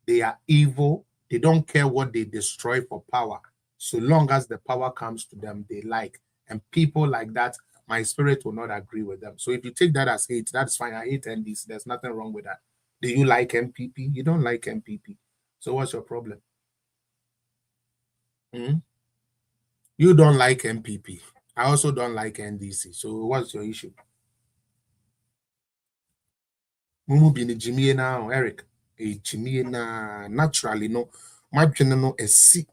they are evil, they don't care what they destroy for power. So long as the power comes to them, they like. And people like that, my spirit will not agree with them. So if you take that as hate, that's fine. I hate NDC. There's nothing wrong with that. Do you like MPP? You don't like MPP. So what's your problem? You don't like MPP. I also don't like NDC. So what's your issue? Mumu bi ni Jimmy now, Eric. Jimmy na naturally no. My channel no esi.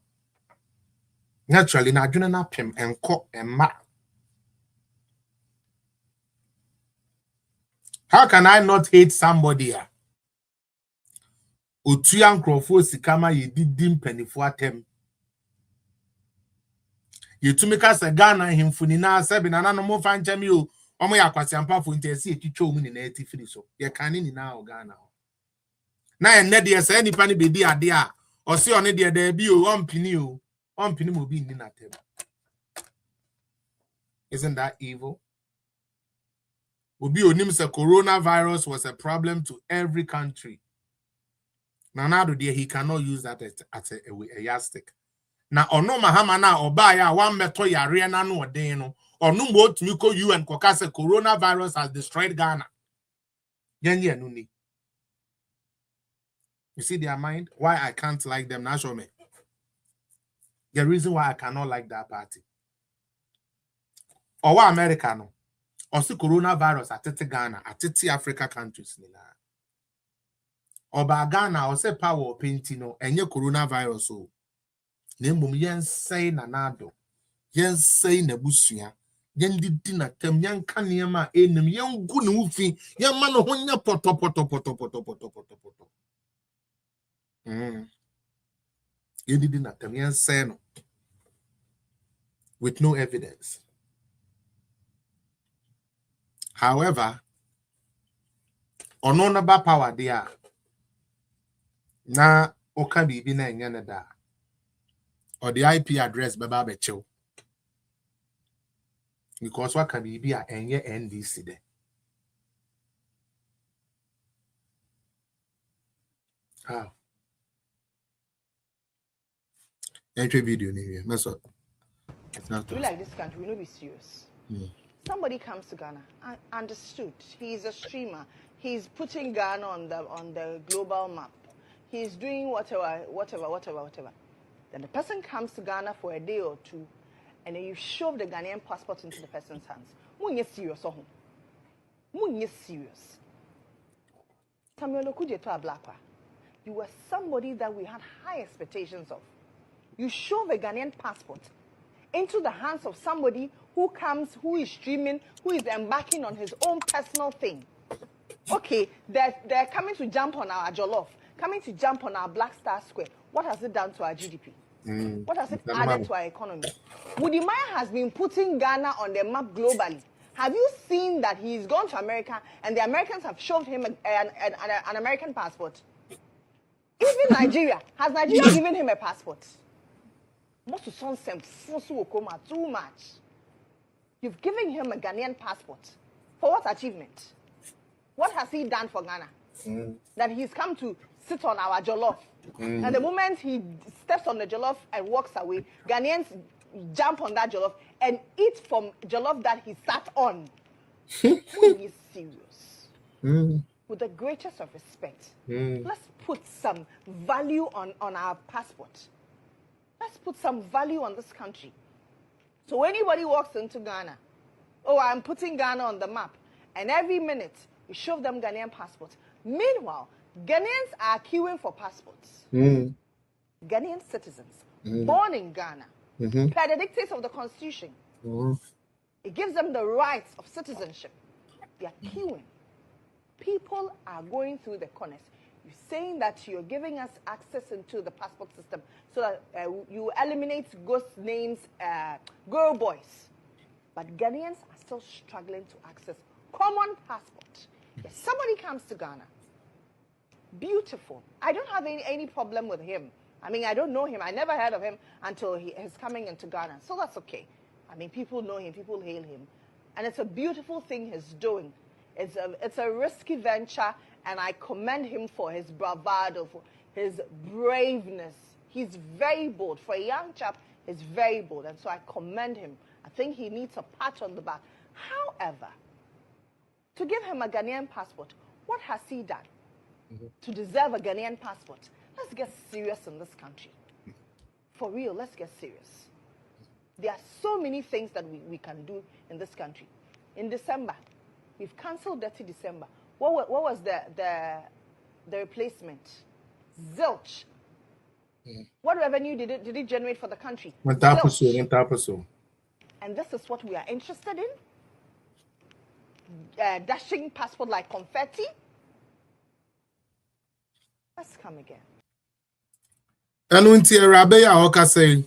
Naturally na adwene na pem enko emma. How can I not hate somebody? Otuya nkrofo sikama yedidi mpanifo atem. Yetumika se Ghana himfuni na sebe na no mo fanche mi o omo yakwase ampafo ntesi etwitwo mu ni na etifiri so. Ye kan ni na o Ghana. Na enne de se nipa ni bedi ade a o se one de da bi o ompini mo bi ni na tem. Isn't that evil? Obi onim se coronavirus was a problem to every country. Nanado there he cannot use that as a yardstick. Na ono mahama na oba ya wan meto yare na no odin no ono mo otumi ko UN koka se coronavirus has destroyed Ghana. Yenye no ni. You see their mind? Why I can't like them now show me. The reason why I cannot like that party. Or why America no. Also coronavirus atete Ghana, atete Africa countries nila. Oba Ghana or say power painting no enye coronavirus o. Nembum yen say nanado. Yen say nebusua. Yen didi na tem yen kanema enem yen gu ne ufi yen ma no ho nya poto. Yen didi na tem yen say no with no evidence. However, ono na ba power there na oka bibi na enye ne da or the IP address baba bechew because what can be a enye NDC there. How? Entry video ni mess up. We like this country, we know be serious. Somebody comes to Ghana, understood. He's a streamer. He's putting Ghana on the global map. he's doing whatever. Then the person comes to Ghana for a day or two, and then you shove the Ghanaian passport into the person's hands. Munye serious, Munye serious. Samuel Okujeto Ablakwa, you were somebody that we had high expectations of. You shove a Ghanaian passport into the hands of somebody who comes, who is streaming, who is embarking on his own personal thing. Okay, they're coming to jump on our jollof, coming to jump on our Black Star Square. What has it done to our GDP? What has it added to our economy? Budimaya has been putting Ghana on the map globally. Have you seen that he's gone to America and the Americans have shoved him an American passport? Even Nigeria. Has Nigeria given him a passport? Too much. You've given him a Ghanaian passport. For what achievement? What has he done for Ghana? That he's come to sit on our jollof. And the moment he steps on the jollof and walks away, Ghanaians jump on that jollof and eat from jollof that he sat on. He is serious. With the greatest of respect, let's put some value on our passport. Let's put some value on this country. So when anybody walks into Ghana, oh, I'm putting Ghana on the map, and every minute we shove them Ghanaian passports. Meanwhile, Ghanaians are queuing for passports. Ghanaian citizens, born in Ghana, per the dictates of the Constitution. It gives them the rights of citizenship. They are queuing. People are going through the corners. You're saying that you're giving us access into the passport system so that you eliminate ghost names, girl boys. But Ghanaians are still struggling to access common passport. If somebody comes to Ghana, beautiful. I don't have any problem with him. I mean, I don't know him. I never heard of him until he's coming into Ghana. So that's okay. I mean, people know him. People hail him. And it's a beautiful thing he's doing. It's a risky venture, and I commend him for his bravado, for his braveness. He's very bold. For a young chap, he's very bold. And so I commend him. I think he needs a pat on the back. However, to give him a Ghanaian passport, what has he done to deserve a Ghanaian passport? Let's get serious in this country. For real, let's get serious. There are so many things that we can do in this country. In December, we've cancelled Dirty December. What was the replacement? Zilch. What revenue did it generate for the country? Zilch. And this is what we are interested in? Dashing passport like confetti? Let's come again. And when Rabea Oka say,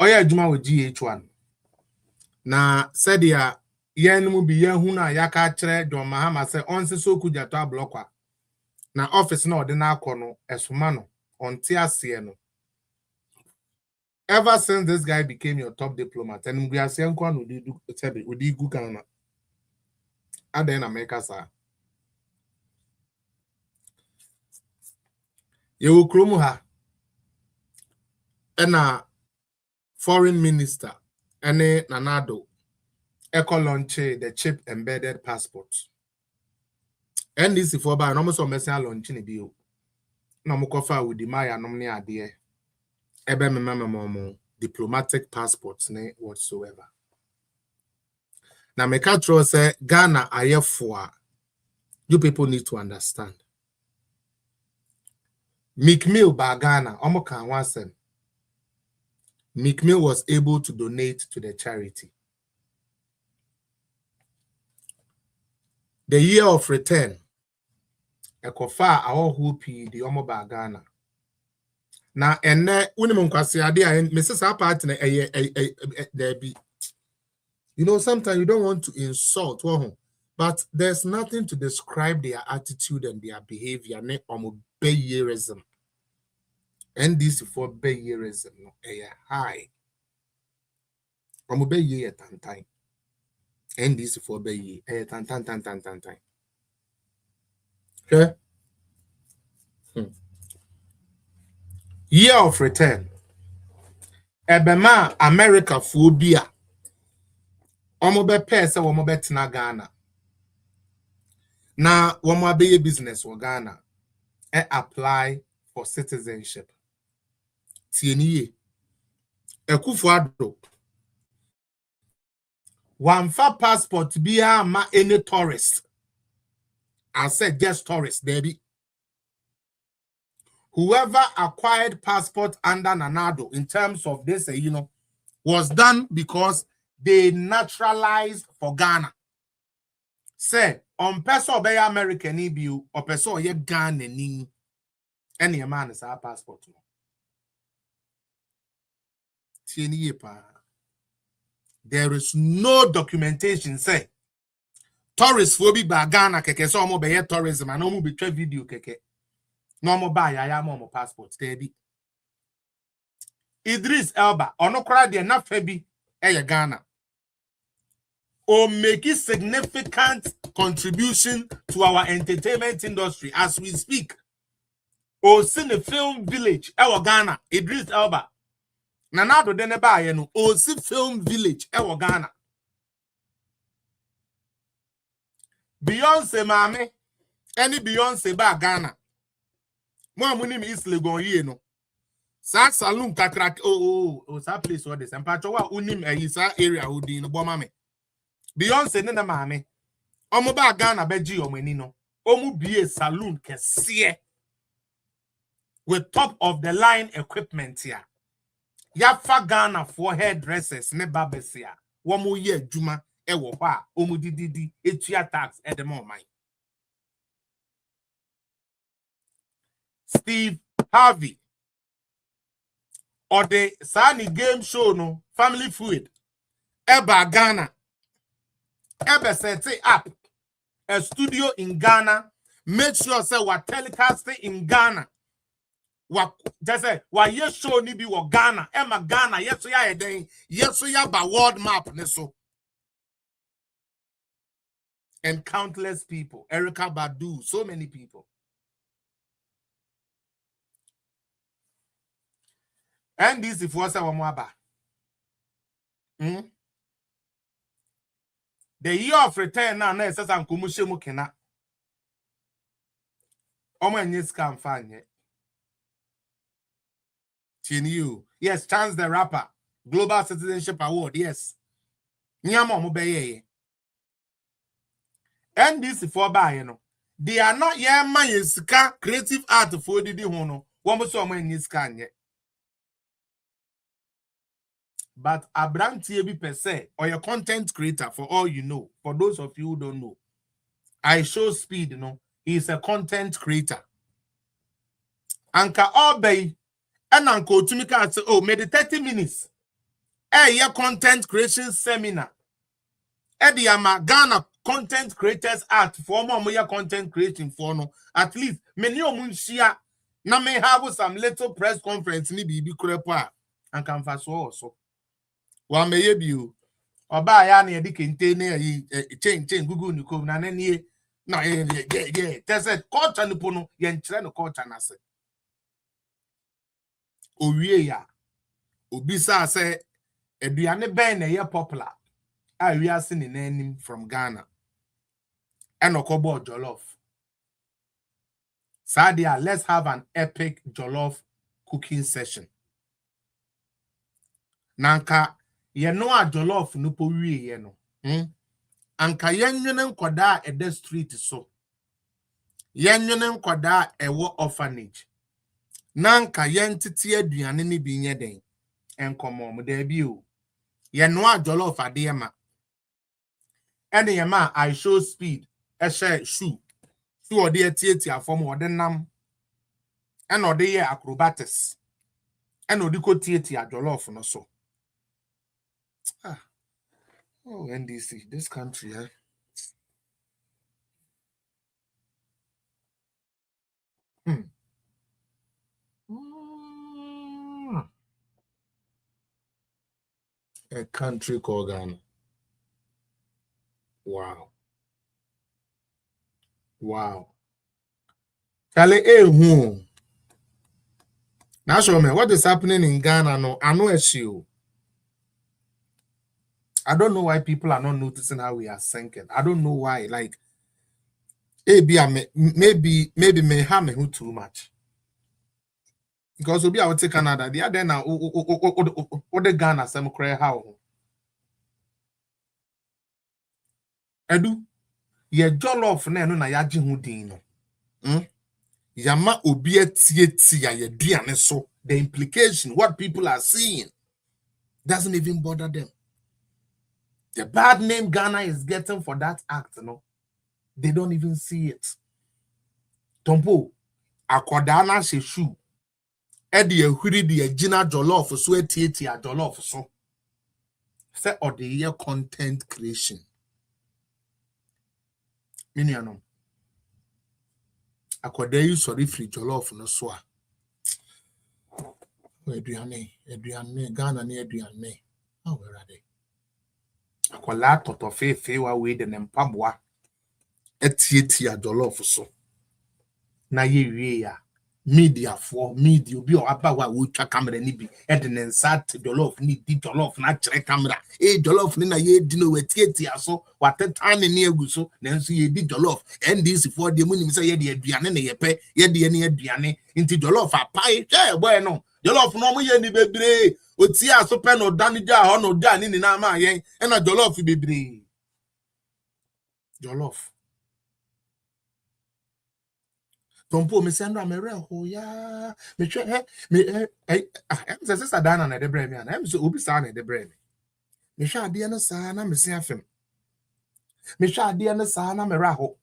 Oya Juma with GH1. Na said ya, yen mu bi yen hu na yaka kire Don Mahama say onse so kuja to ablokwa. Na office na ode na akọ no esoma no onte ase no. Ever since this guy became your top diplomat, and we are saying kwa no di gu Ghana. Ada na America sa. Ye wo kromu ha. Ena foreign minister ene nanado eco launch the chip embedded passport. And this for ba no so message launch ni bio. Na mo kofa with the Maya nom ne ade ebe mememo diplomatic passports ne whatsoever. Now make sure say Ghana ayefo you people need to understand. Mikmil ba Ghana omo kan wansem. Mikmil was able to donate to the charity. The year of return, ekofa awo hupi di omo ba Ghana. Na enne unimum kwase ade a Mrs. Apart na there be. You know, sometimes you don't want to insult, but there's nothing to describe their attitude and their behavior. Ne omo beyerism. And this for beyerism no high. Omo beye tantan. And this for beye tantan. Okay? Year of return. Ebema America phobia. Omo be pese womo betina Ghana. Na womo abeye business wo Ghana. apply for citizenship. Tieniye. Ekufuado. One for passport be ma any tourist. I said just tourist, baby. Whoever acquired passport under Nanado in terms of this, was done because they naturalized for Ghana. Say, on person obey American EBU or person ye Ghana ni any man is our passport. There is no documentation say tourists will be by Ghana keke so mo be tourism and no mo be video keke. No mo buy ya mo passport there be. Idris Elba ono kra de na fa bi Ghana. Or make a significant contribution to our entertainment industry as we speak. Or see the film village Ghana, Idris Elba. Nanado dene ba ye no o see film village Ghana. Beyonce mame any Beyonce ba Ghana. Mo amunim East Legon ye no. Sa saloon kakrak sa place what this and patcho wa unim sa area odi no bo mame. Beyonce ne na mame. Omo ba Ghana beji omani no. Omu bie saloon kesiye with top of the line equipment here. Yafa Ghana for hairdressers ne babesia. Womu ye juma ewo ha omu didi etua tax at the moment. Steve Harvey or the Sunny game show no family food. Eba Ghana. Eba set up a studio in Ghana. Make sure say what telecasting in Ghana. What just say what yes show ni bi wo Ghana. Emma Ghana yes ya eden yes ya ba world map ne so. And countless people. Erica Badu, so many people. And this if was our mwaba. The year of return now na says am kumushe mu kena. Omo enye scam fanye. You. Yes, Chance the Rapper. Global Citizenship Award, yes. Nyama omo beye. And this for ba no. They are not yet man sika creative art for didi ho no. Womo so omo enye sika anye. But Abrantie bi per se or your content creator for all you know. For those of you who don't know. I show speed, he's a content creator. Anka obey and Uncle Tumika say, oh, maybe 30 minutes. Your content creation seminar. Eddie ama Ghana content creators art for more content creating for no. At least many omunshia na may have some little press conference ni bibi kurepa and can fast also. Wa may you oba ya na yedi kente na chain Google ni ko na nanie na yeah tese culture ni pono ye nkyere no culture na se owie ya obisa se eduane ben na ye popular a we are seeing name from Ghana and okobo jollof Sadia, let's have an epic jollof cooking session. Nanka ye no a jollof no po wie ye no anka yenwene nkoda e the street so yenwene nkoda e wo orphanage nanka yentete aduane ne bi nye den enkomo mo da bi o ye no a jollof ade ma ene ye ma I show speed e share shoe so ode atiatia form ode nam ene ode ye acrobatics ene ode ko tiatia jollof no so oh, NDC, this country, A country called Ghana. Wow. Wow. Now show me what is happening in Ghana. No, I know it's you. I don't know why people are not noticing how we are sinking. I don't know why. Like, maybe may harm me who too much. Because we will take Canada. The other now what the Ghana some cry how. Edu ye jollof na no na yaje hu din no. Yama obi etieti ya ye duane so. The implication, what people are seeing, doesn't even bother them. The bad name Ghana is getting for that act, no, they don't even see it. Tompo, akodana se shoe. Edi ye huri di gina jollof so etieti ya jollof so. Say or the year content creation. Minianom. Akoda you sorry free jollof no so. Eduane, Ghana ni eduane. How where are they? Akola toto fe wa we de nempabwa. Etieti ya jollof so. Na ye wie ya. Media obi o aba wa wo twa camera ni bi ednensat jollof ni di jollof na kire camera jollof ni na ye di no wetieti aso watetan ni egu so na nso ye di jollof ndc for de munim say ye de aduane na ye pe ye de ni aduane nti jollof apai boy no jollof no mo ye ni bebre oti aso pe no danija ho no da ni na ma yen na jollof bebre jollof Tompo me send am ho ya me hwe me em se sister Dana na de bre me ana em so obi sa na de bre me me hwe ade no sa na me se afem me hwe ade no sa na me ho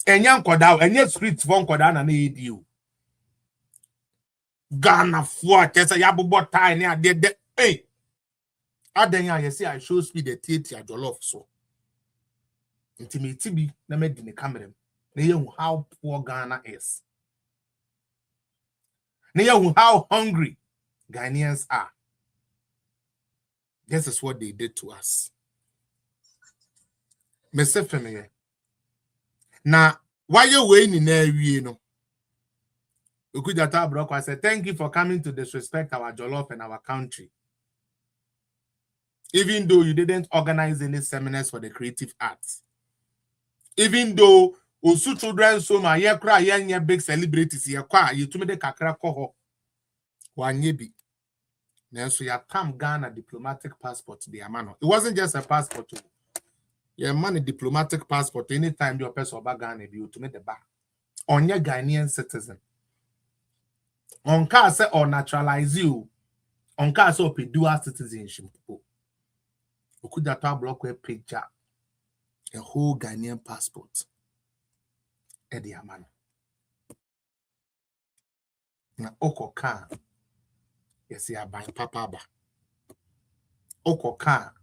enya nkoda enya street for nkoda na edi o Ghana for tesa ya bobo tai ne ade de adan ya yesi I show speed the theater jollof so intimate bi na me di ne camera how poor Ghana is. How hungry Ghanaians are. This is what they did to us. Mr. Familiar. Now, why you waiting in there, you know? Ukujata Broko, I said, thank you for coming to disrespect our jollof and our country. Even though you didn't organize any seminars for the creative arts. Even though Osu children so my ye cry ye big celebrities ye kwa you to me the kakra koho wanyebi. So you come Ghana diplomatic passport the amano. It wasn't just a passport. Your money diplomatic passport anytime your person about Ghana you to me the back. On your Ghanaian citizen. On car say or naturalize you. On car so pe dual citizenship. Okudata block a picture. A whole Ghanaian passport. Edi amano. Na oko ka yesi aban papa ba. Oko ka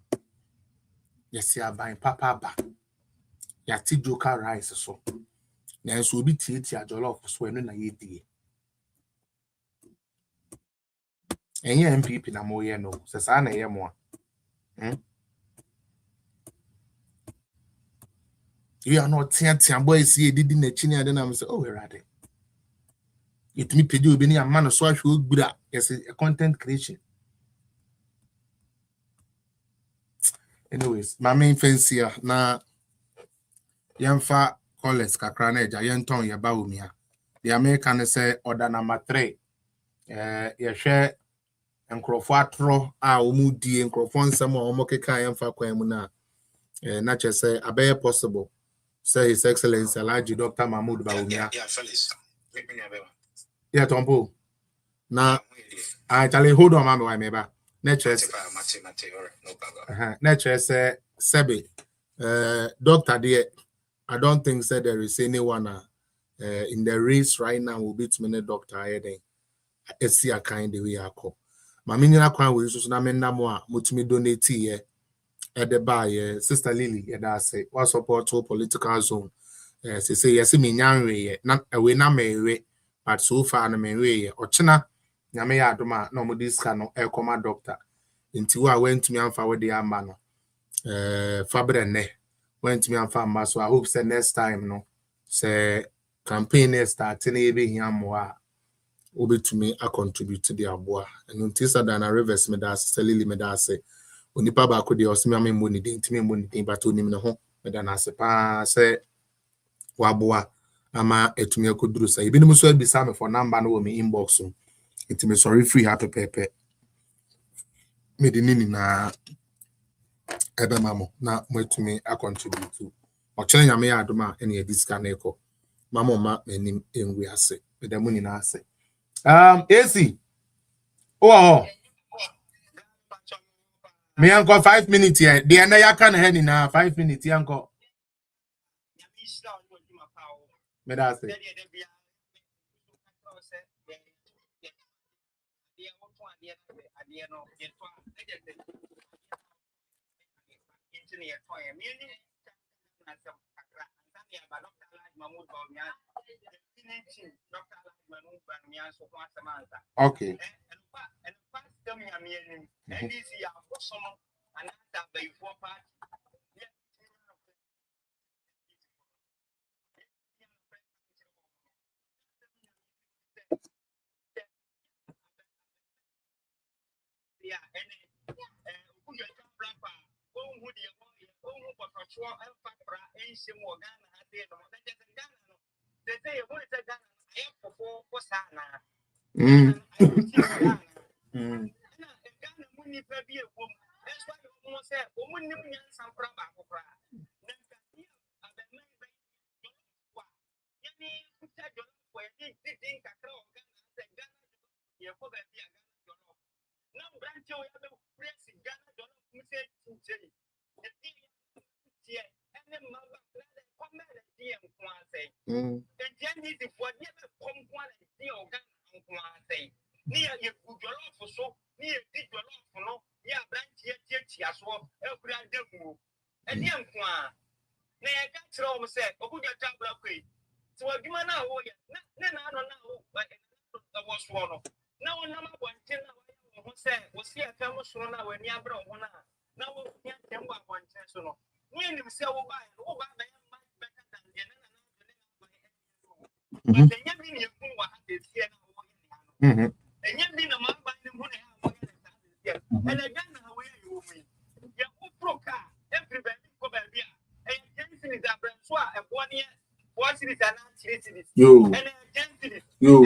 yesi aban papa ba. Yati joka rice so. Na so obi tie jollof so eno na ye die. Enye MPP na mo ye no. Se sa na ye mo. You are not tian boys here did in the chin and I'm say oh where are they? It me pay you be a man so ahwe gbura yes a content creation. Anyways, my main fence here na yemfa college kakra na eja yenton ye bawumia. The American say order number 3. Ye hwe enkrofo atro a omudi enkrofo nsem a omokeka yemfa kwan mu na na che say abeye possible. Say His Excellency Alhaji Dr. Mahmoud Bawumia. Yeah, Tompo. Now, I tell you, hold on, Mama, Meba. Nature say, Sebi, Doctor, dear, I don't think that there is anyone in the race right now will beat me, Doctor. I see a kind of way I call. Mamina Kwan will use Namenda Moa, Mutumi donate here. At the bar, Sister Lily, I say, what support to political zone? She say, yes, me nyanwe, not away na me, but so far na me way, or China, Yamea Doma, no Modiscano, air coma doctor. Into I went to me and forward the amano. Fabrene went to me and found so I hope say next time, no, say campaign starting every yamwa. Obi to me, I contribute to the aboa. And until Sadana Rivers, me da Sister Lily, me da say. Onipa ba ko de osimi ame money din timi money din ba to nim ne ho me da na se pa se waboa ama etumi akoduru sa ebi no so abisa me for number no wo me inbox so etimi sorry free happy pepe me de nini na ebe mamo na mo etumi acontribute to o chere nyame ya adoma ene e disca na eko mama ma enim engu ase me de mo ni na ase AC oh me anko 5 minutes here de na ya kan he ni na 5 minutes yanko me da ase okay yo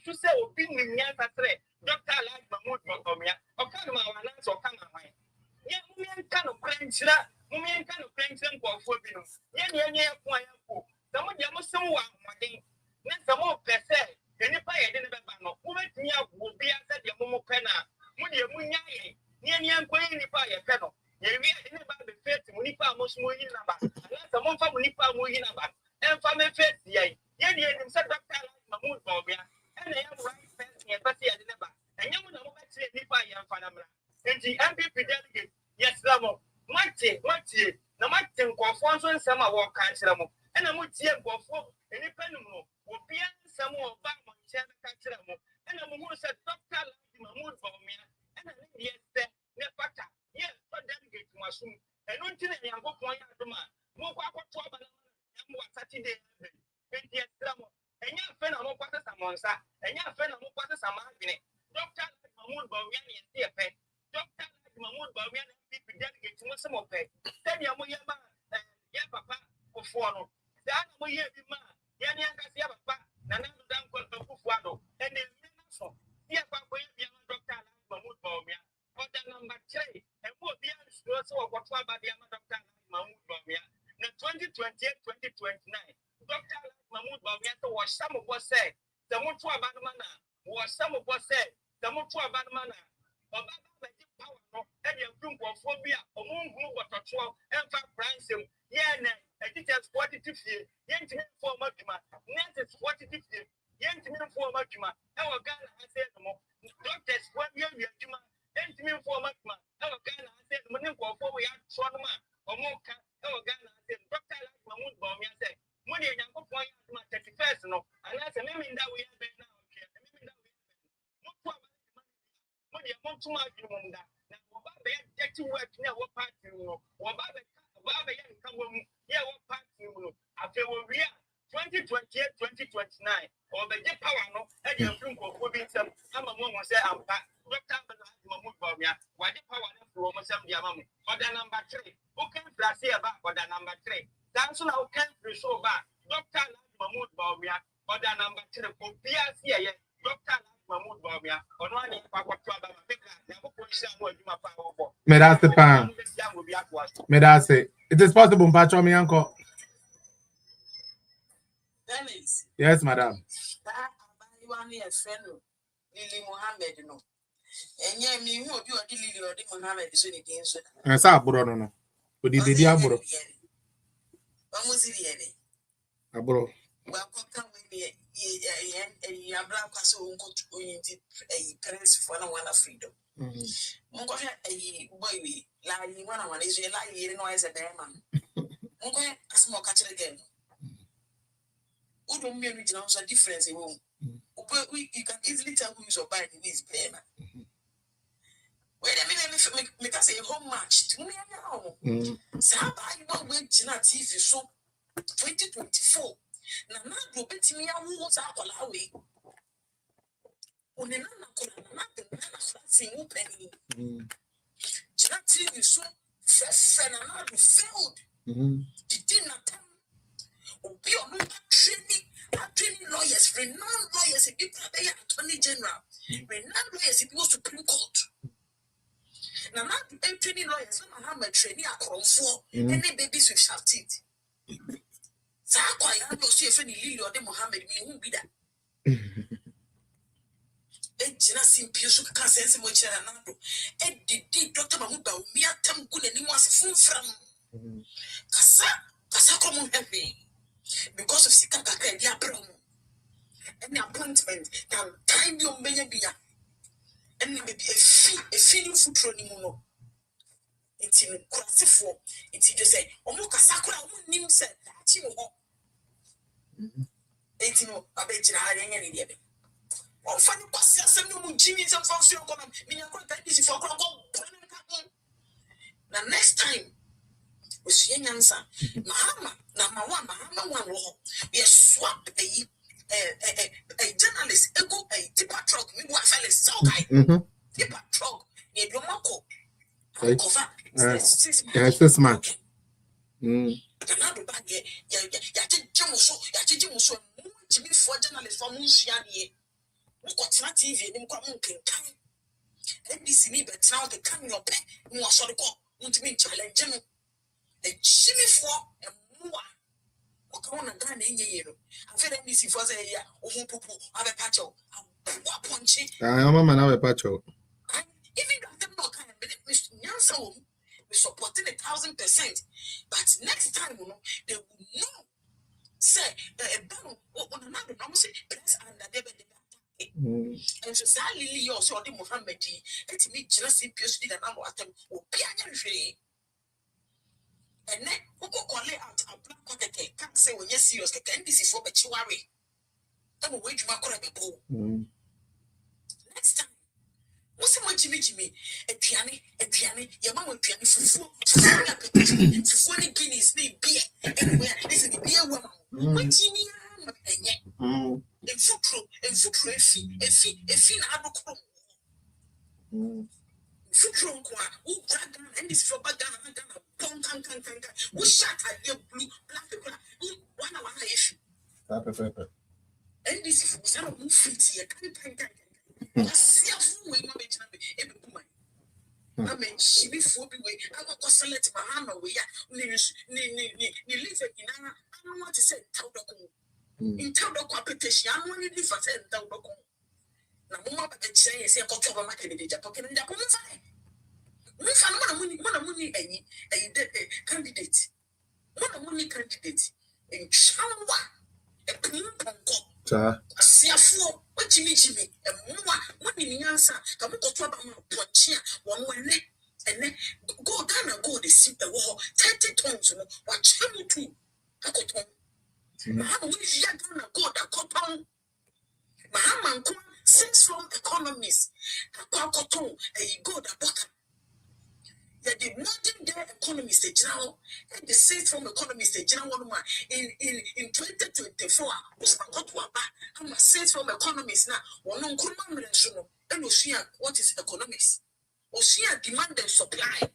to say opinion Dr. Like Mahmoud Bawumia, or come our lands or come away. Yeah, women kind of cranch that, women kind of cranch them for forbidden. Yeah, some of them are someone, not some more per se, and if I didn't have no, women will be at your Momo Penna, Mudia Munya, Yan Queen, if I a panel. Yeah, we are about the faith, Munipa most more in number, unless someone from Munipa more in number, and from a faith, yeah, Dr. Mahmoud Bawumia, and I am right fancy and Patty at the number, and you know what Nipa and Fanamra, and the MPP delegate, yes, Lamo, Mate, no matter conforms when some are walk cancer, and I would see a go for any penimo, will be some more back on China cancer, and I'm who said Dr. Mahmoud Bawumia, and I yes, Nepata, yes, but delegate to my soon, and until I am going to my more Saturday, and yes, and your friend of what is a monster, and your friend of what is a magnet. Dr. Mahmoud Bawumia is here, Dr. Mahmoud Bawumia people delegate to some of it. Tell your Moyama, yeah, papa, for Fuano. The animal here be ma, Yanaka, papa, Nana, Fuano, and then so, yeah, papa, Dr. Mahmoud Bawumia, order number 3, and what the answer so what about the Dr. Mahmoud Bawumia. Now 2028-2029, Dr. Mahmoud Bawumia was some of us said, the Mutu Abadmana was some of us said, the Mutu Abadmana. Power and your group of phobia, or moon group of 12 and 5 brands. Yeah, I think that's 42 feet. Young to me for Makima, net is 42 feet. Young to me for Makima, our Ghana has said more. Doctors, 1 year, Juma, and to me for Makima, our Ghana has said, Monenko, for we are Tronoma, or Moka, our Ghana has said, Dr. Mahmoud Bawumia said, money and Yanko point my 31st, no, and that's a meaning that we have been now. What you want to make you wonder? Now, what get to work now? What part you know? What Baba come home? Yeah, what part you know? After we are 2028-2029, or the get power no, and you're from Kobe. I'm a woman say I'm back. Dr. Mahmoud Bawumia, why the power from some Yamam? Order number 3. Who can plus here back? Order number 3. That's now can be so back. Dr. Mahmoud Bawumia, order number 3. For PRC, Dr. Mahmoud Bawumia, on one in Papa Traba, Medasepan. Medase. It is possible, Pacho, my uncle. Yes, madam. And sa aburo no. Odi bedi aburo. Aburo. Freedom. Mungo a boy we like one is like you know as a man. Mungo a small catcher again. Who don't mean original difference in room. You can easily tell who is or buy who is bear. Wait a minute, make us a home match to me now. Saba, you won't wait to not TV so 2024. Nana go bet me a what's up all away. Unena na nothing open. Chat TV so fresh and another failed. Did not come. Be on training lawyers, renowned lawyers, if people are there, Attorney General, renowned lawyers, if you go to Supreme Court. Now, not training lawyers, some have a training across for any babies with sharp teeth. So I am not sure if any Lily or the Mohammed won't be that. Ejina simpiyo so kaka sense mo chira nando edidi Dr. Mahmoud Bawumia tam gune ni mwasi funfram kasa komo heavy because of sika kaka dia bro any appointment time you mbenya bia and maybe a feeling futuro ni mu no enti kurasefo enti just say omo kasa kura omo nim se ati wo enti no abejira ha nya ni dia be funny pass some no Jimmy some function come me this for now next time we see answer Mahama na Mahama one we swap a journalist ego a tipper truck me wa fell so guy tipper truck e do mako cover 6 months na do bag ya jimuso Jimmy for journalist for munsia nie What's not TV and come can and this me but now the come your pet more sort of want to mean challenge the shimmy for and more. Okay, on a gun in you. I feel that this was a year or poo have a patch of punchy. I am a man have a patch out. Even them not kind of Mr. Nyansa we supporting 1,000%. But next time, they will know. Say, a bone on another say, press under the and so sadly, you also the Muhammad, it's me just impulse did an hour at them or piano. And then, who call it out and black what they can't say when you're serious, can this is what you worry. I'm wait my correct. Next time. What's my Jimmy? A piano, your mama will piano for 40 guineas, beer, and where this is the beer woman. What Jimmy and foot, a fin abacum. Foot who grab and this for bagana, pong, who shot at your blue, black, one hour issue. And this is some of feet here. I mean, she before be way. I got to select my hand away. Live in I don't want to say Taudoco. In Taudoco petition, I want to live at Taudoco. Now, Mama, the chain is a culture of market in Japan and Japan. We found money a candidate. Money candidate in Chawa, a clean pongo. Siafo, what Jimmy, and what in answer, come to trouble Ponchia, 1 way, and then go down and go the see the wall, 30 tons, what channel 2, Kakoton. How wish you gonna go the cotton? Mahaman 6 from economists, Kakoton, and you go the butter. The modern day economist, the general, and the 6 from economist, the general one in 2024 was got to a back. I'm a 6 from economists now. One on common and Ocean, what is economics? Ocean demand and supply.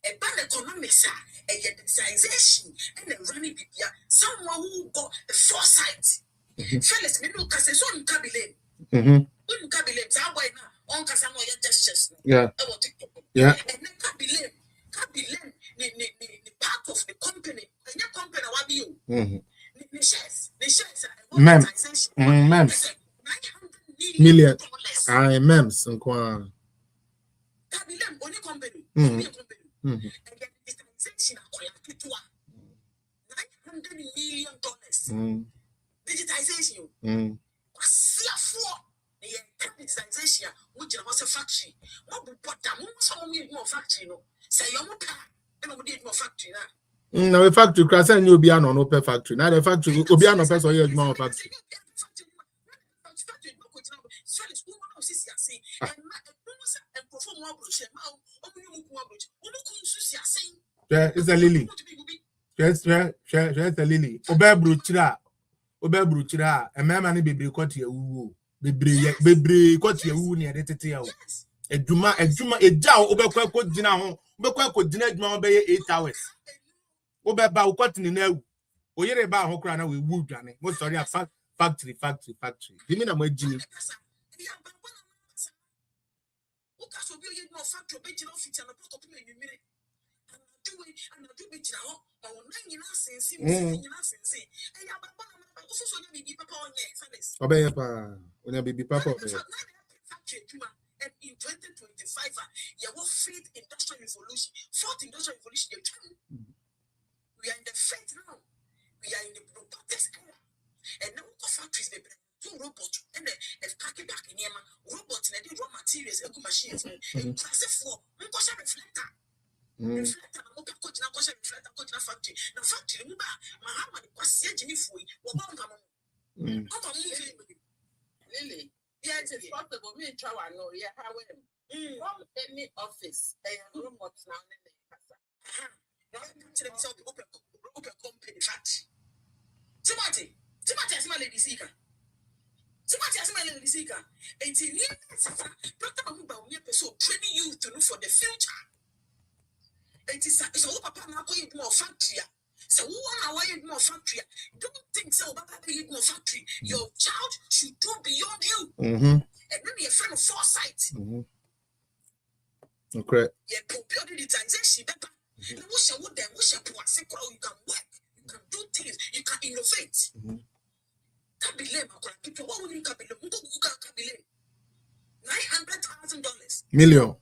A bad economics, a digitization, and a running Bibia, someone who got a foresight. Fellas, me look as a son cabin. Wouldn't cabin, why now? On Casamo gestures. Yeah. Yeah. And then can't be the part of the company. And your company what be you? The shares Mems. Million. I mems and qua. Cabilem only company. And then the transaction $900 million. Digitization. The digitization, which was a factory. What would put them more factory? No, say you're more car, and we did more factory now. No, a factory, class and you'll be an open factory. Now the factory will be an open, so you're more factory. Yeah, it's a lily. Yes, a lily. Obe bruchira, a man be caught you. Bebre got you near the tete. A Juma, a jow, Oberquaco dinner, Oberquaco dinner, 8 hours. Oberba cotton in there. O yere ba ho kra na we wu dwane. Mo sorry a factory. Give me na mo agini. Obey pa. When baby papa. And in 2025, you will feed industrial revolution. Fourth industrial revolution. We are in the fifth now. We are in the robotics era. And now factories they bring 2 robots and the packing back in Yama. Robots and the raw materials and machines. Class 4, reflector. Reflector, reflector factory. The factory, Muhammad was Jimmy Fui. Lily, yes, it's possible. Me and Chawa know, yeah, however. From any office, they are robots now in the casa. Open company factory. Timothy has my lady seeker. And in Dr. BAWUMIA so training you to look for the future. It is a papa now going more factory. So who are more factory? Don't think so, Papa, you go factory. Your child should do beyond you. Mhm. And then your friend of foresight. Mhm. Okay. Yeah, prioritization, Papa. You wish I would then wish I you can work, you can do things, you can innovate. What will you can $900,000 Million.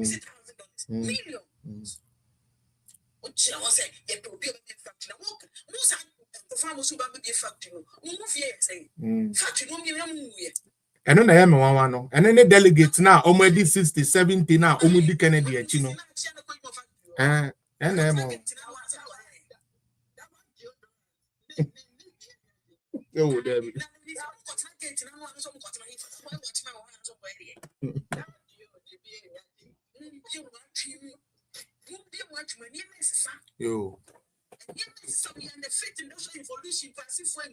Is it $1,000? Million. What I say, you to be a factory. Most the farmers who be a factory. Move here, say factory won't be a And then I am one no. And then the delegates now already 60, 70 now. Already Kennedy, you know. And I am. Oh, there. Yo. Some in the faith industrial evolution, this is the 8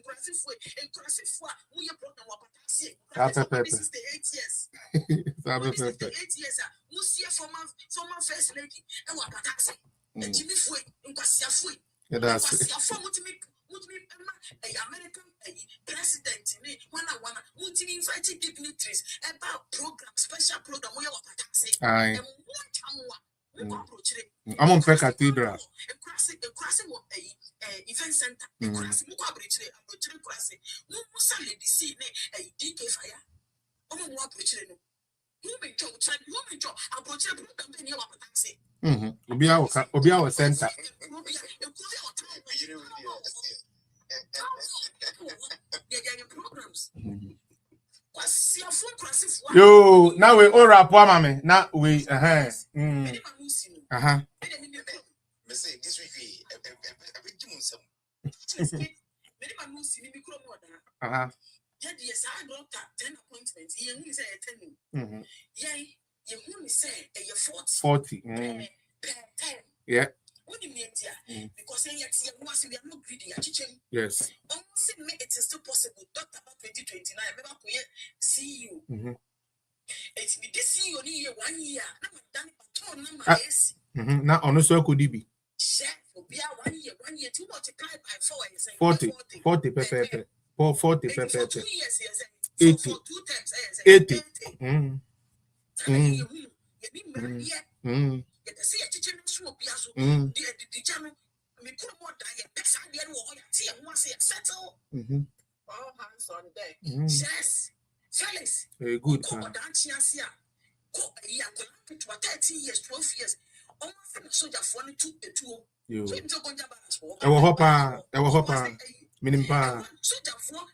years. This is the 8 years. Musia former first lady, and what taxi. And Jimmy Fui, and Passia Fui. That's American president, one invited dignitaries about program, special program. We have taxi. I'm on cathedral. Event center. Obia center. Yo, now we all rap mama. Now we Yes, I got 10 appointments. You say 10. Yeah, you say 40. 40. Per 10. Yeah. What do you mean, because we are not greedy. Yes. Almost it is still possible. Talk about 2029. Remember, see you. It's me this year, 1 year. Now, honestly, could it be 1 year to multiply by 4 and say 40 per 40 per 2 years, 80. For 2 times, 80. All hands on deck. Yes, fellas. Very good. 13 years, 12 years. Almost soldier for 2 You. I will hop. Minimpa. Soldier for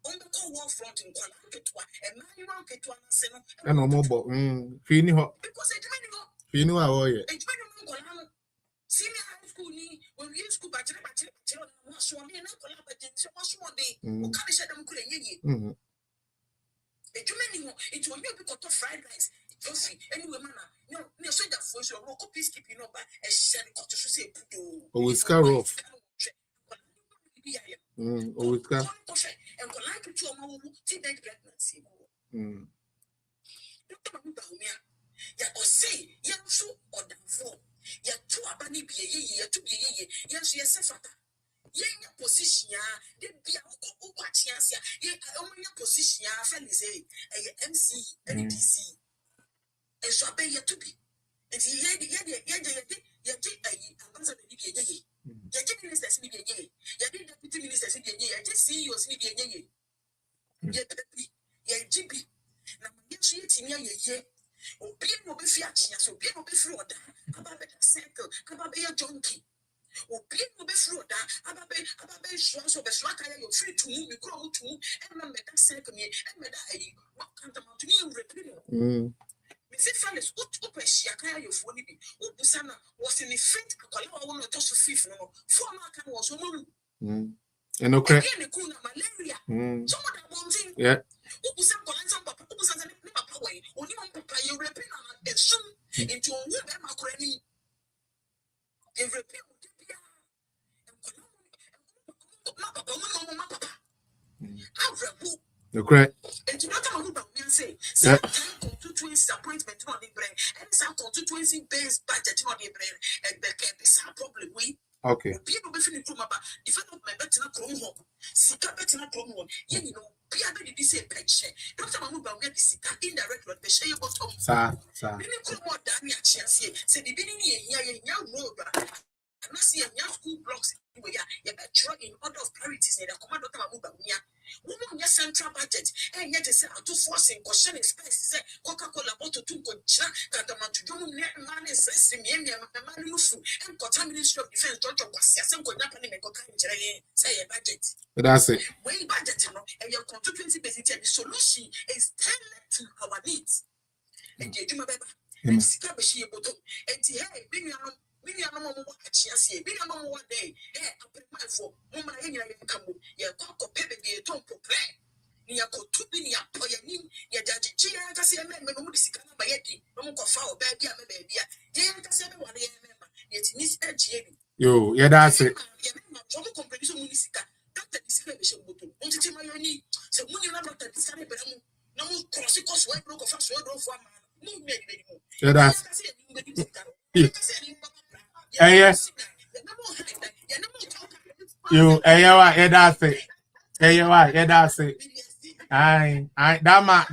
on the war front in and manual get to answer. And no more. Fini hot. Because it's Fini how are you? Senior high school, when we school, but was one day, was one day, who can't share them good. It will be because of fried rice, coffee, anyway, man. No, so that for your local peacekeeping over a shed got to say, oh, it's car off. Oh, it's car. And go like to a teenage pregnancy. Dr. BAWUMIA, ya say, ya so or the four. Ya two abani be ye, to be ye, yes, yes, Sefata. Ye position, they be a watching, ye only position, fellas, a MC, NDC. And so I pay you to be. And ministers in the ye, deputy ministers in the ye, just CEOs in the ye. Ye GB. Now, yes, ye. O bien will be fiat, so bien will be fraud. About a circle, about a junkie. O bien will be fraud. About a swans of a swaka, you're free to move, you grow to move, and remember that circle me, and medai. What can't amount to me repeating? Mr. Felix, what Shiaka, your phone be? Upusana was in the faint, I want to toss a fifth. No, 4 mark was one. And okay. Malaria. Someone that wants in. Yeah. Upusana, Papa, Upusana, Papa, only one Papa, you repeat and soon into a woman, Macrani. They repeat. Okay. And to not say, 10 to constituency appointment on the brain, and some constituency based budget on the brain, and there can be some problem with. Okay. People be feeling from about development better not come home. Sika better not come home. You know, be able to say pension. Dr. Mahmoud Bawumia the Sika indirect what they share about home. Sir. Many come more than your chance here. Say the beginning here, young road. I'm not seeing young school blocks. You better try in order of priorities. And the command Dr. Mahmoud Bawumia. Woman, your central budget, and yet they say, I'm too forcing, question expense, say, Coca-Cola bottle to go, Kataman to do money, says, and Kota Ministry of Defense, Dr. Wasia, some good happening, and Coca, say a budget. That's it. When budget, and your constituency basically the solution is tailored to our needs. And you do my baby, and Sikabashi, and hey, Many are no more chassis, many are no more day. I my for Mama come, your cocoa baby, a tom for play. Near to be near Poyanin, your daddy, Gia, Cassia, no Sicana Bayeti, no more foul baby, baby. Dear Cassia, one member, yet Miss Edgy. Yo, yeah, that's it. Competition Munisica, Doctor Discretion, won't it my knee? So when you not that discovery, but no more cross, white broke of us, word of one man. Yeah, that's yes. You, yeah, that's it. Yeah, that's it. Dama,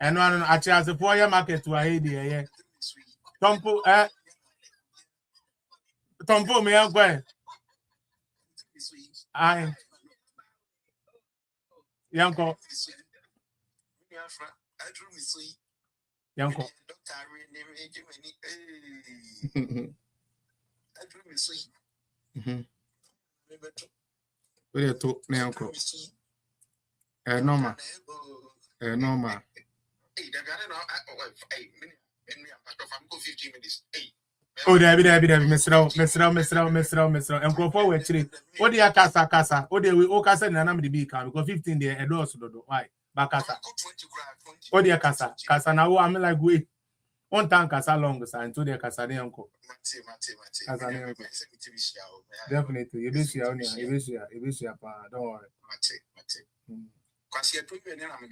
and one actually the poor market to a idea. Tompo, me am going. Yanko. We to Yanko. Normal. Normal. Oh, there, Miss Row. And go forward, what do you casa? What do we all casa and I'm the big car because 15 there and also do why? Bacasa. What do you casa? Casa now, I'm like, wait. One time casa long and to the casa de uncle. Definitely, you wish you don't worry. Because you're doing Yanko.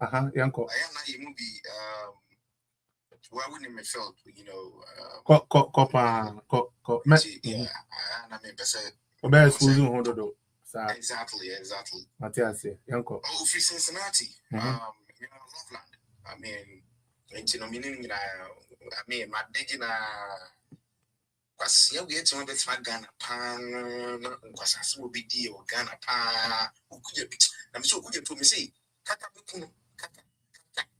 I am not a movie. Why wouldn't me felt, you know, yeah, I mean, exactly. Matthias, Yanko. Oh, free Cincinnati, you know, Loveland. I mean, meaning, I mean, my digging, because here we had to be Ghana pan, because I saw be deal Ghana pan, who could be, I'm so good to me say, Kaka.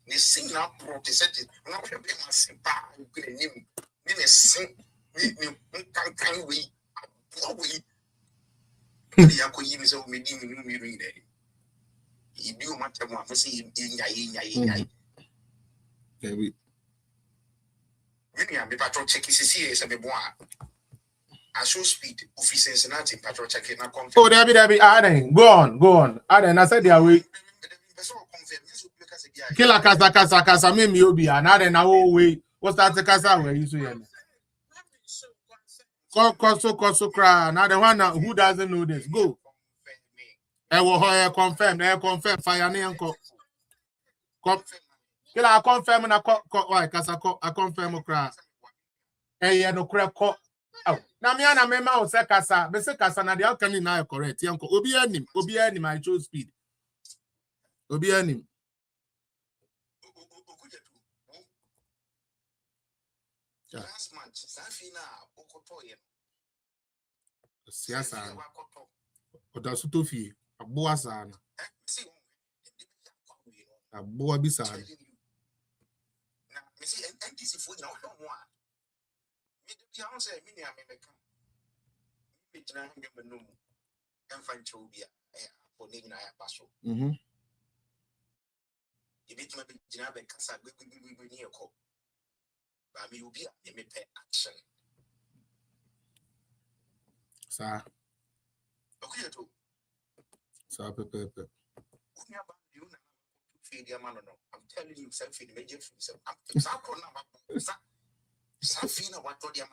They sing now, protested. I'm not going to be my simple. You can name me sing. Can't we? You are going to say, me read it. You do matter more. I say, in Maybe. Many are patrol check is here. Some boy. I show speed. Office Cincinnati patrol checking. Oh, there be. Go on. Aden, I said they are we. Kila casa me obi another na way what's that casa where you see so cry now the one who doesn't know this go confirm fire ne enko kila confirm na why casa I confirm cry no cry ko na me na me ma o se casa be se casa na the can na correct enko obi anim I chose speed obi anim. Last month, Safina, Okotoye. Siasa. Odasutofi, Aboa sana. Aboa bisana. Na, me see NDC for now one. Me the answer me America. Me jina him no. Emfancho bia for name na paso. You bit me jina be kasa gbe ni eko. But me will be a me pay action. Sir. Okay, too. Sir, Pepe. I'm telling you, self in the major food. I'm Safina, what told you,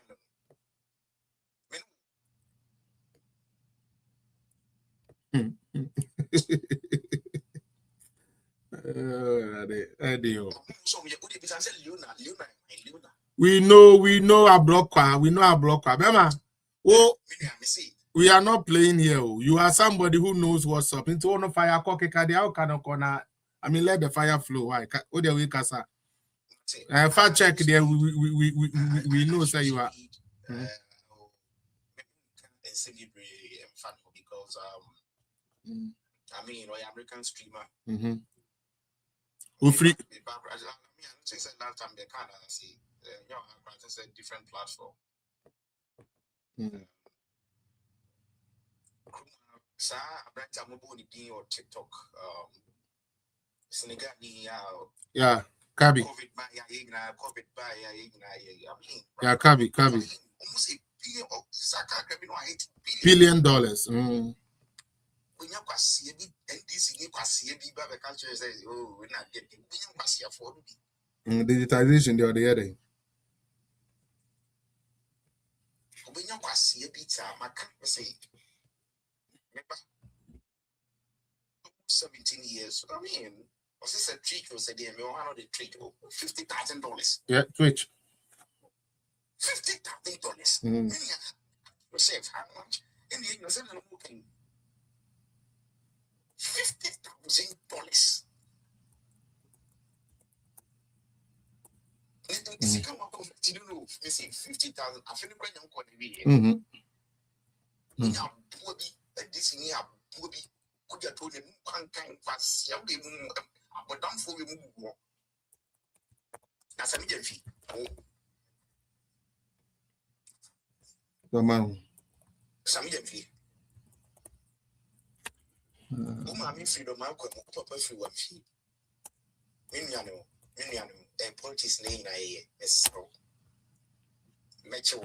We know a blocker. We know a blocker. Bema, oh, we are not playing here. You are somebody who knows what's up. Into one fire cocky cardio can corner. I mean, let the fire flow. Why? Oh, the weak asa. Fact check there. We know say you are. Because I mean, American streamer. Who free? Last time they kind of see, it's a different platform. Sir, I'm going to or TikTok. Senegal, yeah, Kabi. COVID by yeah, Kabi. Almost $1 billion. When you see and this you see a culture says, oh, we're not getting for digitization the other day. When you see a bit, I can't say 17 years. I mean, was this a treat? Was a day? One of the treat $50,000. Yeah, Twitch. $50,000. Yourself, how much? In the innocent looking $50,000. See, come on, you know, you see 50,000. I feel like I'm going to be now. This in here, Bobby, could you told him, kind fast, but don't for you. That's a medium fee. Come on. Some medium fee. I'm freedom, I'm going to pop free one fee. Miniano, and politics name, I so Metro,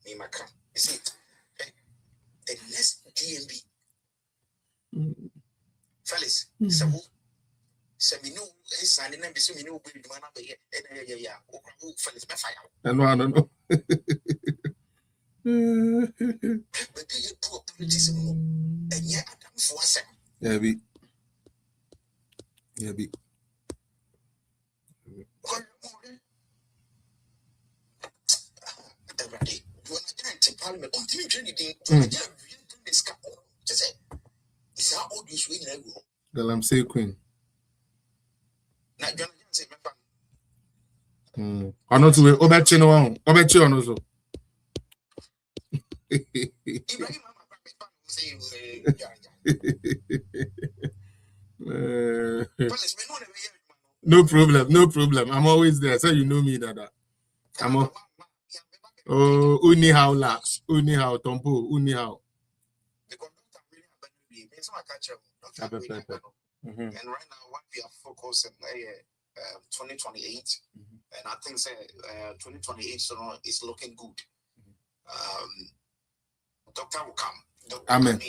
name my car. You see, the next DMB. Fellas, so we know it's an enemy, so we know we do not be yeah, fellas, my fire. And I don't know. But do you do politics and yet I'm for a second. Yeah, be. Parliament, is that all this way? Girl, I'm say queen. I know to be Obachino on also. No problem. I'm always there. So you know me, Dada. Oh, uni how la, uni how tompo, uni how. And right now, what we are focusing 2028, and I think 2028 is looking good. Doctor will come. Amen.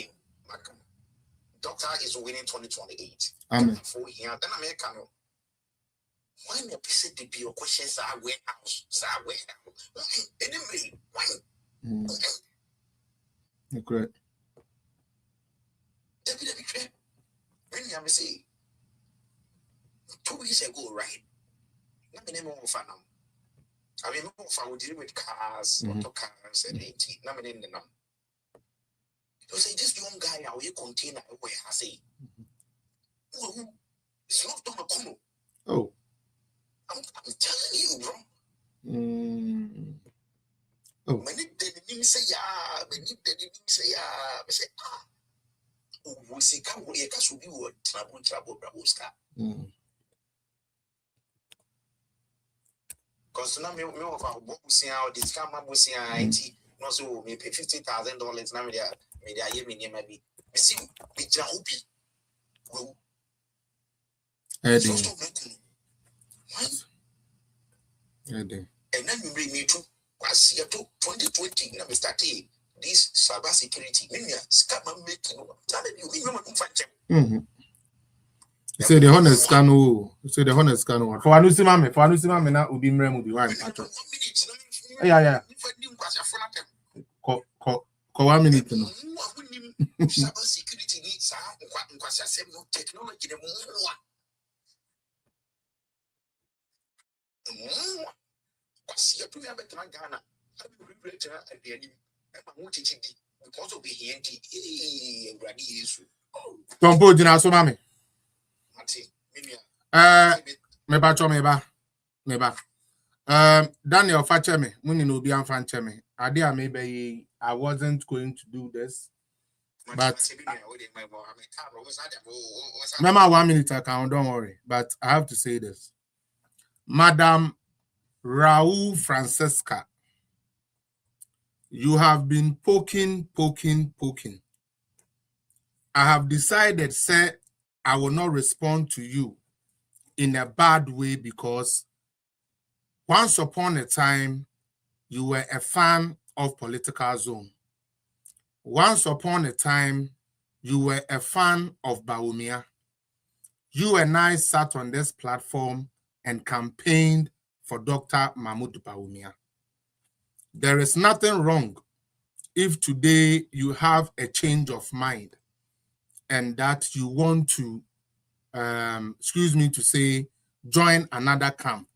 Doctor is winning 2028. Amen. For here, then American. When you present the your questions are warehouse, anyway, when? Great. When you say 2 weeks ago, right? Let me name of fun. I mean, I would deal with cars, auto cars, and 18. Let me name the number. You say this young guy, how you container where I say, oh, it's not done a corner. Oh, I'm telling you, bro. Oh, when it didn't say, yeah, when it didn't say, yeah, I say, ah. We see come we can be what trouble braboska. Because now me of our book see how this come up see IT no so me pay $50,000 now me there me near maybe me see me jaubi go and then you bring me to was year 2020 now me start this cyber security mean scam making telling you you say the honest scan one for anusima me na obi mrem obi wan patro yeah ko 1 minute no cyber security needs technology What's your program at Ghana? I will regret at the end. Because of the HNT, Brady issue. Tombo Jina so mami. Meba. Daniel Facheme, Muni no be Fancheme. Idea maybe I wasn't going to do this. But remember 1 minute account, don't worry. But I have to say this. Madam Raul Francesca, you have been poking. I have decided, sir, I will not respond to you in a bad way because once upon a time, you were a fan of Political Zone. Once upon a time, you were a fan of Bawumia. You and I sat on this platform and campaigned for Dr. Mahmoud Bawumia. There is nothing wrong if today you have a change of mind and that you want to, excuse me to say, join another camp.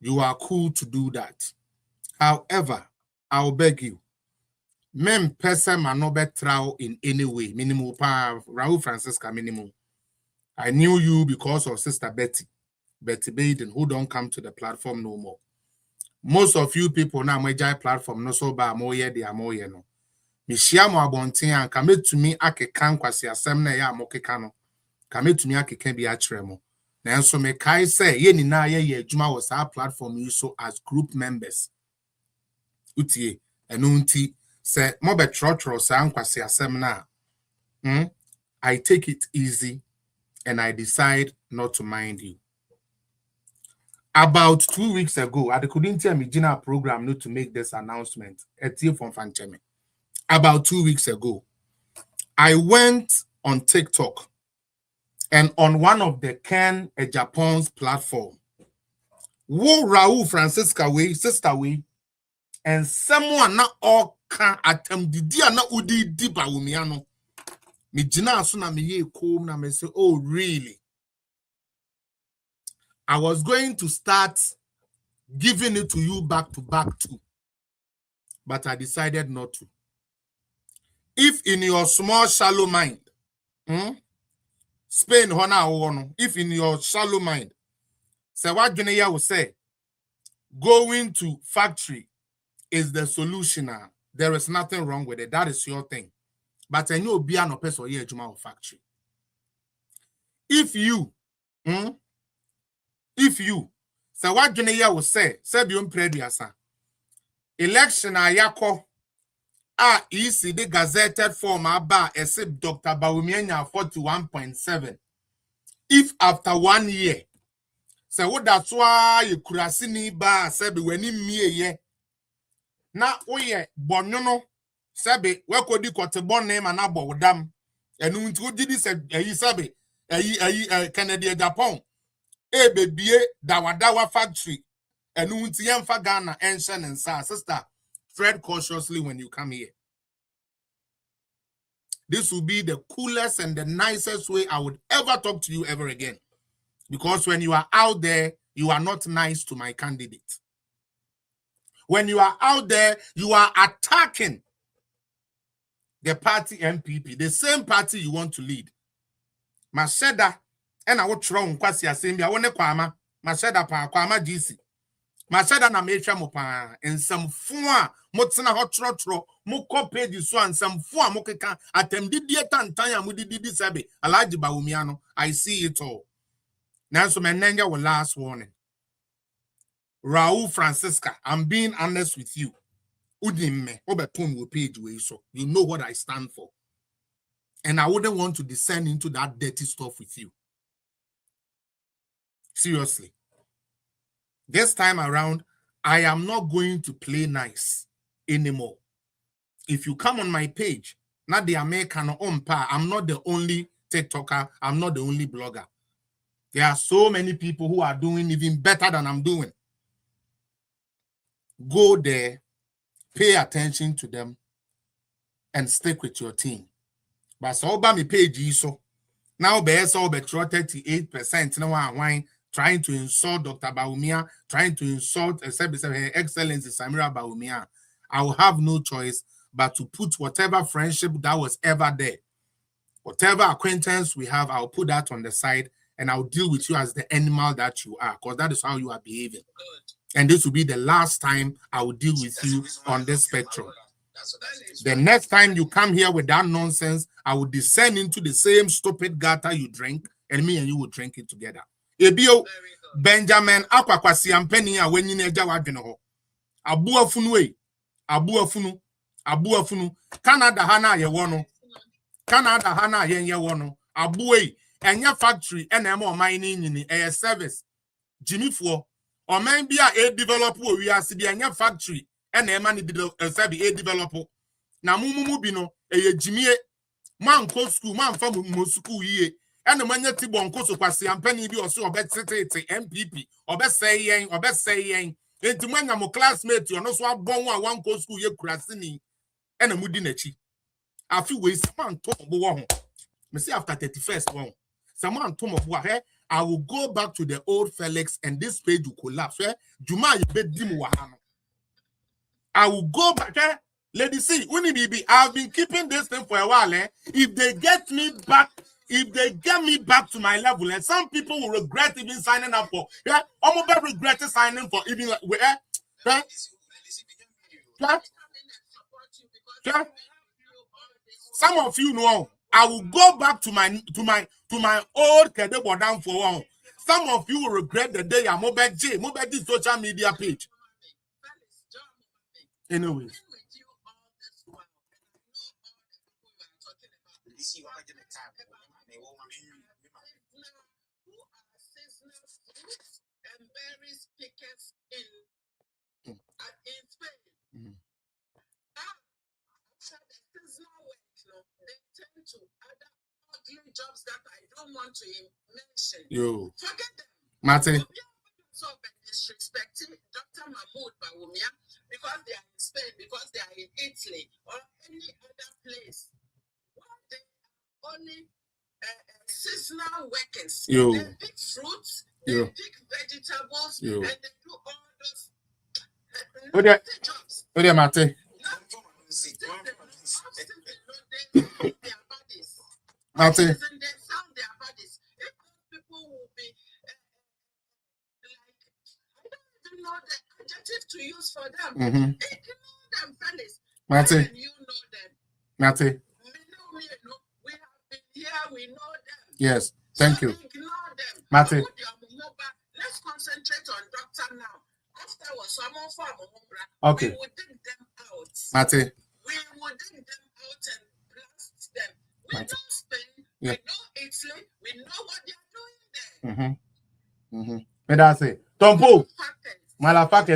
You are cool to do that. However, I'll beg you, mem person manobe trial in any way, minimum pa Raul Francesca minimum. I knew you because of Sister Betty Baden, who don't come to the platform no more. Most of you people now my platform no so ba mo ye dia mo ye no. Mishia mo abonten an kame tumi akeka nkwase asem na ya mokeka no. Kame tumi akeka bi akere mo. Na enso me kai say ye ni na ye adwuma was our platform you so as group members. Utie eno nti say mo be trotro sa nkwase asem na. I take it easy and I decide not to mind you. About 2 weeks ago, I couldn't tell me Gina program not to make this announcement. From Fancheme. About 2 weeks ago, I went on TikTok and on one of the Ken Japan's platform, wo Raul Francisca way, sister way, and someone not all can attempt the dia na udi di Bawumia no. Me Gina suna me ye cool na me say, oh really? I was going to start giving it to you back to back too. But I decided not to. If in your small, shallow mind, Spain, if in your shallow mind, say what Guinea will say, going to factory is the solution now. There is nothing wrong with it. That is your thing. But I know be an person here to factory. If you, so what Guinea will say biom prediasa. Election ayako EC the gazetted form aba except Dr. Bawumia 41.7. If after 1 year, so what that's why you could have seen me ba sabi when me ye. Na oye bonyono sabi we could di kwate bon name and abo dam. And until did this sabi Canada Japan. Baby dawa factory. And until Ghana and Shannon sister. Tread cautiously when you come here. This will be the coolest and the nicest way I would ever talk to you ever again. Because when you are out there, you are not nice to my candidate. When you are out there, you are attacking the party MPP, the same party you want to lead. Masheda, and I will try on Kwasi Assembly. I want to kwama. Masheda pa kwama GC. Masheda na mecha mopa and some fua motsina hot trotro moko page so and some fua mokeka atem di dieta ntanya mudi di sabe Alhaji Bawumia no. I see it all. Now so menenga will last warning. Raul Francisca, I'm being honest with you. Udimme obepon will page way so you know what I stand for. And I wouldn't want to descend into that dirty stuff with you. Seriously. This time around, I am not going to play nice anymore. If you come on my page, not the American umpa, I'm not the only TikToker, I'm not the only blogger. There are so many people who are doing even better than I'm doing. Go there, pay attention to them, and stick with your team. But so by my page, so now be 38%, now 20% trying to insult Dr. Bawumia, trying to insult Her Excellency Samira Bawumia, I will have no choice but to put whatever friendship that was ever there, whatever acquaintance we have, I'll put that on the side and I'll deal with you as the animal that you are, because that is how you are behaving. And this will be the last time I will deal with you on this spectrum. The next time you come here with that nonsense, I will descend into the same stupid gutter you drink, and me and you will drink it together. Ebio Benjamin Akwakwasi Ampeni a when you neja wadwene ho. Abuafunu Canada hana ye wono. Canada hana ye wono. Abuwe enya factory ena ema mining nyini a service. Jimmy Fo or man be a developer we are see enya factory ena ema ni developer. Na mumu bino Jimmy man ko school man fa mo school ye. And the manya tibon so kwasi ampani bi oso obetete MPP obesay enti manya mo classmate yo no so abon one ko school ye kurasini and mudi nachi afi we man to bo ho me say after 31st one someone to mo here I will go back to the old Felix and this page will collapse where Juma you be dim wa no I will go back here. Lady C, I've been keeping this thing for a while. If they get me back to my level, and some people will regret even signing up for. Yeah, I'm about regret signing for even like Some of you know I will go back to my old Kedebo down for one. Some of you will regret the day I'm over this social media page. Anyways. Jobs that I don't want to mention. Yo. Forget them. Mate. So disrespecting Dr. Mahmoud Bawumia because they are in Spain, because they are in Italy, or any other place. Well, they are only seasonal workers. Yo. They pick fruits, they pick vegetables, and they do all those jobs. Mate. Their bodies. Mate. They sound their bodies. If those people will be I don't even know the adjective to use for them. Ignore them, fellas. Mate. You know them. Mate. We have been here, we know them. Yes, thank you. Ignore them. Mate. Let's concentrate on Doctor now. Afterwards, okay. We will take them out. Mate. We will take them out and blast them. We know Spain, we know Italy, we know what they are doing there. But that's it. Tompo. Malafakes.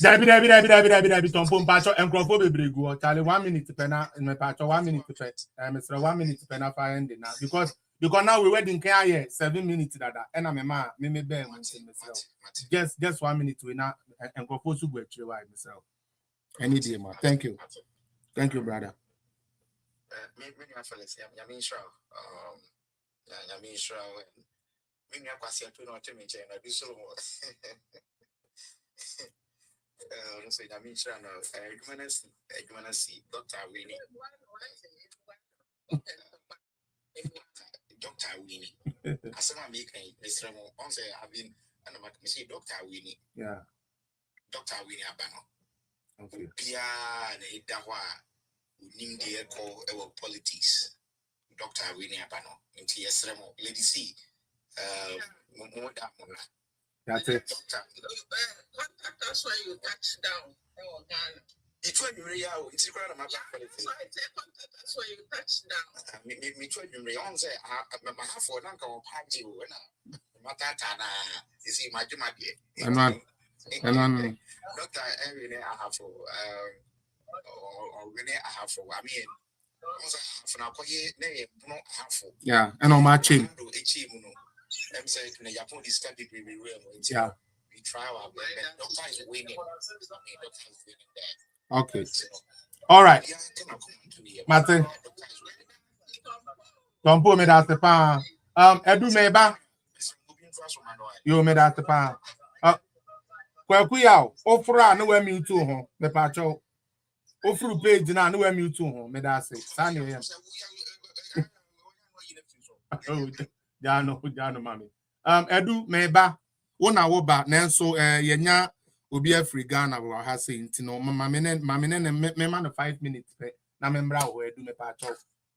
Debbie, Tompo, Pacho, and Crawford Brigu, Charlie, 1 minute penna, and my Pacho, 1 minute to pet, and Mr. 1 minute penna fire now. Because now we're wedding care here, 7 minutes that, and I'm a man, Mimi Ben, just 1 minute to now, and Crawford to go to myself. Any day, man. Thank you. Thank you, brother. Dr. Winnie. As I'm making Mr. On say I've been and I'm say Dr. Winnie. Yeah. Dr. Winnie Abano. Okay. Pia ne dawa Nindia call our politics. Dr. Winnie Abano. Into Yesremo. Lady C. More that one. That's it. Contact us when you touch down. Oh, Ghana. It's when you're it's a crowd of my back. So I take contact us when you touch down. Me told you, I say, I'm a half for Uncle Paji. Matata, you see, my Juma and Dr. Every day I have for, or Renee I have for, I mean, for now, half for. Yeah, and on my chin. I'm saying, Japan is can be real. Yeah. We try our best. Doctor is winning. Okay. All right. Mate. Don't put me that the pan. Edu meba. Yo, me that pa. Kwaku yaw, ofra na we mute ho, me pa cho. Ofru page na we mute ho, me that say. Sani yam. Jano mami. Edu meba. Wona wo ba nanso yenya obi afri Ghana wo ha say ntino mama me man 5 minutes pe na membra wo edu me pa cho.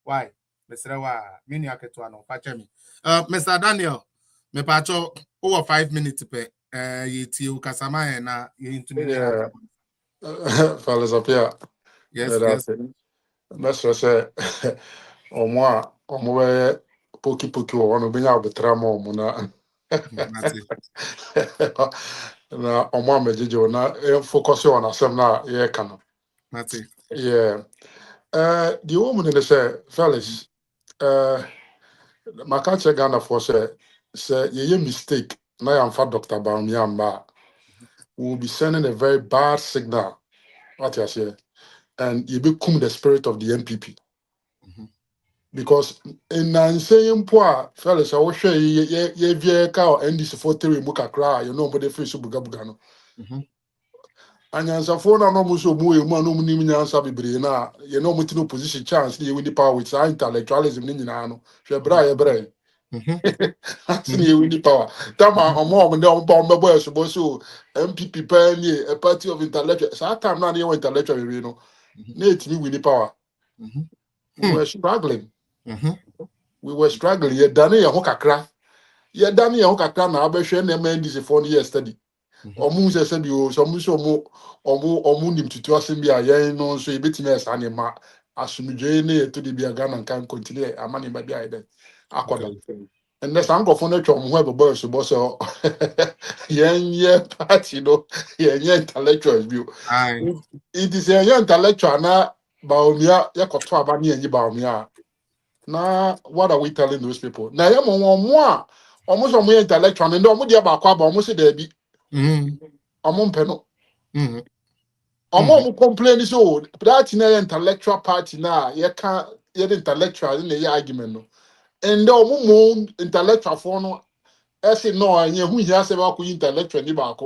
Why? Mesre wa mini aketo ano pa che me. Mr. Daniel, me pa cho over 5 minutes pe yeti o kasama na ye ntumi. Yeah. Fellas up here. Yes. That's what I say. Omo poki o wano benya obetra mo na. Na omo mejeje na focus on asem na ye kana. Mate. Yeah. The woman in the say, fellas, my country Ghana for say ye mistake. Na ya mfa Dr. Bawumia mba. We will be sending a very bad signal. What you say? And you become the spirit of the MPP. Because in saying poor fellas, I will share ye vehicle and this for 3 muka cry, you know, but the fish bugabugano. And as a phone, I know Muso Mue, Manu Nimian Sabi na, you know, Mutino position chance, you win the power with intellectualism in Nano, Shabra, Bray. I see you win the power. Tama, a mom and down bomb, boy, supposed to MPP penny, a party of intellectual. So I can't not even intellectual, you know. Nate, me win the power. We were struggling. We were struggling. Ye done a hokakra. Ye done a hokakra na abeshe na men this for year study. Omu se said you so muso omu nim tutu asem bia ye no so e betime esa ne ma asumdwe na to de bia Ghana kan continue amani ba bia ide akoda. And the sango for na twom ho ebe so bo so ye party no ye intellectuals view. It is a intellectual na Bawumia ye koto aba na enyi Bawumia. Now, what are we telling those people? Now, you more almost a more intellectual, and almost the back almost a debby. Among penal. Among complain so that in an intellectual party now, you can't get intellectual in the argument. And the more intellectual for no, as you know, and you who has about intellectual in the back.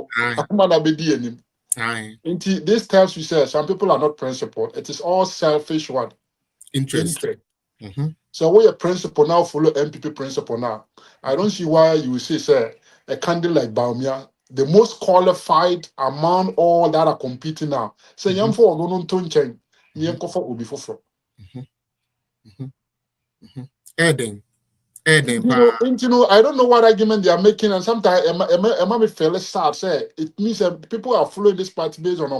I'm not be him. This tells you, say, some people are not principled. It is all selfish what interest. So we a principle now follow MPP principle now. I don't see why you will say a candidate like Bawumia, the most qualified among all that are competing now. Say young for no to change. Young will be for. Eden. You know, I don't know what argument they are making, and sometimes Emma me feel sad. Say it means people are following this party based on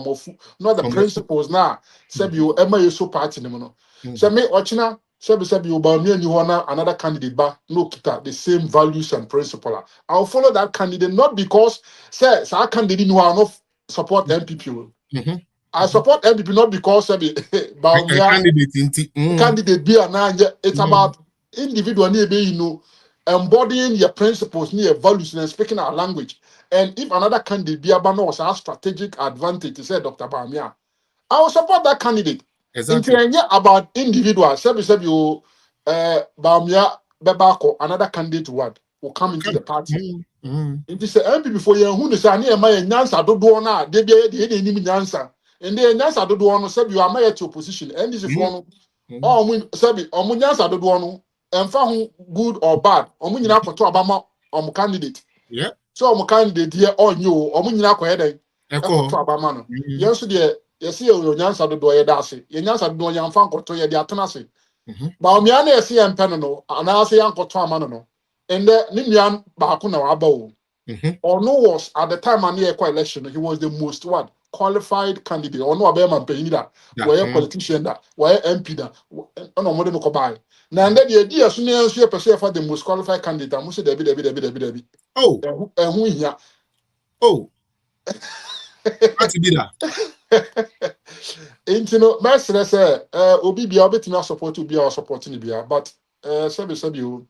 not the principles now. Say you Emma you so party no. So me Ochina. Sebi Bawumia ni wana another candidate ba no kita the same values and principle. I'll follow that candidate not because say our candidate no not support MPP. I support MPP not because Sebi Bawumia candidate be it's about individual embodying your principles, your values, and speaking our language. And if another candidate be was our strategic advantage, say Dr. Bawumia, I will support that candidate. Exactly. About individual, you Bawumia Bebako, another candidate will come into the party. It is an MP before you who is an Nyansa do na they be Nyansa. And then Nyansa do one said you are my opposition. And this is one Sabi Nyansa do one and found good or bad. Omunina to Obama candidate. Yeah. So candidate here on you, Omunina Coede, Echo Obama. Yes, dear. Yes, you Nyansa do ye dasi. Ye Nyansa do yan fan koto ye di atenase. Bawumia na yesi en pen no, ana se yan koto amano no. And the Nimian baako na waba o. Ono was at the time an election, he was the most qualified candidate. Ono abema mpanyini da, were politician da, were MP da. Ono mo de no ko bai. Na and the idea so na so ye person for the most qualified candidate, am say debi. Oh, ehun hia. Oh. What be that? Intino, master say, obi bia obetimi support obi a supporting bia, but sabi o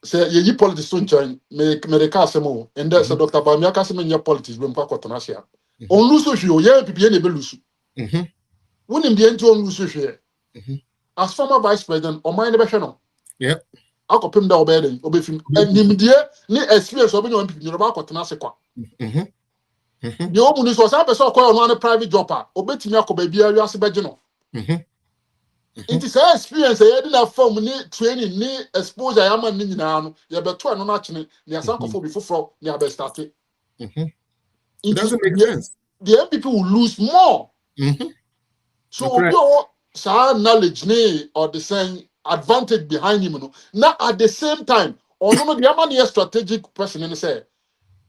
say ye politics so nchan me the kasemo, and that's Dr. Bawumia kasemo nya politics be mpa kwatona sia. On lose hwe o ye pipi na be lose. Wonim de enti on lose hwe. As former vice president, o mind be hwe no. Yep. akopem da obeden obefim animdie ni experience obenya on pipi roba akotena se kwa the omu ni so say person call on one private job obetimi akoba bia wiase beje no it is a experience e dey na form ni training ni exposure ya man ni nyina no ye beto eno na chene ni asankofo bi foforo ni abe start It doesn't make sense. The people will lose more. So Correct. Some knowledge ne or the same advantage behind him. No? Now at the same time, or no, the other strategic person in say,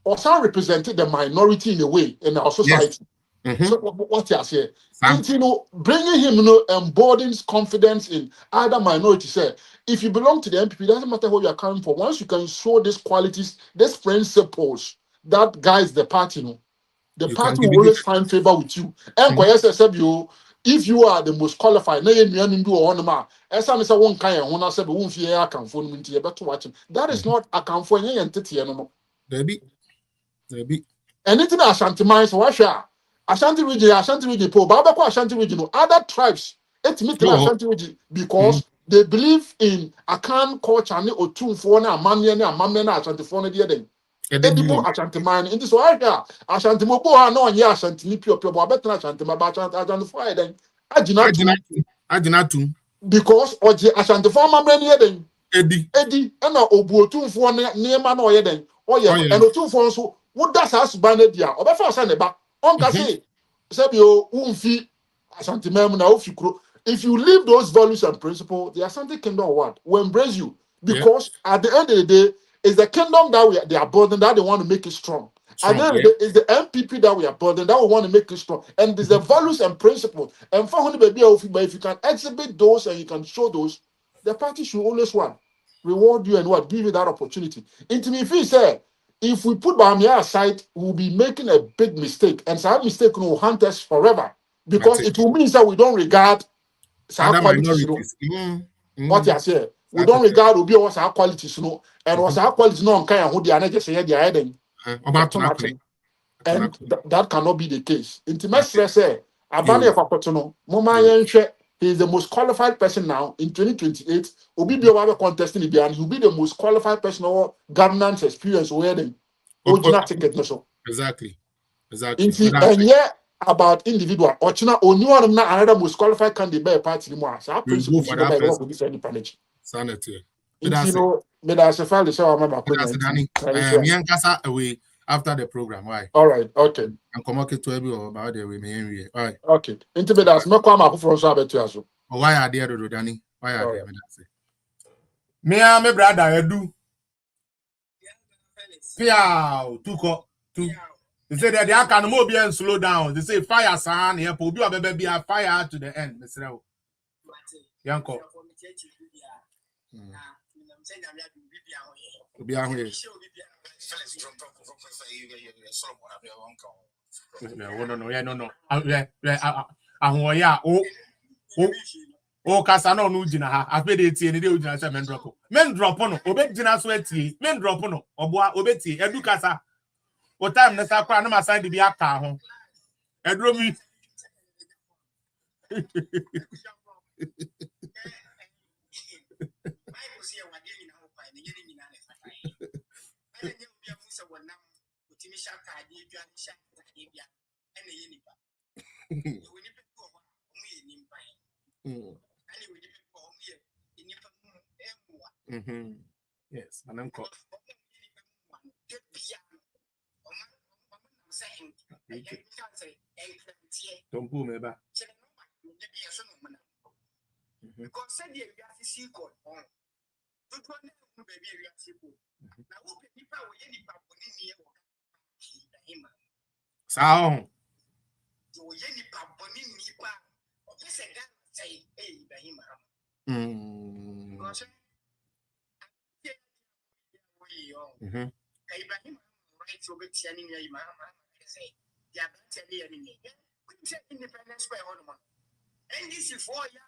or some represented the minority in a way in our society. Yes. So what you say? You know, bringing him, you know, embodies confidence in other minorities. Say, if you belong to the MPP, it doesn't matter who you are coming from. Once you can show these qualities, these principles, that guides the party, you know. The party will always find favor with you. And if you are the most qualified, that is not account for any entity anymore. Debbie. Anything Ashanti mines, Ashanti region, Ashanti region, other tribes, Ashanti region because they believe in Akan culture or two for na Mamma Ashanti for the Edible Ashanti mine. It is why Ashanti Moboa no ya Ashanti ni pure better Ashanti Ashanti for then. Ajinatu. Because Oji Ashanti for Mamma then. Eddie, and now Obu two for near man or then. Oh yeah, and the two for so what does us banded ya or before Saneba on Cassie. Sabio Umfi Ashanti Mem now if you leave those values and principles, the Ashanti Kingdom will embrace you because at the end of the day, it's the kingdom that they are building that they want to make it strong. And then it's the MPP that we are building that we want to make it strong. And there's the values and principles. And for baby, if you can exhibit those and you can show those, the party should always reward you and give you that opportunity. Into me, if you say, if we put Bawumia aside, we'll be making a big mistake. And so that mistake will haunt us forever. Because it will mean that we don't regard other minorities. What you say? We don't regard Obi was our qualities, no, and was our qualities no kind who the energy say the heading. And that cannot be the case. Intimate say Abane Kwakotono, Moma Yenhwe, he is the most qualified person now in 2028. Obi be our contesting the and he'll be the most qualified person or governance experience wedding. Original ticket so. Exactly. And yeah, about individual Ochina only one another most qualified candidate by a party more. So our principle is to defend the sanity. You know, but as a file, the show I'm away after the program. Why? All right, okay. And come okay to every about the way me. All right. Okay. Intimate as me come from so about you. Why are there, Danny? Why are there? Me and my brother, I do. Piao, two. They say that they can move and slow down. They say fire, son. Here, put you baby a fire to the end, Mr. Yanko. Oh, Casano, no Gina. I paid it in the Ujina Mendropo. Men drop on, obey Gina sweaty, men drop on, Oboa, Obeti, Educasa. What time the Sacra no sign to be a car? Edromi. Yes, and I'm caught. Don't pull me back. Because said you have to see God on. To baby, you have to go. Now, who people will any baboni near Sound. To any baboni nipa. Or just a guy say, hey, Ibrahim. Because Ibrahim, right, so good, sending your mama. Say, yeah, that's a near me. Independence square on. And this is 4 years.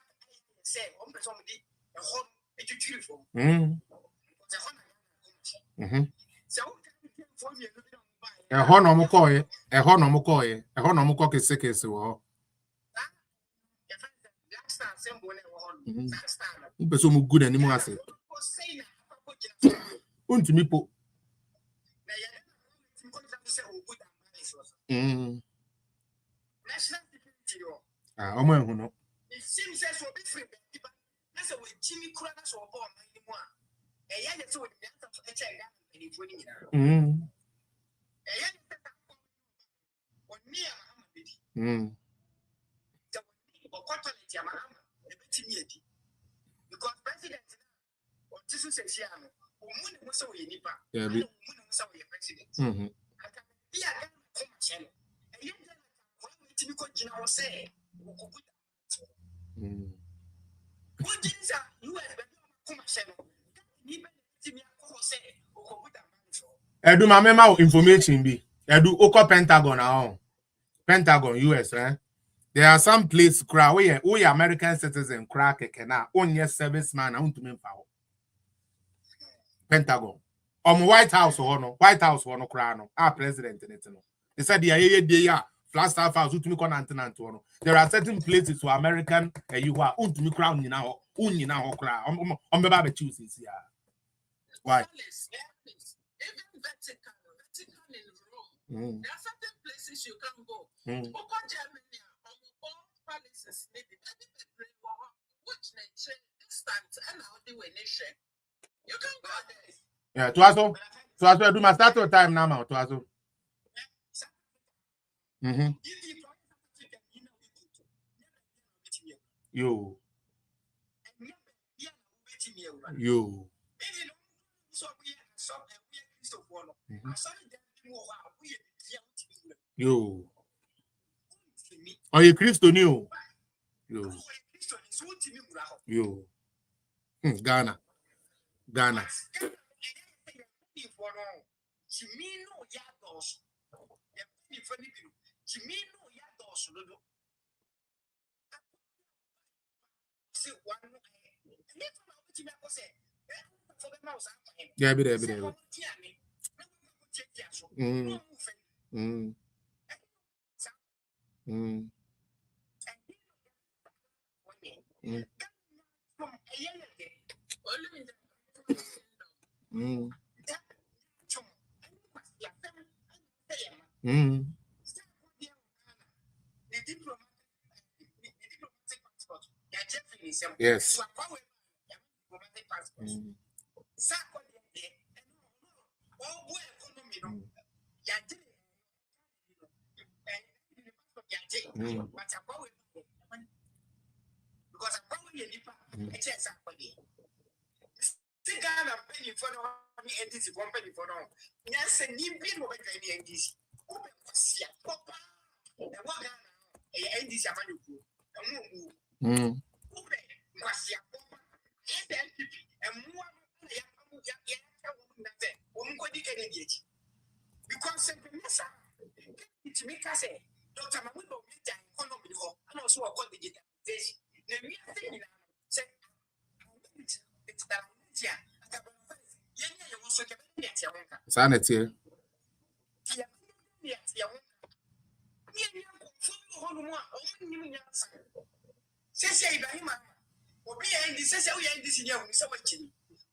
Say, somebody a home beautiful. So, a honor McCoy, a honor McCoy, a honor McCoy is sick as well. Good anymore. Untumi po. National security. Omo ehun no. It seems as we be free. That's what Jimmy Crana so born anymore. A young so with the answer to HIV and if we need. A young or near Muhammad. So, or quarter Yamama, a bit immunity. Because president or Jesus says, Yam, or Moon was so in Nipa, and Moon was so your president. I can be a channel. A young man, what we could general say, who could what things are US Edu ma mema information bi. Edu oko Pentagon na Pentagon US There are some places where we American citizen crack na onye serviceman na untumi mfa ho. Pentagon. White House no kra no. Our president in it no. They said the Flagstaff House utumi ko nantenant no. There are certain places where American you are untumi kra nyina ho. Unyina ho kra. Ombeba be choose this ya. Why? Even Vatican in Rome. There are certain places you can go. Over Germany, all palaces, which nature distant and how they were nation. You can go there. Yeah, to also do my start of time now, to also. Yo. Yo. Oh, you Christo new. Yo. Ghana. Yeah, be there. Yes. Because it make us say, Dr. Mahmoud Bawumia economy and also a call digitization. The mere thing say, it's that Sanity.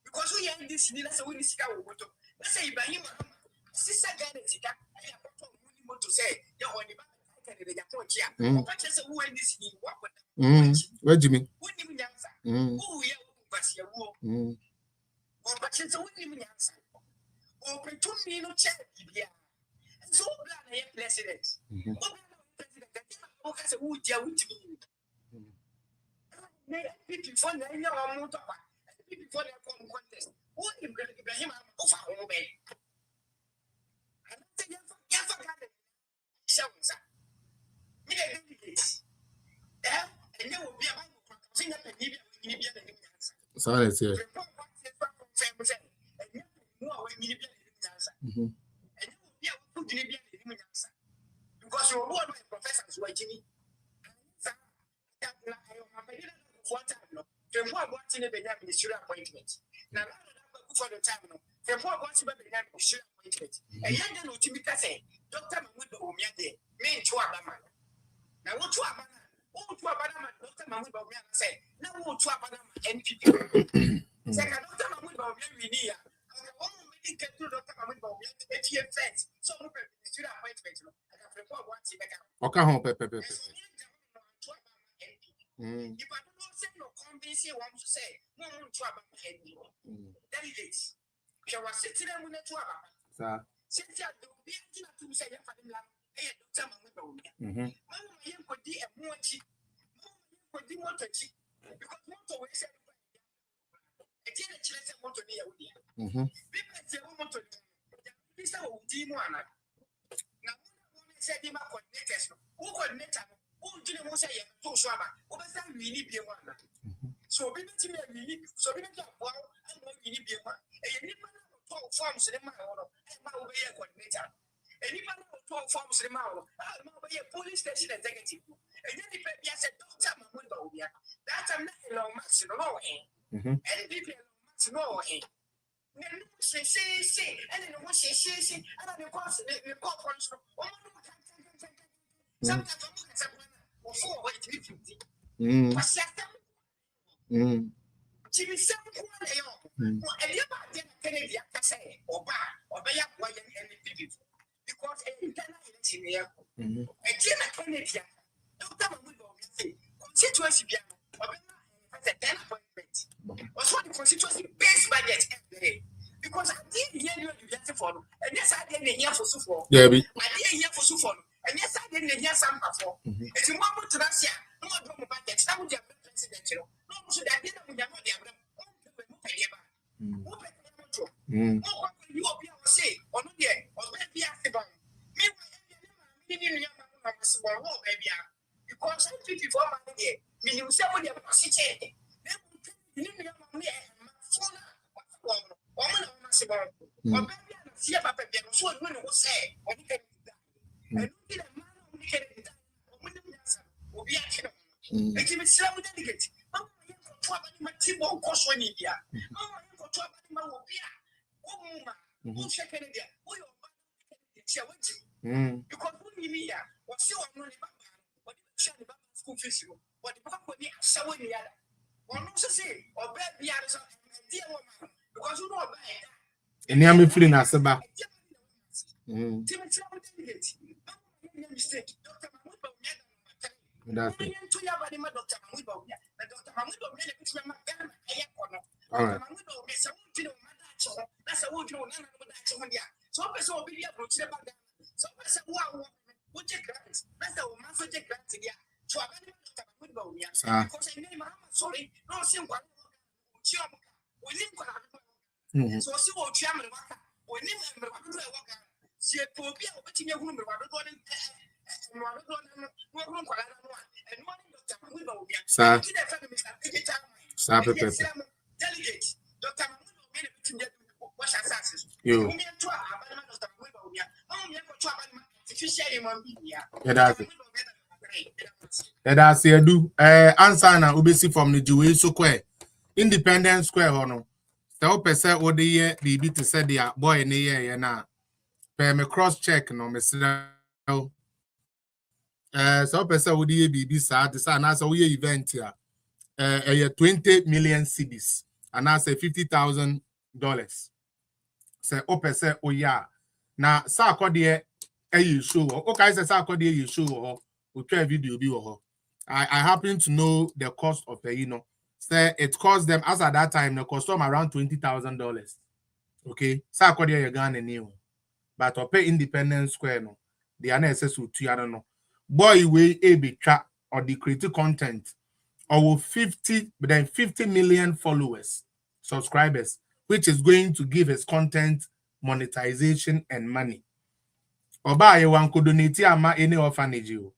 Because we are in this, that's a winning scout. Let's say Ibrahim, sister Garnet, to say, you're on the back. What is a woman this in What do you mean? What do you answer? Oh, yeah, but you will. But it's a winning answer. Oh, but 2 minutes, yeah. And so, I am president. What has a wood deal with me? People for 9 years or more. People for their contest. What Ibrahim of our own bed? And that's a sounds. And there will be a Sanity. Because you're one of my professors who are Jimmy. From what what's in the ministerial appointment. Now, for the time, from what what's in the ministerial appointment. A young man to say, Dr. Mahmoud Bawumia, main to Abama. Now, what to Abama? Oh, to Abama, Dr. Mahmoud Bawumia say, no, to Abama, NPP. Second, Dr. Mahmoud Bawumia, we need He can do Dr. Mahmoud Bawumia 8 years first. So no student appointment. I can report one thing. Okay, home pepe. If I don't say no convince you want to say no one to about my head. Delegates. She was sitting there with a 2 hour. Sir. Since you do be to say for them, Dr. Mahmoud Bawumia. I could be a more cheap. Could be more cheap. Because not always said. I didn't chance I want to be a woody. People say, I want to be so deep one. Now, said him up coordinators. Who coordinator? Who didn't say to Swaba? Who was that really be one? So, people to me, so we don't wow, I'm going to be one. And you never forms in my own, and my way a coordinator. And you never 12 forms in my own, I'm over a police station executive. And then if I said, don't tell my window here. That's a long match in the law. And people no, say, and then what she says, and then the course, the conference. Sometimes or 4 way to be 50. What's that? Jimmy, some and you might Kennedy, I say, or bar, or by up while and people. Because any kind of in here, and Jim Kennedy, Dr. Mahmoud Bawumia, constituency, or as a 10 appointment. Was what the constituency base budget every day. Because I didn't hear you for, and yes, I didn't hear for Sufo. I didn't hear for Sufo, and yes, I didn't hear some before. It's a moment to Russia, no more budget, some of the presidential, no, so that didn't have the you say, or no, or maybe asked about me. Because I think before my day, meaning somebody position. Because who me was still on school fees, but the back would be so in the other. One also say, or bad the other, dear woman, because you know about it. And I'm feeling as a back. Mistake, Dr. Mahmoud Bawumia. That's it. Dr. Mahmoud Bawumia. Dr. Mahmoud Bawumia, all right. That's a wood, so person will be able to about that. So person who take grants, that's the woman for take grants here. So I'm going to Mahmoud Bawumia. Because I name sorry, no simple. We live so see what chairman we live in see a copy of what you know, and delegate, Dr. you. That's here do answer na obesi from the Jewish Square, Independence Square hono. So person what the year be to say the boy in the year na. Per me cross check no me so person what the year be sad this and as we event here. 20 million cedis and I say $50,000. Say opese oya na sa akode e show okay say sa akode e show we try video bi wo. I happen to know the cost of say it cost them as at that time the cost them around $20,000. Okay, sa akode e Ghana new but to pay Independence Square no they are necessary to I don't know boy we e be track or the creative content or 50 million followers, subscribers, which is going to give his content monetization and money. Oba ye wan ko donate ama any orphanage o.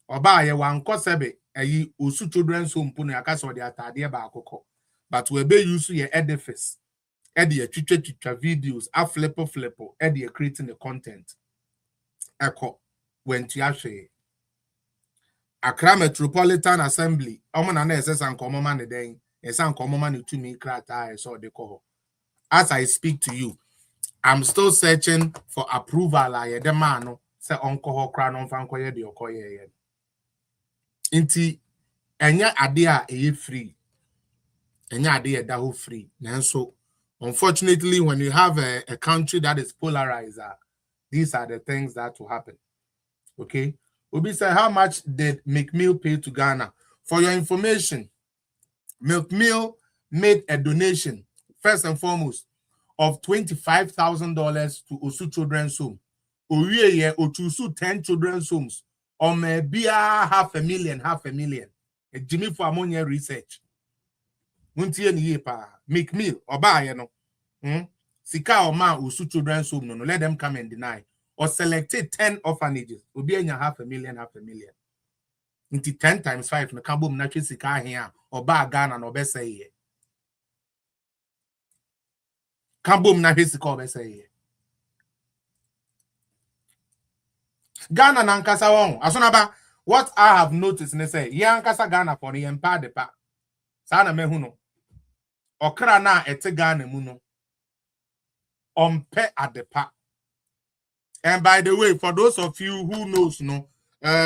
Oba ye wan ko sebe ayi osu children's home puno yakasa odi atade ba akoko. But we be use ye edifice. Edi ye twitwa videos, a flippo, edi ye creating the content. Eko when to ahwe Accra Metropolitan Assembly, Omana SS and Komoma den, a san Komoma to me crata, so de coho. As I speak to you, I'm still searching for approval. I the man say Uncle Crown on Fancoye de Okoye. Inti, enya adea free. Enya adea daho free. Nanso, Unfortunately, when you have a country that is polarized, these are the things that will happen. Okay. Obi said, how much did McMill pay to Ghana? For your information, McMill made a donation, first and foremost, of $25,000 to Osu Children's Home. Oye Ochusu 10 children's homes. Maybe $500,000. Jimmy for ammonia research. Muntie ni pa McMill oba ye no. Sika Oma Osu Children's Home no let them come and deny. Or selected 10 orphanages. Obi enya $500,000. Into 10 times 5 no kabom na twe sika here oba Ghana no be say ye. Kabom na twe sika obe say ye. Ghana nankasa won asonaba what I have noticed ne say yankasa Ghana for the empa de pa sa na mehu no okra na ete Ghana mu no ompe adepa. And by the way, for those of you who knows no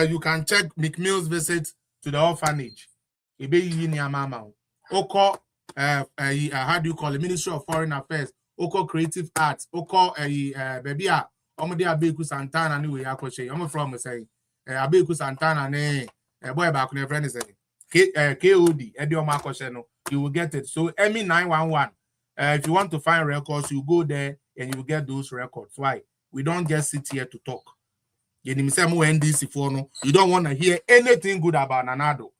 you can check McMill's visit to the orphanage. Ebe yi ni amama oko how do you call it, Ministry of Foreign Affairs, oko Creative Arts, oko baby a Omode Abeku Santana ni we akoshe. I'm from say Abeku Santana ne boy back ne friend say KOD Edio Makoshe no, you will get it. So Emmy 911, if you want to find records, you go there and you will get those records. Why? We don't just sit here to talk. You don't want to hear anything good about Nanado.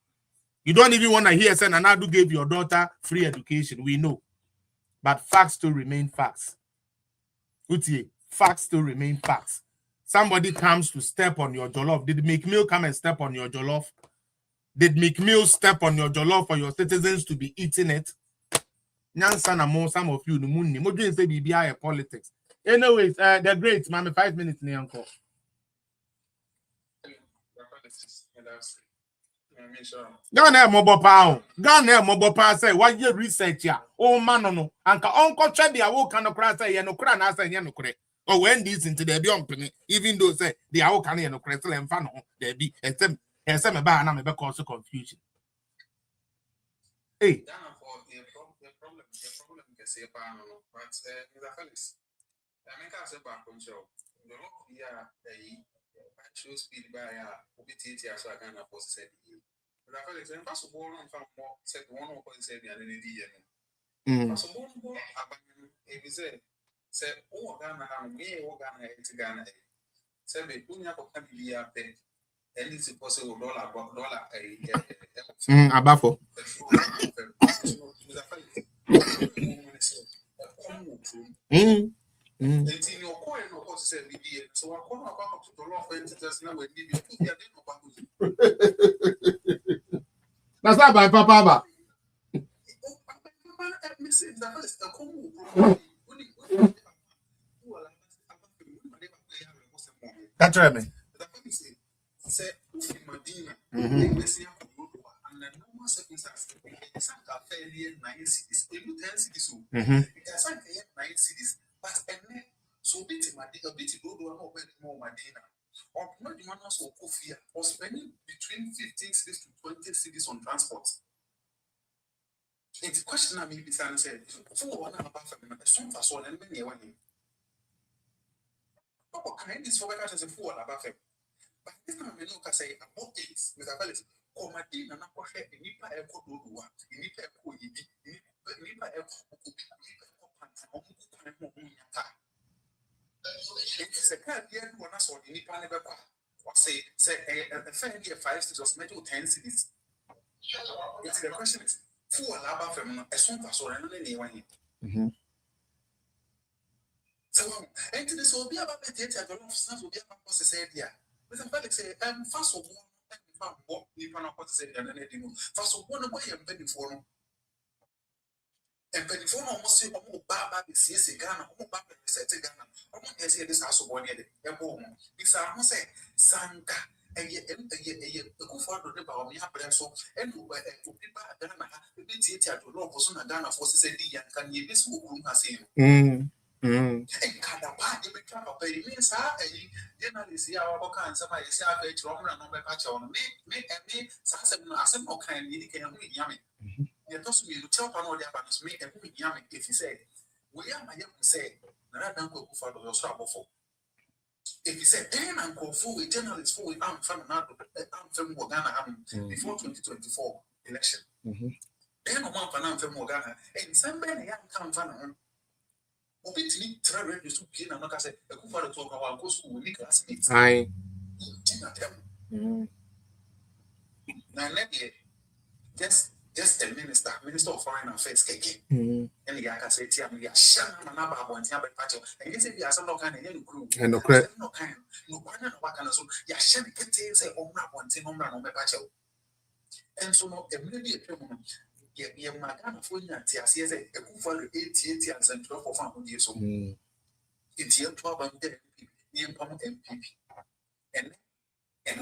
You don't even want to hear say Nanado gave your daughter free education. We know. But facts still remain facts. Utie, facts still remain facts. Somebody comes to step on your jollof. Did McMill come and step on your jollof? Did McMill step on your jollof for your citizens to be eating it? Some of you, the moon, you say BBI politics. Anyways, they're great, man. 5 minutes, uncle. Ghana mobile pound. Ghana mobile pound say what you research ya? Oh man no. Anka uncle check the awo kind of cry say no cry na say no cry. Oh when this into the be company even though say the awo can no cry still em fa no there be except me ba na me be cause confusion. Hey. The problem can say pa no but Mr. Felix. I mean can say back control. The law here show speed by obiti so I can afford to say but I feel like first of all on from said one or said the other day first of all if you say oh Ghana me oh Ghana to Ghana say be unya ko kan bi ape and it's possible dollar abafo Until your coin no cost say BBA. So I come about to the law for entities now when you didn't know. That's not by Papa. That's right, man. Say Medina, and the normal circumstances, it's not fairly 9 cities, 10 cities. It's not 9 cities. But so bit a bit go more Medina. Or not the man also coffee or spending between 15 cities to 20 cities on transport. It's a question I may be saying, for one about a song for so and many one. What kind is for as a fool about him? But this time I look say about it, Mr. Felix, or Medina, and I go ahead and nip a code do what, in nip a code, it's a kind of year one as or any plan ever or say a fair year 5 cities or maybe 10 cities. It's the question is for Alaba from a soon as or anyone. So, and this will be about the theatre, the law of sons will be about what said here. Mr. Felix say, first of all, what you cannot say, and anything. First of all, what I'm begging for. And before almost say, oh, Baba, this is Ghana, oh, Baba, this is Ghana. Oh, yes, this house of one year. This I must say, Sanka, and yet, the good father of the BAWUMIA, so, and who were people at Ghana, the theatre to law for some Ghana for said, can you this who has seen? And Kadapa, you become a pay means, journalists here, our can somebody say, I bet you on a patch on me, and me, some kind, you can yummy. You told me to tell one of the others, make a movie yummy if you say, we are my young say, I don't go for the struggle for. If you say, then I'm go for a journalist for I'm from another, I'm from Ghana before 2024 election. Then I'm from Ghana, and somebody come from Obitini try radio to gain and not say a good father talk about go school with classmates. Aye. Now let me just a minister of foreign affairs again. And the guy say tia me shana na ba bon tia be patcho. And you say we are some no kind of group. And no credit. No kind. No kind of so ya shana kete say on na bon tia no be patcho. And so no a maybe a problem. Yeah, my kind of phone at tia say a good for 80 and central for fun with you so. It's your 12 and 10 MPP. And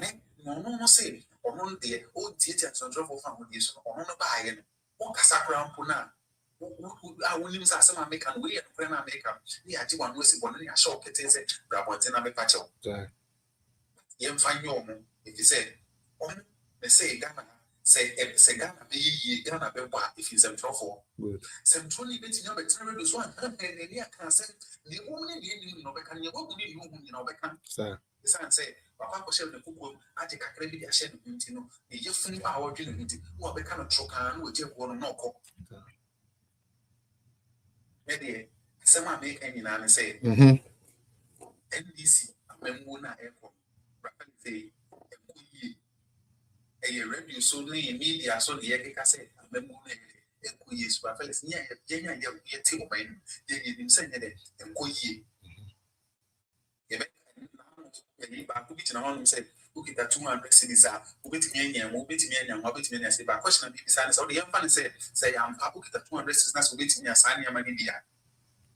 then no say on the old theatre and central for fun with you so on the buy and what Casacra Puna. I will use some American way and friend American. The actually one was one in a shop, it is a Rabotina Pacho. Yem find your if you say, on they say Ghana, say Ghana be Ghana Beba if he's in trouble. Central betting your better this one, and the can say the woman in Nobecan, you won't need you in Nobecan. The son say, Papa shall the cook, I take a credit, I shed the you feel our unity, who are become a trocan, which you want to knock. Maybe someone make any name say, NDC, a memuna airport, rapidly, a radio so near media, so the Eka say, a memuna, a quees, Rafaelis near Jenya, your table man, they didn't send it, and queer. Say, look at that 200 cities are, who bet me and who bet me and what bet me and say, but question of besides all the young fan say, I'm up at the 200 cities, who bet me a sign your money.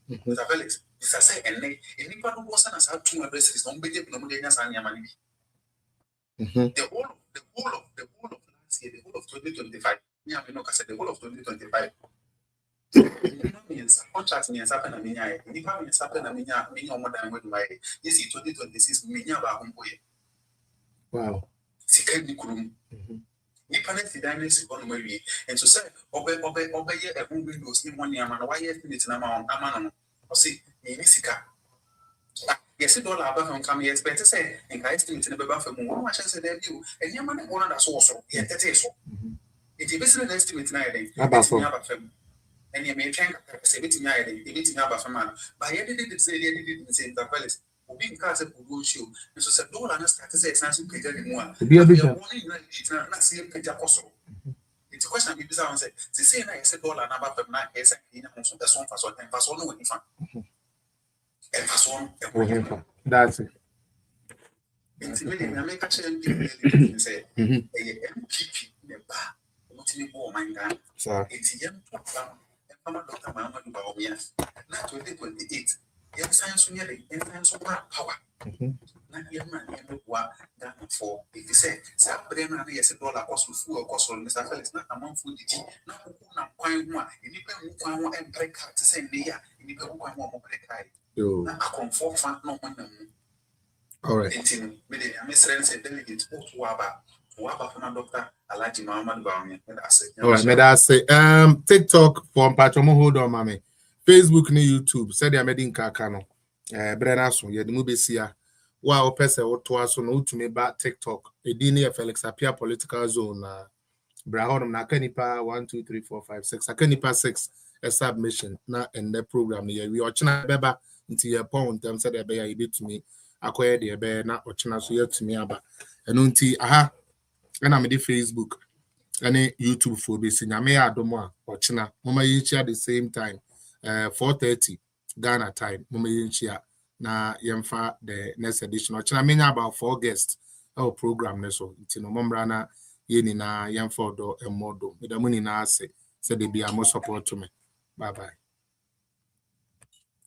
With a Felix, if I say, and anybody who wasn't as 200 cities, don't bet no money sign your money. The whole of last year, the whole of 2025, yeah, I know, I said the whole of 2025. Means contract means happen a minya, and if I means happen a minya, me more than with my, you see, 2026, minya bahumboy. Wow. Second Nikrum. Nipanet the dynasty on Mary, and so say, obey a home windows in 1 year, and why it's an amount, Amano, or see, Nisika. Yes, $1 above come here, better say, and I estimate in the buffer more much as a debut, and your money one that's also, yet that is so. It is an estimate night, and you may think say it night, it about a man. By any did say they didn't say the palace. Being cast a good show, and so said, don't understand to say something anymore. Be a bit not see a picture possible. It's a question of bizarre and say, they say I said $1 number per night, yes, and the song for so and pass on when you find. And pass on, that's it. It's really, I make a change and say, a MPP in a bar, what you more my God. It's young and Dr. BAWUMIA, not 2028. Yes, science nearly, and science of power. Not young man, and what that for. If you say, Sabrina, yes, $1 cost full cost on Mr. Felix, not among food, not quite one, independent and break out to send the year, independent one more break. Not a comfort fan, no one. All right. I miss said delegate Waba from Dr. Alaji Muhammad BAWUMIA. All right, that's say TikTok for Patromo, hold on, mommy. Facebook ni YouTube. Said they made in Kakano. Brenna so ye the movie sia. Wow, person or twice no to me back TikTok. A dini Felix appear political zone. Brahon na kanipa 1 2 3 4 5 6. Akanipa 6 a submission na in the program here. We ochina beba into your point them said be a bit to me. Akoye de be na ochina so yet to me aba. Eno nti aha and I'm the Facebook and YouTube for be seen. I may add more or China. Mama each at the same time. 4:30 Ghana time. Mama each na yemfa the next edition. Or China mean about 4 guests. Our program so it's no mombrana yeni na yemfa do emodo. With the money na say they be a more support to me. Bye bye.